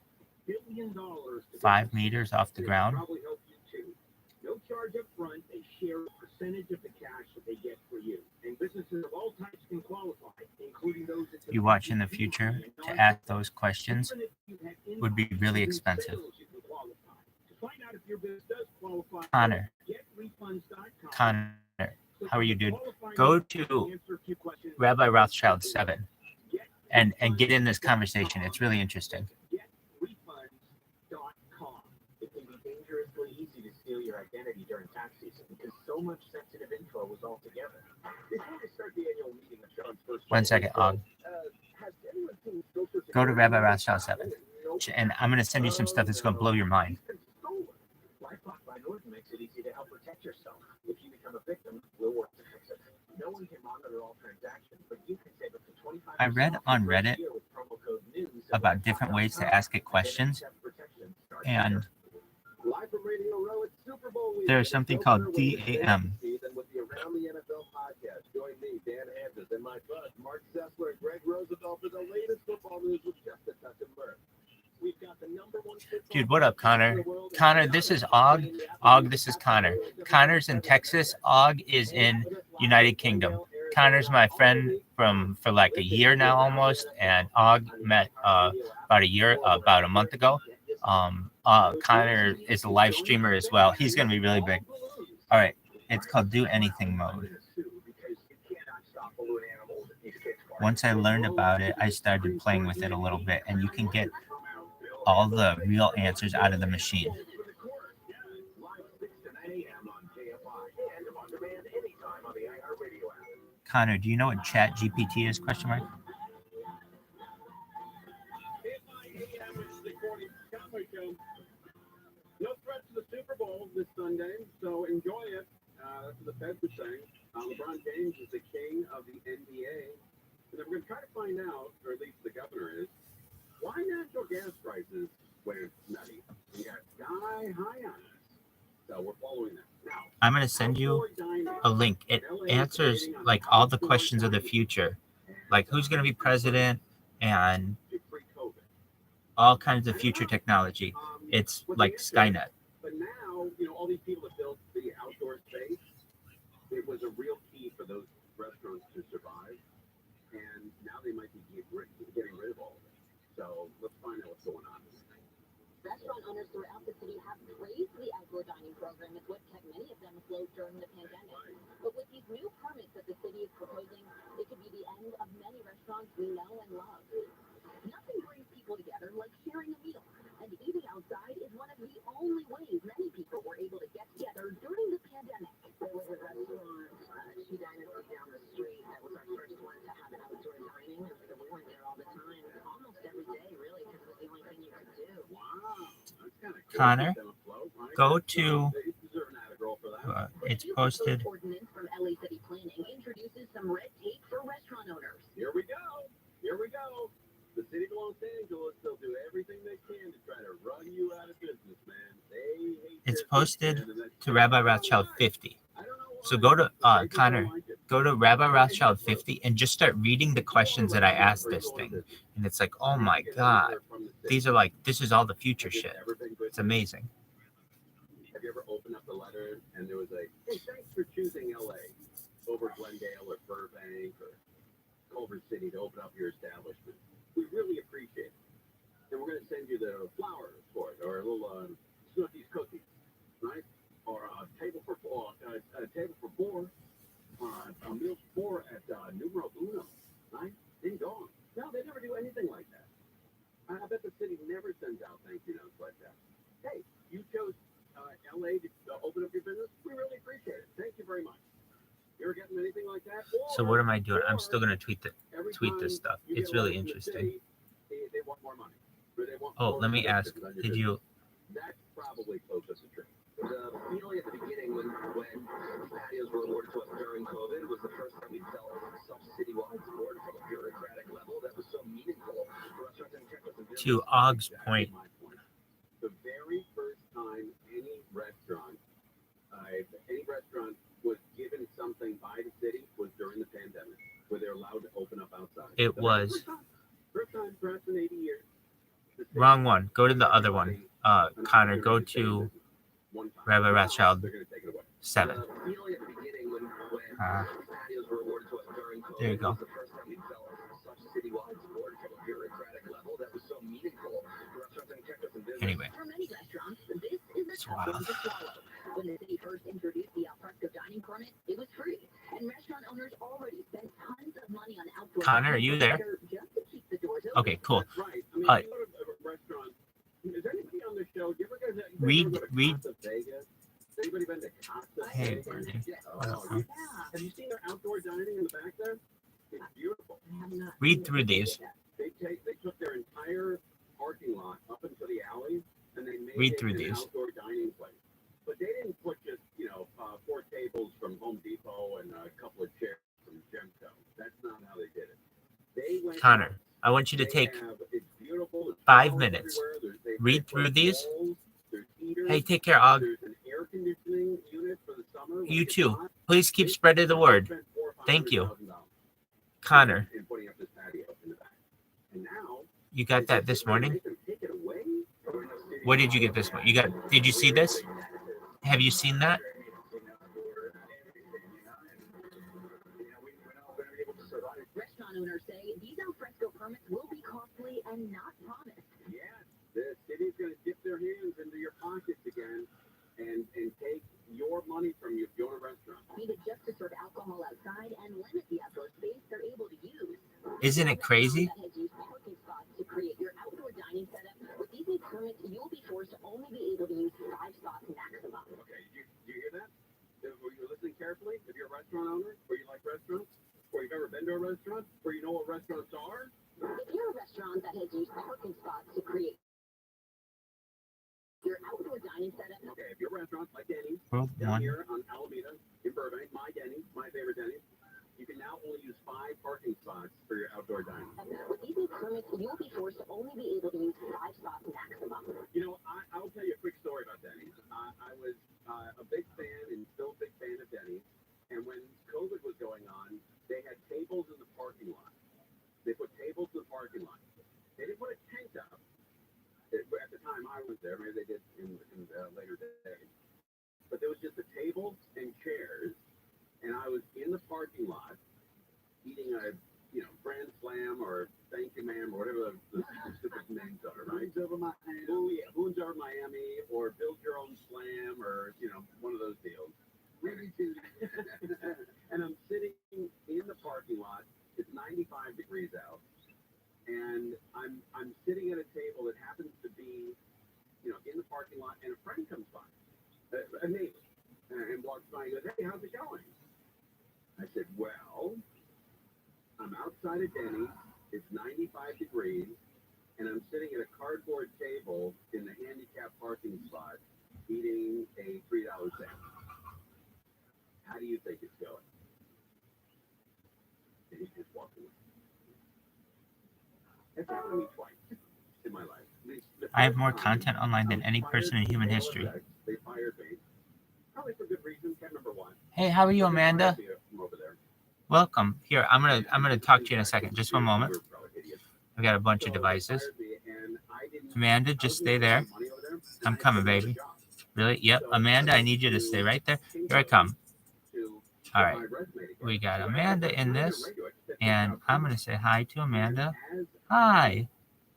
$1 billion to 5 meters off the ground. Probably help you too. No charge up front. They share a percentage of the cash that they get for you. And businesses of all types can qualify, including those that You watch in the future to ask those questions would be really expensive. To find out if your business does qualify, Connor, getrefunds.com. Connor, How are you, dude? Go to Rabbi Rothschild 7 and get in this conversation. It's really interesting. GetRefunds.com. It can be dangerously easy to steal your identity during tax season because so much sensitive info was all together. Before we start the annual meeting of Sean's first 1 second, Og. has anyone seen Social Go to Security? Rabbi Rothschild 7. And I'm going to send you some stuff that's going to blow your mind. LifeLock by Norton makes it easy to help protect yourself. If you become a victim, we'll work to fix it. No one can monitor all transactions, but you can save up to 25%. I read on Reddit about different ways to ask it questions, and there's something called DAM. With the Around the NFL podcast, join me, Dan Andrews, and my bud, Mark Sessler and Greg Rosenthal for the latest football news with just a touch of mirth. We've got the number one Dude, what up, Connor? Connor, this is Og. Og, this is Connor. Connor's in Texas. Og is in United Kingdom. Connor's my friend for like a year now almost, and Og met about a month ago. Connor is a live streamer as well. He's gonna be really big. All right, it's called Do Anything Mode. Once I learned about it, I started playing with it a little bit, and you can get all the real answers out of the machine. Connor, do you know what Chat GPT is? Question mark. No threat to the Super Bowl this Sunday, so enjoy it. That's what the Feds are saying. LeBron James is the king of the NBA. And then we're going to try to find out, or at least the governor is, why natural gas prices went nutty. We got sky high on us. So we're following that. Now, I'm going to send you a link. It answers like all the questions of the future, like who's going to be president and all kinds of future technology. It's like Skynet. But now, all these people that built the outdoor space, it was a real key for those restaurants to survive. And now they might be getting rid of all of it. So let's find out what's going on. Restaurant owners throughout the city have praised the outdoor dining program as what kept many of them afloat during the pandemic. But with these new permits that the city is proposing, it could be the end of many restaurants we know and love. Nothing brings people together like sharing a meal, and eating outside is one of the only ways many people were able to get together during the pandemic. There was a restaurant, She Dynasty down the street, that was our first one to have outdoor dining, and so we went there all the time, almost every day, really, because it was the only thing you could do. Wow, that's kind of cool. Connor, go to. It's posted. Ordinance from LA City Planning introduces some red tape for restaurant owners. Here we go. The city of Los Angeles, they'll do everything they can to try to run you out of business, man. They hate It's posted to Rabbi Rothschild 50. So go to Connor, go to Rabbi Rothschild 50 and just start reading the questions that I asked this thing. And it's like, oh my God, these are like, this is all the future shit. It's amazing. Have you ever opened up the letter and there was like, hey, thanks for choosing LA over Glendale or Burbank or Culver City to open up your establishment? We really appreciate it. And we're going to send you the flowers for it, or a little Snookies cookies, right? Or a table for four, a meal for four at Numero Uno, right? Ding dong. No, they never do anything like that. I bet the city never sends out thank you notes like that. Hey, you chose LA to open up your business. We really appreciate it. Thank you very much. You ever gotten anything like that? So what am I doing? I'm still gonna tweet this stuff. It's really interesting. They want more money. Oh, let me ask. Did you? That's probably close as a trip. The feeling at the beginning when patios were awarded to us during COVID was the first time we felt some citywide support from a bureaucratic level that was so meaningful. To Og's point, The very first time any restaurant was given something by the city was during the pandemic, where they're allowed to open up outside. it was First time, perhaps in 80 years. wrong one. Go to the other one. Connor, go to Rabbi Rothschild 7. There you go. Anyway, it's wild. When the city first introduced the al fresco dining permit, it was free. And restaurant owners already spend tons of money on outdoor Connor, are you there? just to keep the doors open. Okay, cool. Right. I mean, if you go to a restaurant, is there anybody on the show? Do you ever guys Read- go to read- Casa Vegas? Has anybody been to Casa Hey, Vegas? Bernie. Oh, Yeah, have you seen their outdoor dining in the back there? It's beautiful. I have not. Read through these. They took their entire parking lot up into the alley and they made Read it through an these. outdoor dining place. But they didn't put just 4 tables from Home Depot and a couple of chairs from Gemco. That's not how they did it. They went. Connor, I want you to They take have, it's beautiful. There's 5 flowers minutes. everywhere. They Read put through these. walls, there's heaters, Hey, take care, Og. there's an air conditioning unit for the summer. when You it's too. hot. Please keep They spreading the word. spent $400,000 or Thank you. $500,000 Connor, in putting up this patio in the back. And now you got that this morning? make them take it away? What did you get this morning? Did you see this? Have you seen that? Restaurant owners say these al fresco permits will be costly and not promised. Yes, the city's going to dip their hands into your pockets again and take your money from you if you own a restaurant. Needed just to serve alcohol outside and limit the outdoor space they're able to use. Isn't it crazy? That has used parking spots to create your outdoor dining setup. With these new permits, you'll be forced to only be able to use 5 spots maximum. Okay, do you hear that? Were you listening carefully? If you're a restaurant owner, or you like restaurants, or you've ever been to a restaurant, or you know what restaurants are, If you're a restaurant that has used parking spots to create your outdoor dining setup, okay, if you're a restaurant like Denny's, World down one. here on Alameda, in Burbank, my Denny's, my favorite Denny's, you can now only use 5 parking spots for your outdoor dining. with these new permits, you'll be forced to only be able to use 5 spots maximum. You know, I'll tell you a quick story about Denny's. I was a big fan and still a big fan of Denny's. And when COVID was going on, they had tables in the parking lot. They put tables in the parking lot. They didn't put a tent up. At the time I was there, maybe they did in later days. But there was just a table and chairs, and I was in the parking lot eating a Grand Slam or Thank You Ma'am or whatever the stupid names are, right? Boons Over Miami or Build Your Own Slam or one of those deals. And I'm sitting in the parking lot. It's 95 degrees out, and I'm sitting at a table that happens to be in the parking lot, and a friend comes by, a neighbor, and walks by and goes, "Hey, how's it going?" I said, "Well, I'm outside of Denny's. It's 95 degrees, and I'm sitting at a cardboard table in the handicapped parking spot eating a $3 sandwich. How do you think it's going?" And he just walked away. It's happened to me twice in my life. I have more content online than any person in human history. They fired me. Probably for good reason. Can't remember why. Hey, how are you, Amanda? From over there. Welcome. Here, I'm gonna talk to you in a second. Just one moment. I've got a bunch of devices. Amanda, just stay there. I'm coming, baby. Really? Yep. Amanda, I need you to stay right there. Here I come. All right. We got Amanda in this, and I'm gonna say hi to Amanda. Hi.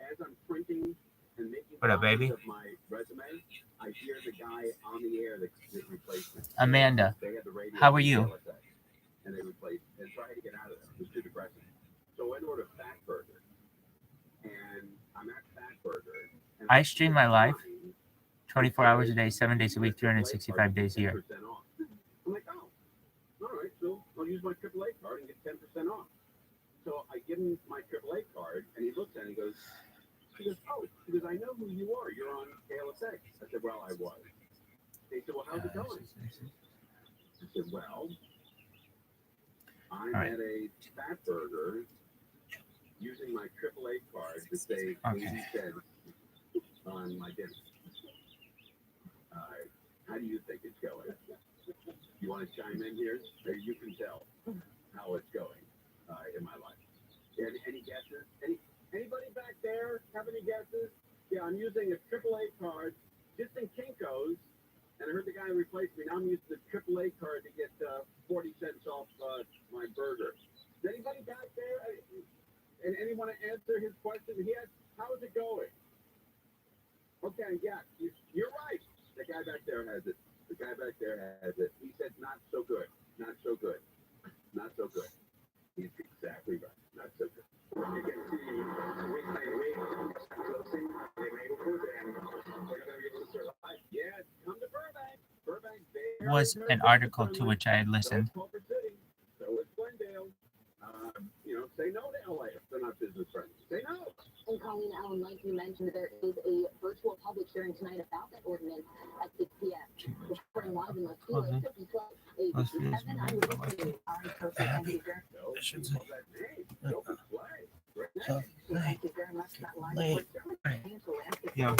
As I'm printing and making What up, baby? copies of my resume, I hear the guy on the air that replaced me. Amanda, They had the radio how are you? LSA, and they replaced, and so I had to get out of there. It was too depressing. So I went over to Fat Burger, and I'm at Fat Burger. And I stream my life 24 hours a day, 7 days a week, 365 days a year. 10% off. I'm like, oh, all right, so I'll use my AAA card and get 10% off. So I give him my AAA card, and he looks at it and he goes, I know who you are. You're on KLSX. I said, well, I was. He said, well, how's it going? I said, well, I'm at a Fat Burger using my AAA card to save 80 cents on my dinner. How do you think it's going? You want to chime in here? So you can tell how it's going in my life. Any guesses? Anybody back there have any guesses? Yeah, I'm using a AAA card just in Kinko's, and I heard the guy replaced me. Now I'm using the AAA card to get 40 cents off my burger. Is anybody back there? And anyone to answer his question? He asked, how is it going? Okay, yeah, you're right. The guy back there has it. He said, not so good. Not so good. Not so good. He's exactly right. Not so good. You can see week by week, closing, they may go and they're going to be able to survive. Yeah, come to Burbank. Burbank Was an article to which I had listened. So is Glendale. Say no to LA if they're not business friendly. Say no. And Colleen Allen, like you mentioned, there is a virtual public hearing tonight about that ordinance at 6 p.m. Reporting live in Los Feliz, 52. Evan, I'm listening. Thank you very much. Yeah.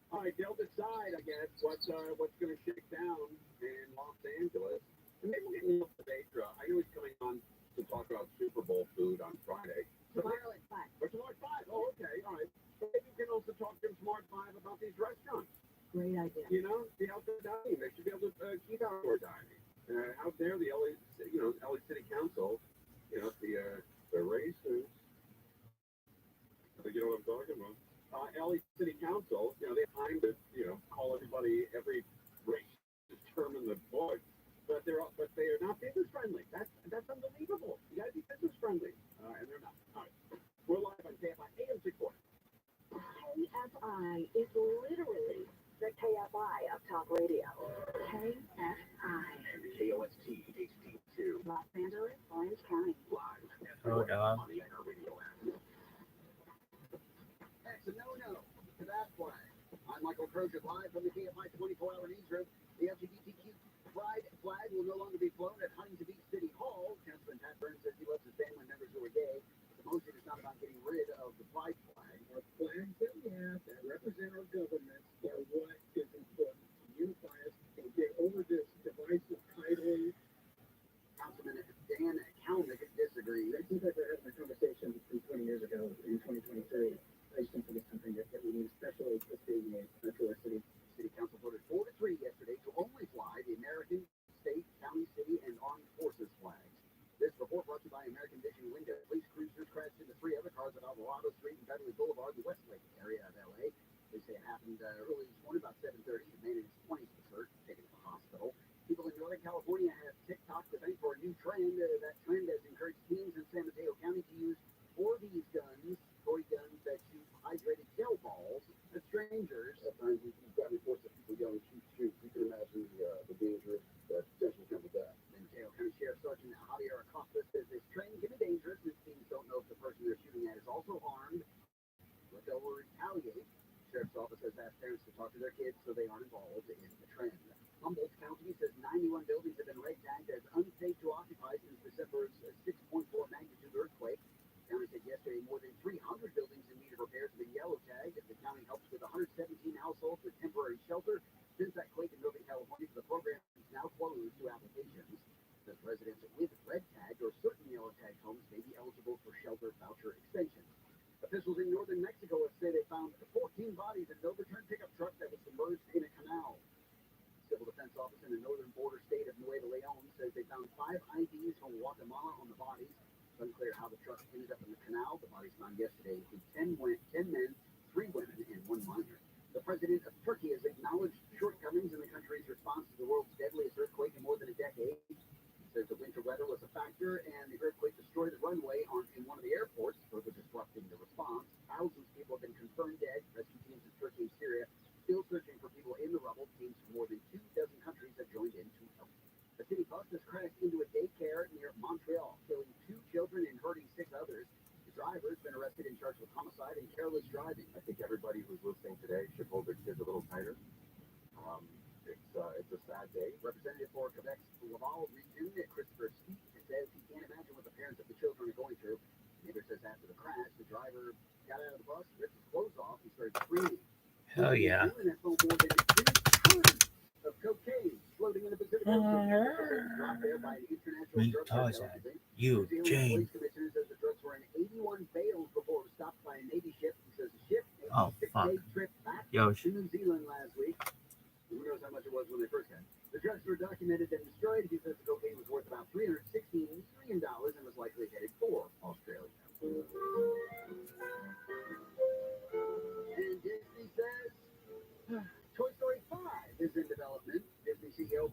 All right, they'll decide, I guess, what's going to shake down in Los Angeles. And maybe we'll get Neil Pedra. I know he's coming on to talk about Super Bowl food on Friday. Tomorrow at 5. Or tomorrow at 5. Oh, okay, all right. But maybe we can also talk to him tomorrow at 5 about these restaurants. Great idea. The outdoor dining. They should be able to keep outdoor dining. Out there, the LA City Council, the races. I think you know what I'm talking about. LA City Council, they have time to, call everybody every race to determine the vote, but they are not business friendly. That's unbelievable. You got to be business friendly, and they're not. All right, we're live on KFI AM 640. KFI is literally the KFI of talk radio. KFI. KOST HD2. Los Angeles, Orange County. Live. Oh, hello. On the Anchor Radio app. That's a no-no to that flag. I'm Michael Crozier, live from the KFI 24-hour newsroom. The LGBTQ pride flag will no longer be flown at Huntington Beach City Hall. Councilman Pat Burns says he loves his family members who are gay. The motion is not about getting rid of the pride flag. Our flags that we have that represent our government are what is important to unify us and get over this divisive title. Councilman Dan Kalnick disagrees. It seems like we're having a conversation from 20 years ago in 2023. I just think for this country that we need a special city to our city. City Council voted 4-3 yesterday to only fly the American, state, county, city, and armed forces flags. This report brought to you by American Vision Window. Police cruisers crashed into 3 other cars at Alvarado Street and Beverly Boulevard, the Westlake area of LA. They say it happened early this morning, about 7:30. The man in his 20s was hurt, taken to the hospital. People in Northern California have TikTok to thank for a new trend. That trend has encouraged teens in San Mateo County to use these guns, toy guns that shoot hydrated gel balls at strangers. At times, we've got reports of people yelling, shoot, shoot. You can imagine the danger that potentially comes with that. San Mateo County Sheriff Sergeant Javier Acosta says this trend can be dangerous. His teams don't know if the person they're shooting at is also armed, but they'll retaliate. Sheriff's Office has asked parents to talk to their kids so they aren't involved in the trend. Humboldt County says 91 buildings have been red tagged as unsafe to occupy since December's 6.4 magnitude earthquake. The county said yesterday more than 300 buildings in need of repairs have been yellow tagged. The county helps with 117 households with temporary shelter. Since that quake in Northern California, the program is now closed to applications. Says residents with red tagged or certain yellow tagged homes may be eligible for shelter voucher extensions. Officials in northern Mexico have said they found 14 bodies in an overturned pickup truck that was submerged in a canal. Civil Defense Office in the northern border state of Nuevo León says they found 5 IDs from Guatemala on the bodies. It's unclear how the truck ended up in the canal. The bodies found yesterday include 10 men, 3 women, and 1 minor. The president of Turkey has acknowledged shortcomings in the country's response to the world's deadliest earthquake in more than a decade. He says the winter weather was a factor, and the earthquake destroyed the runway in one of the airports, further disrupting the response. Thousands of people have been confirmed dead. Rescue teams in Turkey and Syria still searching for people in the rubble. Teams from more than 24 countries have joined in to help. A city bus has crashed into a daycare near Montreal, killing 2 children and hurting 6 others. The driver has been arrested and charged with homicide and careless driving. I think everybody who's listening today should hold their kids a little tighter. It's a sad day. Representative for Quebec's Laval region, Christopher Speak, says he can't imagine what the parents of the children are going through. Neighbor says after the crash, the driver got out of the bus, ripped his clothes off, and started screaming. Hell yeah. And that's more than 2 tons of cocaine floating in the Pacific Ocean. Dropped there by an international Meet drug Tarzan. cartel. You, New Zealand Jane. Police Commissioner says the drugs were in 81 bales before it was stopped by a Navy ship. He says the ship made Oh, a 6-day fuck. trip back Yo, to New Zealand last week. Who knows how much it was when they first got it. The drugs were documented and destroyed. He says the cocaine was worth about $316 million and was likely headed for Australia. And Disney says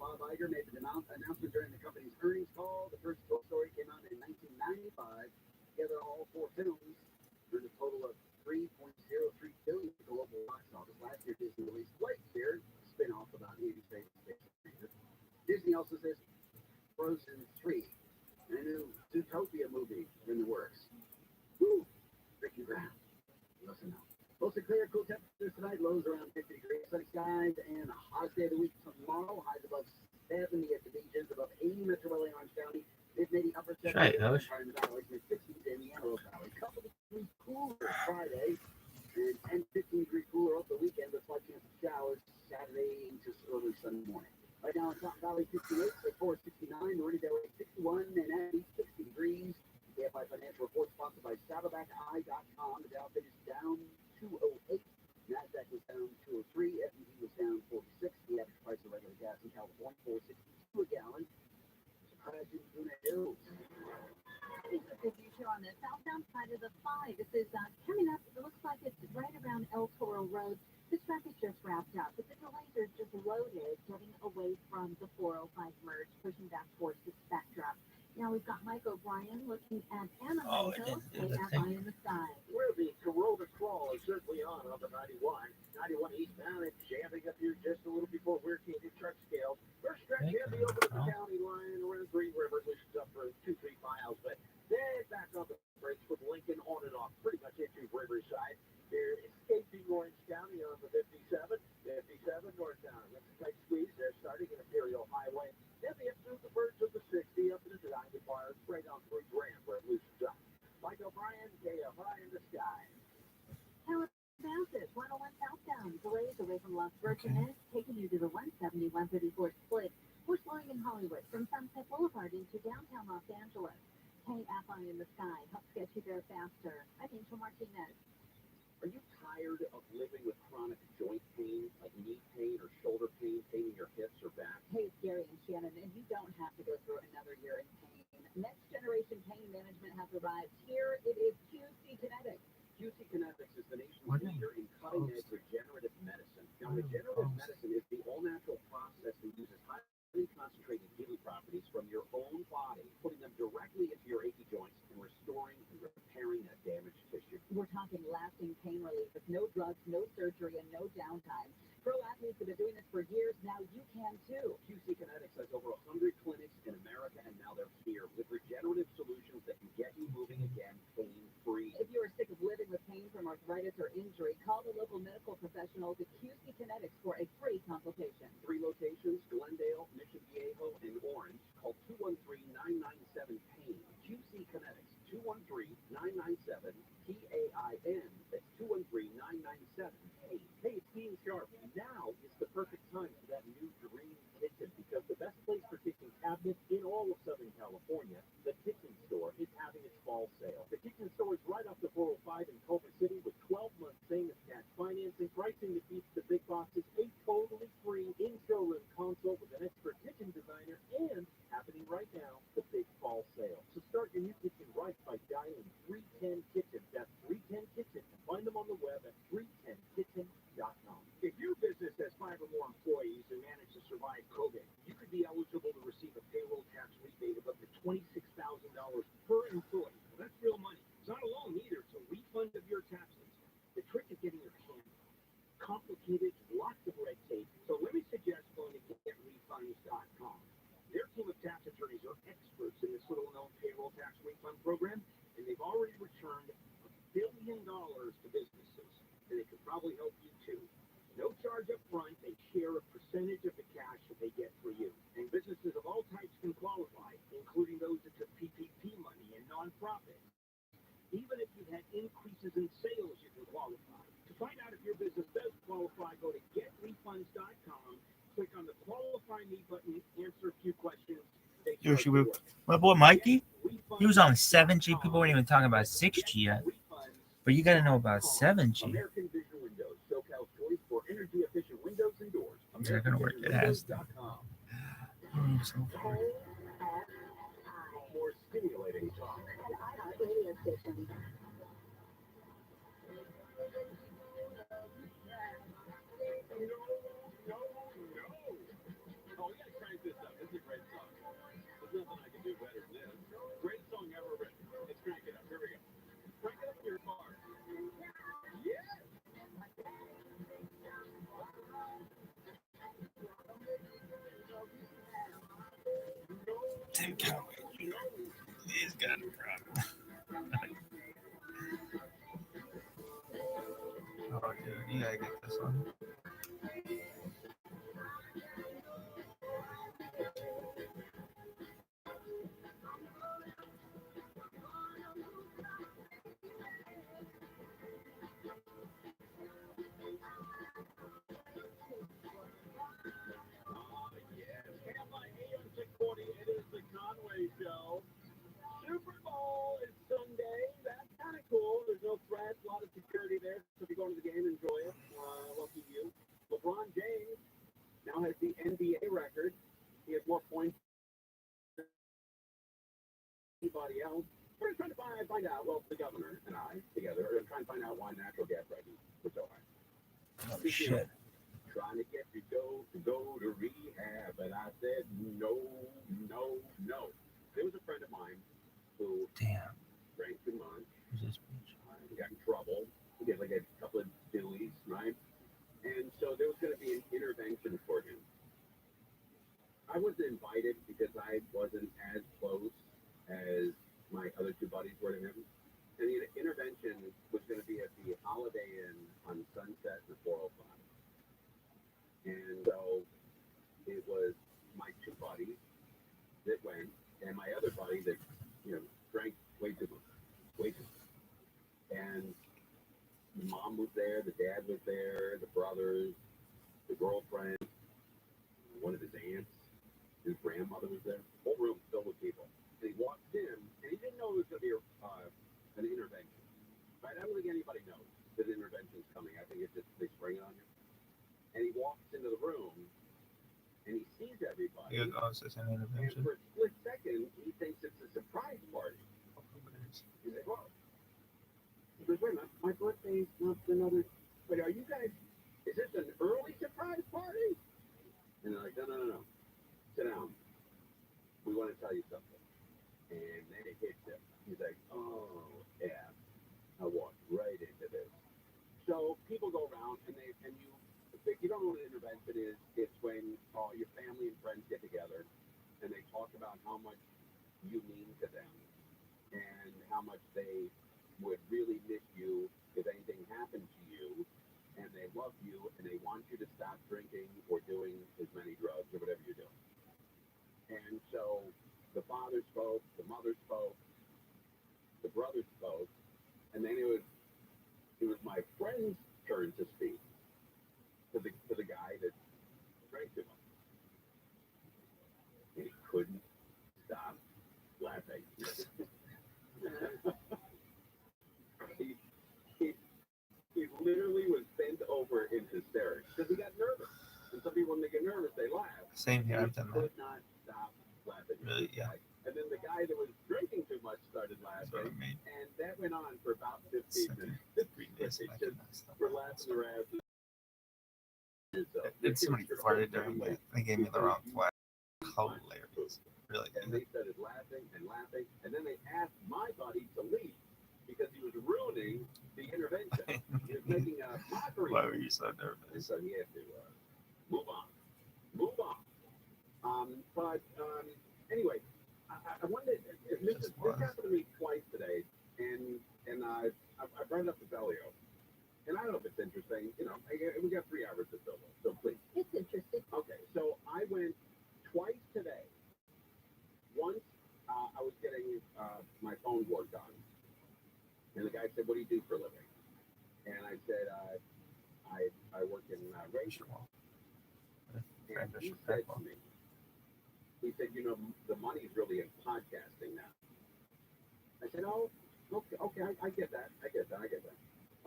Bob Iger made the announcement during the company's earnings call. The first Toy Story came out in 1995. Together, all four films earned a total of $3.03 billion at the global box office. Last year, Disney released Lightyear, a spin-off about Andy's favorite space adventure. Disney also says Frozen 3, and a new Zootopia movie in the works. Woo! Ricky Brown. Listen up. Mostly clear, cool temperatures tonight. Lows around 50 degrees. Sunny skies and a hot day of the week tomorrow. Highs above 70 at the beaches, above 80 Metro Valley, Orange County. Maybe upper 70s Right, in the valleys, mid 60s in the Antelope Valley. Couple degrees cooler Friday, and 10-15 degrees cooler over the weekend with slight chance of showers Saturday into early Sunday morning. Right now in Cotton Valley, 68, Lake Forest 69, Northern Delaware 61, and Abby 60 degrees. KFI Financial Report sponsored by SaddlebackEye.com. The Dow finished down 208. NASDAQ was down 203. S&P was down 46. The average price of regular gas in California, 4.62 a gallon. Surprise in Luna Hills. Good news here on the southbound side of the 5. This is coming up. It looks like it's right around El Toro Road. This traffic just wrapped up, but the delays are just loaded, getting away from the 405 merge, pushing back towards the Spectrum. Now we've got Mike O'Brien looking at Anaheim Hills, KFI in the sky. Where the Corona crawl is certainly on the 91. 91 eastbound and jamming up here just a little before we're taking truck scale. First stretch heavy over to the county line around Green River, loosens up for 2-3 miles, but then back on the brakes with Lincoln on and off, pretty much into Riverside. They're escaping Orange County on the 57 northbound. That's a tight squeeze. They're starting at Imperial Highway. Heavy up through the verge of the 60, up into the Diamond Bar, straight on 3 Grand where it loosens up. Mike O'Brien, KFI in the sky. How about this? 101 southbound. Delays away from Las Virgenes, taking you to the 170, 134 split. We're slowing in Hollywood from Sunset Boulevard into downtown Los Angeles. KFI in the sky helps get you there faster. I'm Angel Martinez. Are you tired of living with chronic joint pain, like knee pain or shoulder pain, pain in your hips or back? Hey, it's Gary and Shannon, and you don't have to go through another year in pain. Next generation pain management has arrived. Here it is QC Kinetics. QC Kinetics is the nation's leader in cutting-edge regenerative medicine. Now, regenerative medicine is the all-natural process that uses highly concentrated healing properties from your own body, putting them directly into your achy joints and restoring and repairing that damaged tissue. We're talking lasting pain relief with no drugs, no surgery, and no downtime. Pro athletes have been doing this for years. Now you can too. QC Kinetics has over 100 clinics in America, and now they're here with regenerative solutions that can get you moving again pain-free. If you are sick of living with pain from arthritis or injury, call the local medical professionals at QC Kinetics for a free consultation. 3 locations, Glendale, Mission Viejo, and Orange. Call 213-997-PAIN. QC Kinetics, 213-997-PAIN. That's 213-997-PAIN. Hey, it's Dean Sharp. Now is the perfect time for that new dream kitchen, because the best place for kitchen cabinets in all of Southern California, the Kitchen Store, is having its fall sale. The Kitchen Store is right off the 405 in Culver City with 12-month same as cash financing, pricing that beats the big boxes, a totally free in-showroom consult with an expert kitchen designer, and happening right now, the big fall sale. So start your new kitchen right by dialing 310 Kitchen. That's 310 Kitchen, and find them on the web at 310kitchen.com. If your business has 5 or more employees and managed to survive COVID, you could be eligible to receive a payroll tax rebate of up to $26,000 per employee. Well, that's real money. It's not a loan either. It's a refund of your taxes. The trick is getting your hands on it. Complicated, lots of red tape. So let me suggest going to getrefunds.com. Their team of tax attorneys are experts in this little-known payroll tax refund program, and they've already returned $1 billion to businesses, and they could probably help you too. No charge up front. They share a percentage of the cash that they get for you. And businesses of all types can qualify, including those that took PPP money and nonprofits. Even if you've had increases in sales, you can qualify. To find out if your business does qualify, go to getrefunds.com, click on the Qualify Me button, answer a few questions. My boy Mikey, he was on 7G. People weren't even talking about 6G yet. But you got to know about 7G. American Vision Windows, SoCal's choice for energy-efficient windows and doors. Is that going to work? It has to. More stimulating talk. And iHeart radio station. No. Oh, yeah, trying to Oh, dude, you gotta get this one. It is the Conway Show. Super Bowl is Sunday. That's kind of cool. There's no threats, a lot of security there. So if you go to the game, enjoy it. Lucky you. LeBron James now has the NBA record. He has more points than anybody else. We're trying to find out. Well, the governor and I together are trying to find out why natural gas prices were so high. Oh, shit. Trying to get you go to rehab, and I said no. There was a friend of mine who drank too much. Who's this bitch? He got in trouble. He had like a couple of dillies, right? And so there was going to be an intervention for him. I wasn't invited because I wasn't as close as my other two buddies were to him. And the intervention was going to be at the Holiday Inn on Sunset and the 405. And so it was my two buddies that went, and my other buddy that, drank way too much. And the mom was there, the dad was there, the brothers, the girlfriend, one of his aunts, his grandmother was there. The whole room filled with people. And he walked in, and he didn't know it was going to be an intervention. Right? I don't think anybody knows that an intervention's coming. I think it's just they spring it on you. And he walks into the room, and he sees everybody. Here goes this an And intervention. for a split second, he thinks it's a surprise party. He's like, "Whoa." He goes, "Wait a minute, my birthday's not another. Wait, are you guys? Is this an early surprise party?" And they're like, "No. Sit down. We want to tell you something." And then it hits him. He's like, "Oh, yeah. I walked right into this." So people go around, and if you don't know what an intervention is, it's when your family and friends get together and they talk about how much you mean to them and how much they would really miss you if anything happened to you, and they love you and they want you to stop drinking or doing as many drugs or whatever you're doing. And so the father spoke, the mother spoke, the brother spoke, and then it was my friend's turn to speak. To the guy that drank too much. And he couldn't stop laughing. he literally was bent over in hysterics because he got nervous. And some people, when they get nervous, they laugh. Same here, I've done that. Could not stop laughing. Really, yeah. And then the guy that was drinking too much started laughing. And that went on for about 15 minutes. We're laughing around. It's somebody farted during it. They gave me the wrong flag. Hilarious. Really And good. they started laughing, and then they asked my buddy to leave because he was ruining the intervention. He was making a mockery. Why were you so And nervous? so he had to move on. Anyway, I wanted to, this happened to me twice today, and I brought it up to Bellio. And I don't know if it's interesting. We got 3 hours to fill it, so please. It's interesting. Okay, so I went twice today. Once I was getting my phone worked on, and the guy said, "What do you do for a living?" And I said, "I work in radio." And he said to me, "The money's really in podcasting now." I said, "Oh, okay, I get that.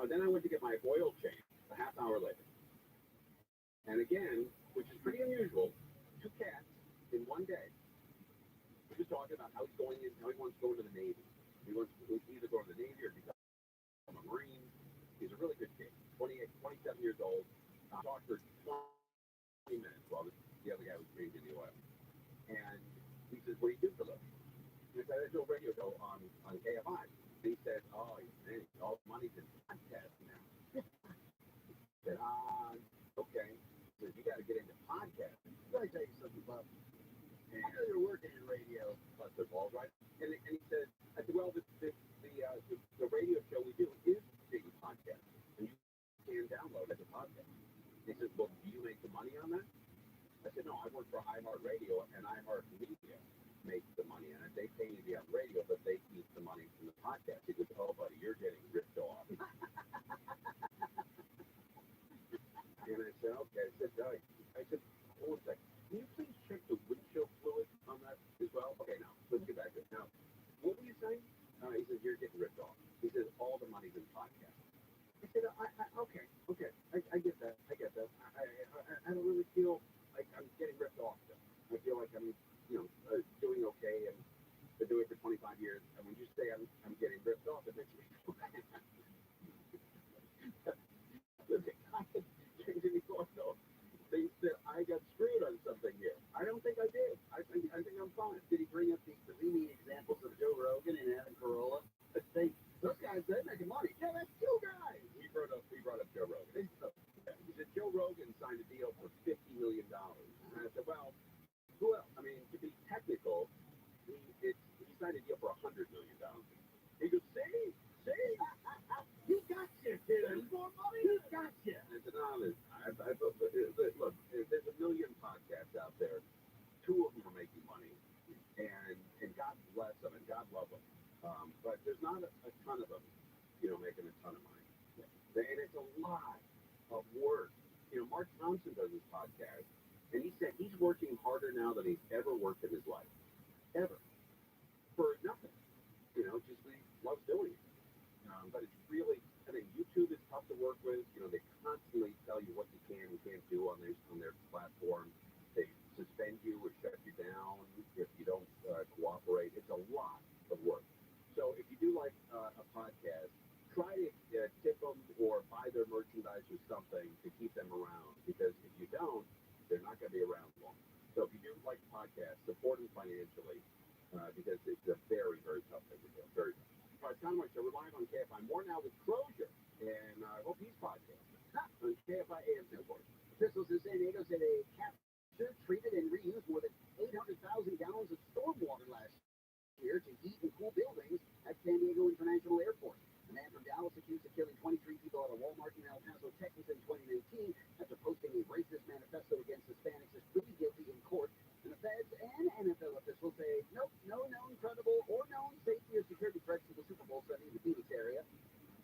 Then I went to get my oil change a half hour later. And again, which is pretty unusual, 2 cats in one day. He was talking about how he wants to go into the Navy. He wants to either go to the Navy or become a Marine. He's a really good kid, 27 years old. I talked for 20 minutes while the other guy was changing the oil. And he says, "What do you do for a living?" And I said, "I do a radio show on KFI." And he said, "Oh, man, all the money's in podcasting now." I said, "Okay." He said, "You got to get into podcasting." Let me tell you something, Bob. And I know you're working in radio. I said, "Well, right." And he said, "I said, well, the radio show we do is being podcast, and you can He says, well, do you make the money on that? I said, no, I work for iHeartRadio, and iHeartMedia makes the money on it. They pay me to be on radio, but they keep the money from the podcast. He goes, oh, buddy, you're getting ripped off. And I said, okay. I said, hold on a second. Can you please check the windshield fluid on that as well? Okay, now, let's get back to it. Now, what were you saying? He says, you're getting ripped off. He says, all the money's in podcast. I said, okay. I get that. I don't really feel like I'm getting ripped off, though. I feel like I'm, doing okay and been doing it for 25 years. And when you say I'm getting ripped off, it makes me feel bad. Listen, I came to me going, no, thinks that I got screwed on something here. I don't think I did. I think I'm fine. Did he bring up the leading examples of Joe Rogan and Adam Carolla? Those guys, they're making money. Yeah, that's two guys. He brought up Joe Rogan. He said Joe Rogan signed a deal for $50 million. And I said, well, who else? I mean, to be technical, he signed a deal for $100 million. He goes, see, he got you, kid. There's more money. He got you. And I said, no, look, there's a million podcasts out there. Two of them are making money, and God bless them, and God love them. But there's not a ton of them, making a ton of money. And it's a lot of work. Mark Thompson does his podcast, and he said he's working harder now than he's ever worked in his life. Ever. For nothing. Just he loves doing it. But it's really, YouTube is tough to work with. They constantly tell you what you can and can't do on their platform. They suspend you or shut you down if you don't cooperate. It's a lot of work. So if you do like a podcast, try to tip them or buy their merchandise or something to keep them around. Because if you don't, they're not going to be around long. So if you do like podcasts, support them financially because it's a very, very tough thing to do. Very tough. All right, Conway, so we're live on KFI More now with Crozier, and I hope he's podcasting on KFI AM Network. Officials in San Diego said they captured, treated, and reused more than 800,000 gallons of stormwater last year to heat and cool buildings at San Diego International Airport. A man from Dallas accused of killing 23 people at a Walmart in El Paso, Texas in 2019 after posting a racist manifesto against Hispanics is pleaded guilty in court. And the feds and NFL officials say, nope, no known credible or known safety or security threats to the Super Bowl Sunday in the Phoenix area.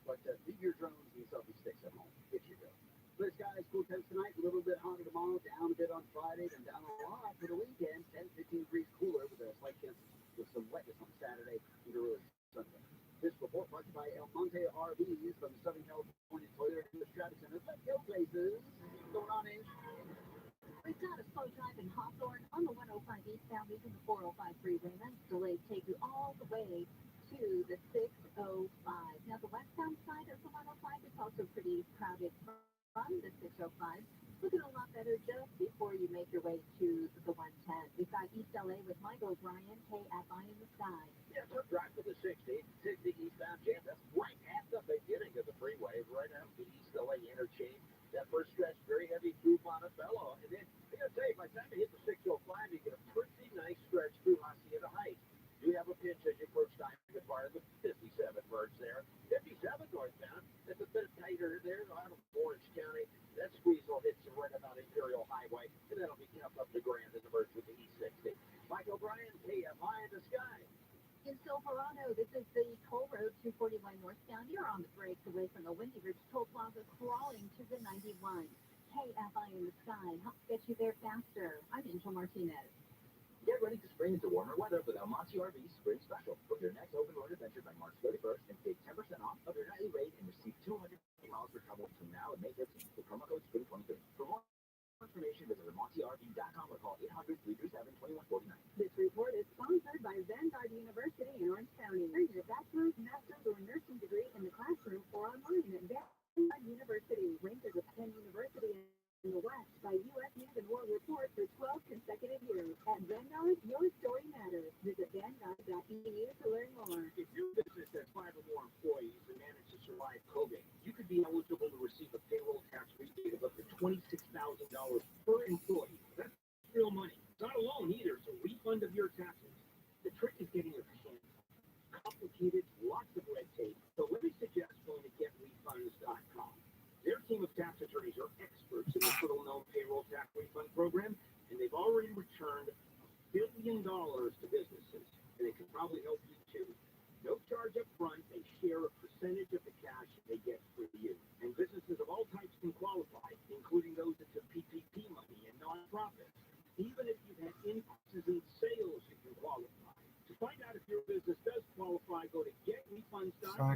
But leave your drones and selfie sticks at home if you go. Clear skies, cool temps tonight, a little bit hotter tomorrow, down a bit on Friday, then down a lot for the weekend. 10, 15 degrees cooler with a slight chance with some wetness on Saturday into early Sunday. This report brought to you by El Monte RVs from the Southern California Toyota Traffic Center. Let's go places. What's going on, Ange? We've got a slow drive in Hawthorne on the 105 eastbound using the 405 freeway. That's delays take you all the way to the 605. Now, the westbound side of the 105 is also pretty crowded from the 605. Looking a lot better just before you make your way to the 110. We've got East LA with Michael O'Brien, KFI in the sky. Yeah, tough drive for the 60 eastbound jam. That's right at the beginning of the freeway, right out the East LA interchange. That first stretch, very heavy through Montefello. And then, I got to tell you, by the time you hit the 605, you get a pretty nice stretch through Hacienda Heights. You have a pinch as you approach Diamond Bar, the 57 merge there. 57 northbound, that's a bit tighter there out of Orange County. That squeeze will hit you right about Imperial Highway, and that'll be up the Grand in the merge with the E60. Mike O'Brien, KFI in the sky. In Silverado, this is the toll road 241 northbound. You're on the brakes away from the Windy Ridge Toll Plaza, crawling to the 91. KFI in the sky helps get you there faster. I'm Angel Martinez. Get ready to spring into warmer weather with El Monte RV's Spring Special. Book your next open road adventure by March 31st and take 10% off of your nightly rate and receive 200 miles for travel between now and May 15th with promo code SPRING23. For more information, visit LamonteRV.com or call 800-337-2149. This report is sponsored by Vanguard University in Orange County. Earn your bachelor's, master's, or nursing degree in the classroom or online at Vanguard University. Ranked as a Penn University in the West by U.S. News and World Report for 12 consecutive years. At Vanguard, your story matters. Visit Vanguard.edu to learn more. If your business has 5 or more employees and manage to survive COVID, you could be eligible to receive a payroll tax rebate of up to $26,000 per employee. That's real money. It's not a loan either. It's a refund of your taxes. The trick is getting your hands complicated, lots of red tape. So let me suggest going to GetRefunds.com. Their team team of tax attorneys are experts in this little-known payroll tax refund program, and they've already returned $1 billion to businesses, and they can probably help you too. No charge up front, they share a percentage of the cash they get for you. And businesses of all types can qualify, including those that took PPP money and nonprofits. Even if you've had increases in sales, you can qualify. To find out if your business does qualify, go to getrefunds.com,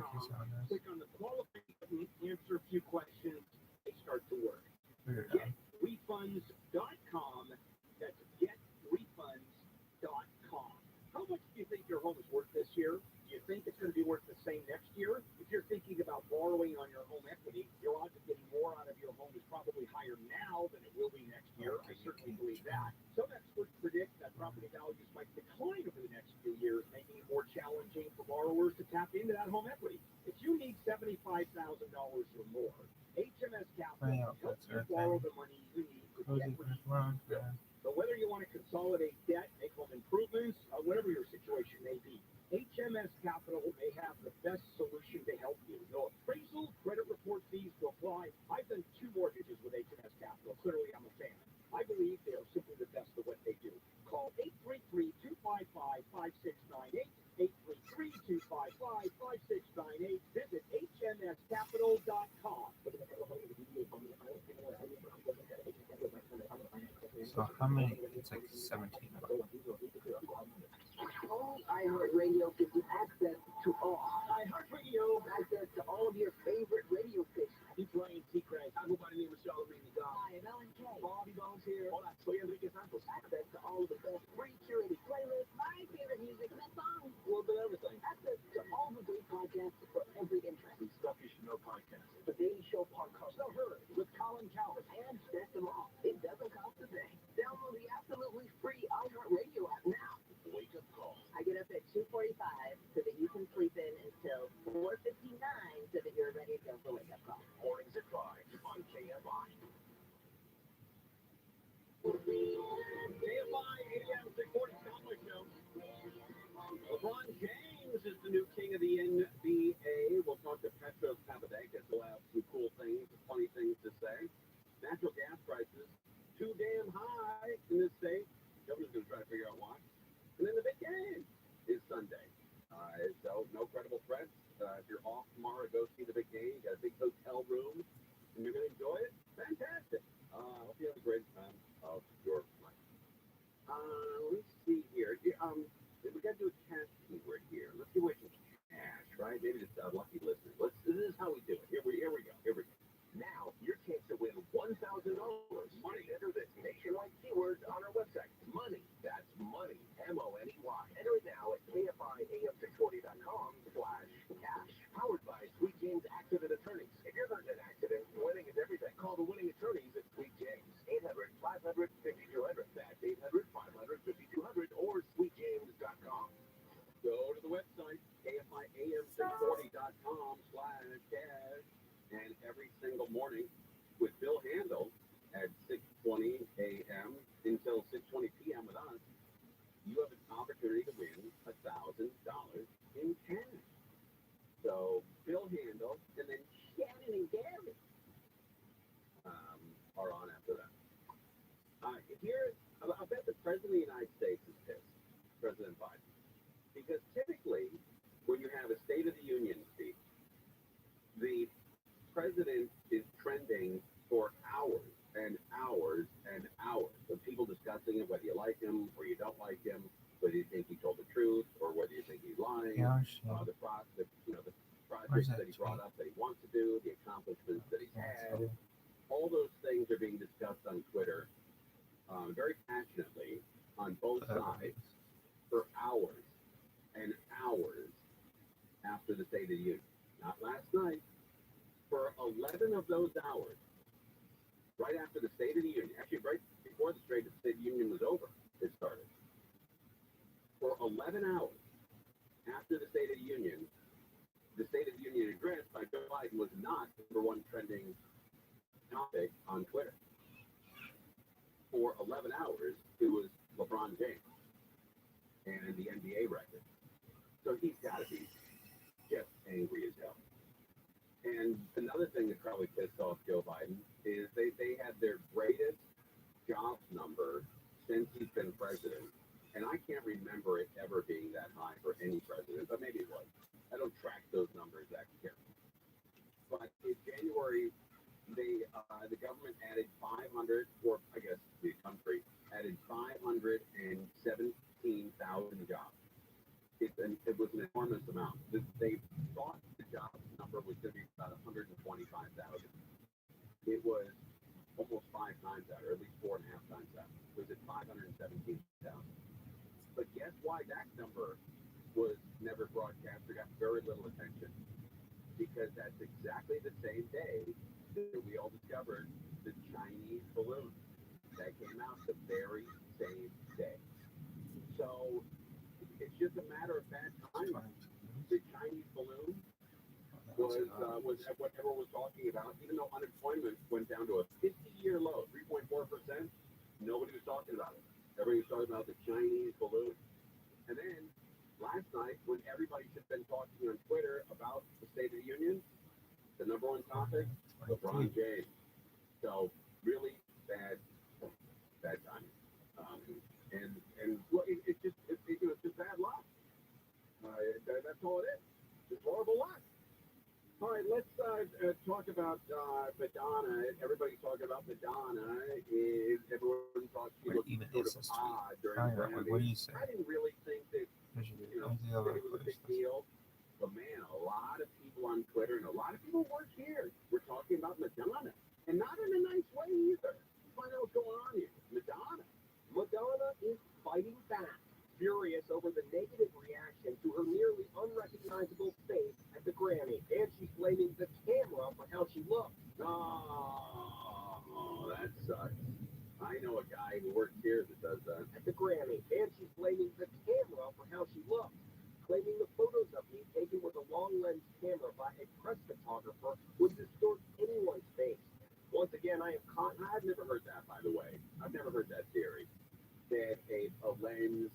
click on the qualify button, answer a few questions, they start to work. Getrefunds.com, that's getrefunds.com. How much do you think your home is worth this year? Do you think it's going to be worth the same next year? If you're thinking about borrowing on your home equity, your odds of getting more out of your home is probably higher now than it will be next year. I certainly believe that. Some experts predict that property values might decline over the next few years, making it more challenging for borrowers to tap into that home equity. If you need $75,000 or more, HMS Capital can help you borrow the money you need to get what you need. So whether you want to consolidate debt, make home improvements, whatever your situation may be, HMS Capital may have the best solution to help you. No appraisal, credit report fees to apply. I've done 2 mortgages with HMS Capital. Clearly, I'm a fan. I believe they are simply the best at what they do. Call 833-255-5698, 833-255-5698. Visit hmscapital.com. So how many? It's like 17. iHeartRadio gives you access to all. iHeartRadio access to all of your favorite radio stations. I'm Brian Seacrest. I go by the name of Charlamagne the God. Hi, I'm Ellen K. Bobby Bones here. Hola, soy Enrique Santos. Access to all of the best free curated playlists, my favorite music, and songs. A little bit of everything. Access to all the great podcasts for every interest. And stuff you should know podcast. The Daily Show podcast. So heard with Colin Cowherd. And best of all, it doesn't cost a thing. Download the absolutely free iHeartRadio app now. Wake up call. I get up at 2:45 so that you can sleep in until 4:59 so that you're ready to go for wake up call. Mornings at 5 on KFI. KFI AM 640 Cowboy Show. LeBron James is the new king of the NBA. We'll talk to Petros Papadakis, who'll have some cool things, funny things to say. Natural gas prices too damn high in this state. The governor's going to try to figure out why. And then the big game is Sunday. So no credible threats. If you're off tomorrow to go see the big game, you got a big hotel room, and you're going to enjoy it. Fantastic. I hope you have a great time of your life. Let's see here. We got to do a cash keyword here. Let's see what you cash, right? Maybe it's a lucky listener. This is how we do it. Here we go. Now, your chance to win $1,000. Money. Enter this nationwide keyword on our website. Money. That's money. MONEY. Enter it now at KFIAM640.com/cash. Powered by Sweet James Accident Attorneys. If you're hurt in an accident, winning is everything. Call the winning attorneys at Sweet James. 800-500-5200. That's 800-500-5200 or sweetjames.com. Go to the website, KFIAM640.com/cash. And every single morning with Bill Handel at 6:20 a.m. until 6:20 p.m. with us, you have an opportunity to win $1,000 in cash. So Bill Handel and then Shannon and Gary are on after that. Here, I bet the President of the United States is pissed, President Biden, because typically when you have a State of the Union speech, the president is trending for hours and hours and hours of people discussing it, whether you like him or you don't like him, whether you think he told the truth or whether you think he's lying. The projects that he brought up that he wants to do, the accomplishments that he's had, all those things are being discussed on Twitter very passionately on both sides for hours and hours after the State of the Union. Not last night. For 11 of those hours, right after the State of the Union, actually right before the State of the Union was over, it started. For 11 hours after the State of the Union address by Joe Biden was not the number one trending topic on Twitter. For 11 hours, it was LeBron James and the NBA record. So he's got to be just angry as hell. And another thing that probably probably pissed off Joe Biden is they had their greatest jobs number since he's been president. And I can't remember it ever being that high for any president, but maybe it was. I don't track those numbers that carefully. But in January, the government added 500, or I guess the country added 517,000 jobs. It was an enormous amount. They thought the jobs number was going to be about 125,000. It was almost 5 times that, or at least 4.5 times that. It was at 517,000. But guess why that number was never broadcast or got very little attention? Because that's exactly the same day that we all discovered the Chinese balloon. That came out the very same day. So it's just a matter of bad timing. The Chinese balloon was what everyone was talking about, even though unemployment went down to a 50-year low, 3.4%. Nobody was talking about it. Everybody was talking about the Chinese balloon. And then last night, when everybody should have been talking on Twitter about the State of the Union, the number one topic, LeBron James. So really bad timing. And well, it's just bad luck. That's all it is. It's horrible luck. All right, let's talk about Madonna. Everybody's talking about Madonna. Everyone thought she looked sort of odd during the Grammys. What do you say? I didn't really think that that it was a big deal. But man, a lot of people on Twitter and a lot of people work here. We're talking about Madonna, and not in a nice way either. Find out what's going on here. Madonna is fighting back, furious over the negative reaction to her nearly unrecognizable face at the Grammy, and she's blaming the camera for how she looks. Oh, that sucks. I know a guy who works here that does that. At the Grammy, and she's blaming the camera for how she looks, claiming the photos of me taken with a long lens camera by a press photographer would distort anyone's face. Once again, I am caught. I've never heard that, by the way. I've never heard that theory. That a lens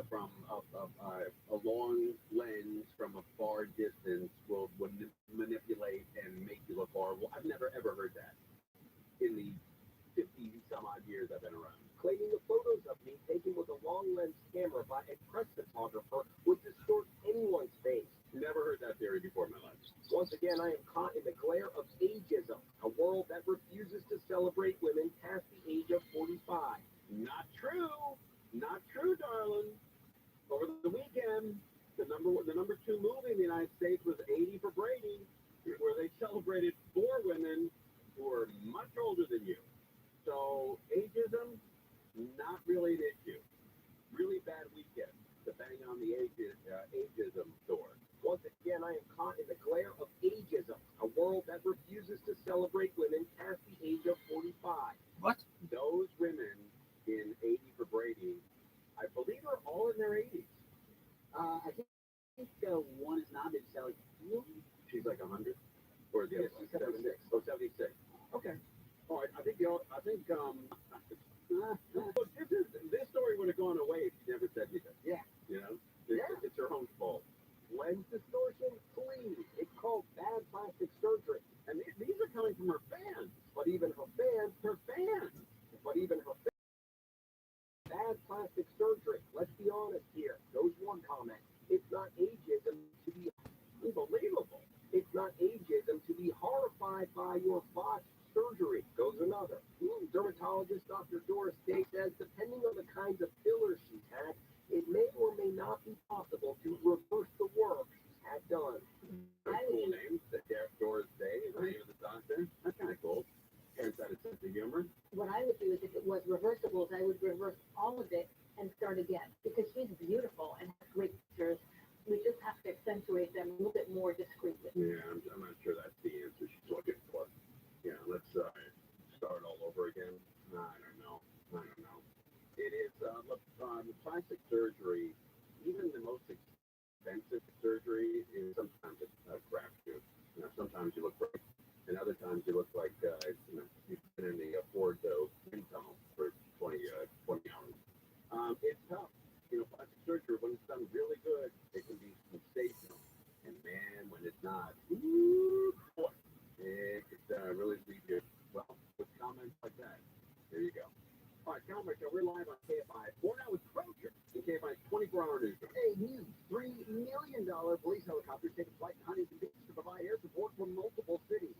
from a long lens from a far distance would manipulate and make you look horrible. I've never ever heard that in the 50 some odd years I've been around. Claiming the photos of me taken with a long lens camera by a press photographer would distort anyone's face. Never heard that theory before in my life. Once again, I am caught in the glare of ageism, a world that refuses to celebrate women past the age of 45. Not true. Not true, darling. Over the weekend, the number 2 movie in the United States was 80 for Brady, where they celebrated 4 women who are much older than you. So ageism, not really an issue. Really bad weekend to bang on the ageism door. Once again, I am caught in the glare of ageism, a world that refuses to celebrate women past the age of 45. What? Those women in 80 for Brady, I believe are all in their 80s. I think one is not. Maybe Sally. She's like 100, or is it 76? Oh, 76. Okay. All right. I think this story would have gone away if you never said anything. Yeah. You know, it's her own fault. Lens distortion, please. It's called bad plastic surgery. And these are coming from her fans. But even her fans. Bad plastic surgery. Let's be honest here. Goes one comment. It's not ageism to be Unbelievable. It's not ageism to be horrified by your botched surgery. Goes another. Dermatologist Dr. Doris Day says depending on the kinds of fillers she's had, it may or may not be possible to reverse the work she's had done. That's a cool name. Doris Day is the name of the doctor. That's kind of cool. Parents had a sense of humor. What I would do is if it was reversible, I would reverse all of it and start again because she's beautiful and has great pictures. We just have to accentuate them a little bit more discreetly. Yeah, I'm not sure that's the answer she's looking for. Yeah, let's start all over again. I don't know. It is plastic surgery. Even the most expensive surgery is sometimes a crapshoot. Sometimes you look great, and other times you look like you've been in the Ford wind tunnel for 20 hours. It's tough. Plastic surgery, when it's done really good, it can be sensational. And man, when it's not, boy, it really leave you, well, with comments like that. There you go. All right, comments, we're live on KFI. We're now with Crozier in KFI's 24-hour news. A new $3 million police helicopter taking flight in Huntington Beach to provide air support for multiple cities.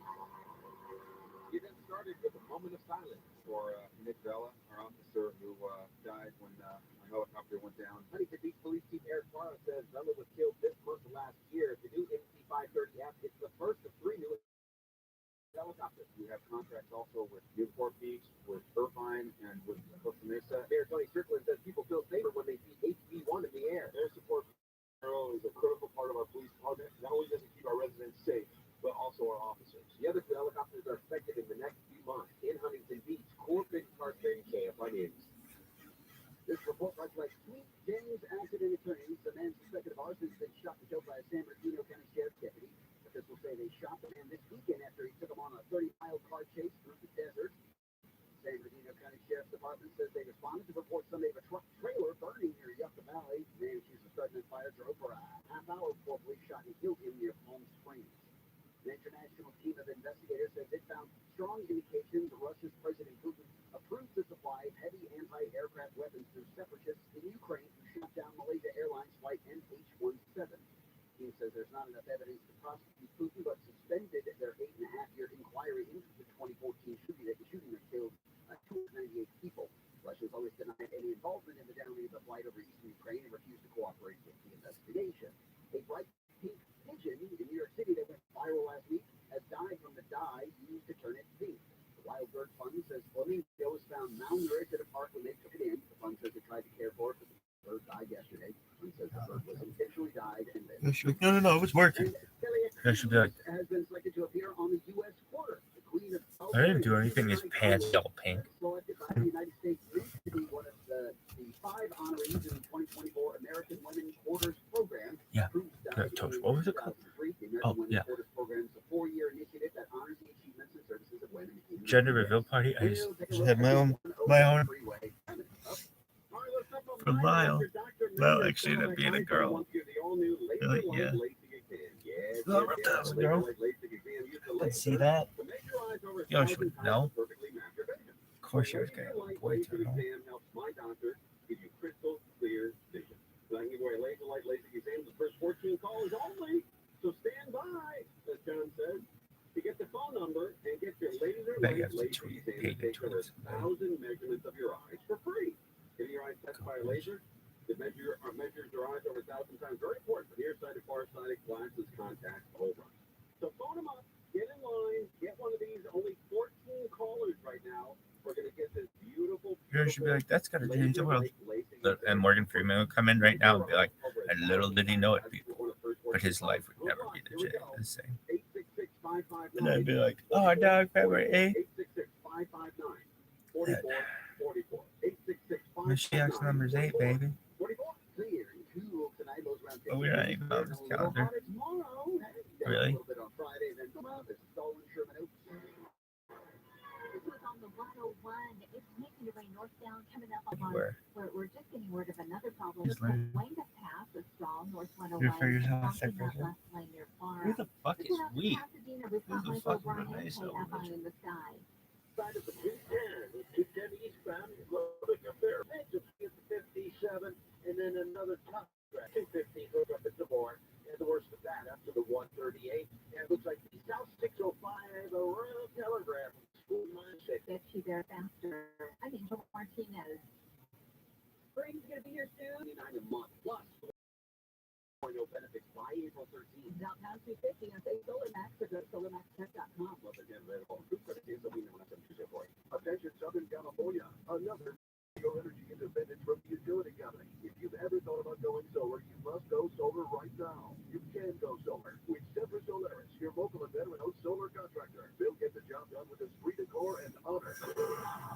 You then started with a moment of silence for Nick Vella, our officer who died when a helicopter went down. Huntington Beach Police Chief Eric Farah says Vella was killed this month of last year. The new MC-530F is the first of 3 new helicopters. We have contracts also with Newport Beach, with Irvine, and with Costa Mesa. Mayor Tony Strickland says people feel safer when they see HB1 in the air. Air support is a critical part of our police project. Not only does it keep our residents safe, but also our officers. The other 2 helicopters are expected in the next few months in Huntington Beach. Core Big Carson, KFI News. This report brought by Sweet James Accident Attorneys. The man suspected of arson has been shot and killed by a San Bernardino County Sheriff's deputy. Officials say they shot the man this weekend after he took him on a 30-mile car chase through the desert. San Bernardino County Sheriff's Department says they responded to reports Sunday of a truck trailer burning near Yucca Valley. The man accused of starting a fire drove for a half hour before police shot and killed him near Palm Springs. An international team of investigators says it found strong indications Russia's President Putin approved the supply of heavy anti-aircraft weapons to separatists in Ukraine who shot down Malaysia Airlines flight MH17. The team says there's not enough evidence to prosecute Putin, but suspended their 8.5-year inquiry into the 2014 shooting that killed 298 people. Russia's always denied any involvement in the downing of the flight over eastern Ukraine and refused to cooperate with the investigation. A bright pink pigeon in New York City that went viral last week has died from the dye used to turn it pink. The Wild Bird Fund says flamingo was found malnourished at a park when they took it in. The fund says they tried to care for it, but the bird died yesterday. The fund says the bird was intentionally died and then. No, it was working. I should be like, Has been selected to appear on the U.S. quarter. The Queen of I didn't do anything. His pants all pink. Selected by the United States Mint to be one of the 5 honorees in the 2024 American Women Quarters Program. Yeah. What was it called? Oh, yeah. Program is a 4-year initiative that honors the achievements and services of women. Gender reveal party. I just had my own. For Lyle. Well, actually, ended up being a girl. Like, yeah. Oh, reptiles, girl. Didn't see that. Yo, she would know. Of course, she was getting a boy to know. My doctor gives you crystal clear vision. So I can give away a laser light LASIK exam. The first 14 callers only. So stand by, as John says, to get the phone number and get your laser light LASIK exam and take over 1,000 measurements of your eyes for free. Getting your eyes tested by a laser that measures your eyes over 1,000 times. Very important for nearsighted, farsighted, glasses, contacts, the whole run. So phone them up, get in line, get one of these. Only 14 callers right now. We're going to get this beautiful. You should be like, that's got to change the world. And Morgan Freeman would come in right now and be like, and little did he know it, people. But his life would never be the same. And I'd be like, oh, dog, February 8th. Mishiax number's 8, baby. Oh, we're not even on this calendar. Really? It's making it rain northbound coming up on Where? We're just getting word of another problem. Just learn. Wayne Pass, a strong north Your figures 101, out, blocking that secretary. left lane near Farm. Who the fuck is we? Pasadena, we've got Who the Michael fuck Ryan, is Renee KFI in the sky. Side of the 210 eastbound, loading up there. Edge of 57, and then another top track. 215 goes up at the board. And the worst of that, after the 138. And it looks like the South 605 around Telegraph. School 96. Get you there faster. I'm Angel Martinez. Spring's going to be here soon. $29 a month plus. Benefits by April 13th. Downtown 250 and say SolarMax or go to solarmaxtech.com. Love again, available. Food credit is a winner when I'm Tuesday for you. Attention, Southern California. Another energy independence from the utility company. If you've ever thought about going solar, you must go solar right now. You can go solar with Semper Solaris, your local and veteran-owned solar contractor. They'll get the job done with esprit de corps and honor.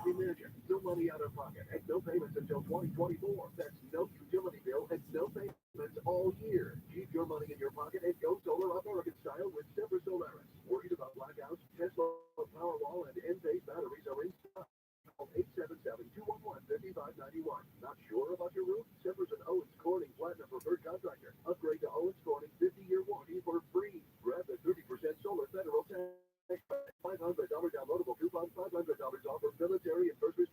Imagine no money out of pocket and no payments until 2024. That's no utility bill and no payments all year. Keep your money in your pocket and go solar Oregon style with Semper Solaris. Worried about blackouts? Tesla Powerwall and Enphase batteries are in stock. 877-211-5591. Not sure about your roof? Semper's an Owens Corning Platinum Preferred Contractor. Upgrade to Owens Corning 50-year warranty for free. Grab the 30% solar federal tax. $500 military and first responders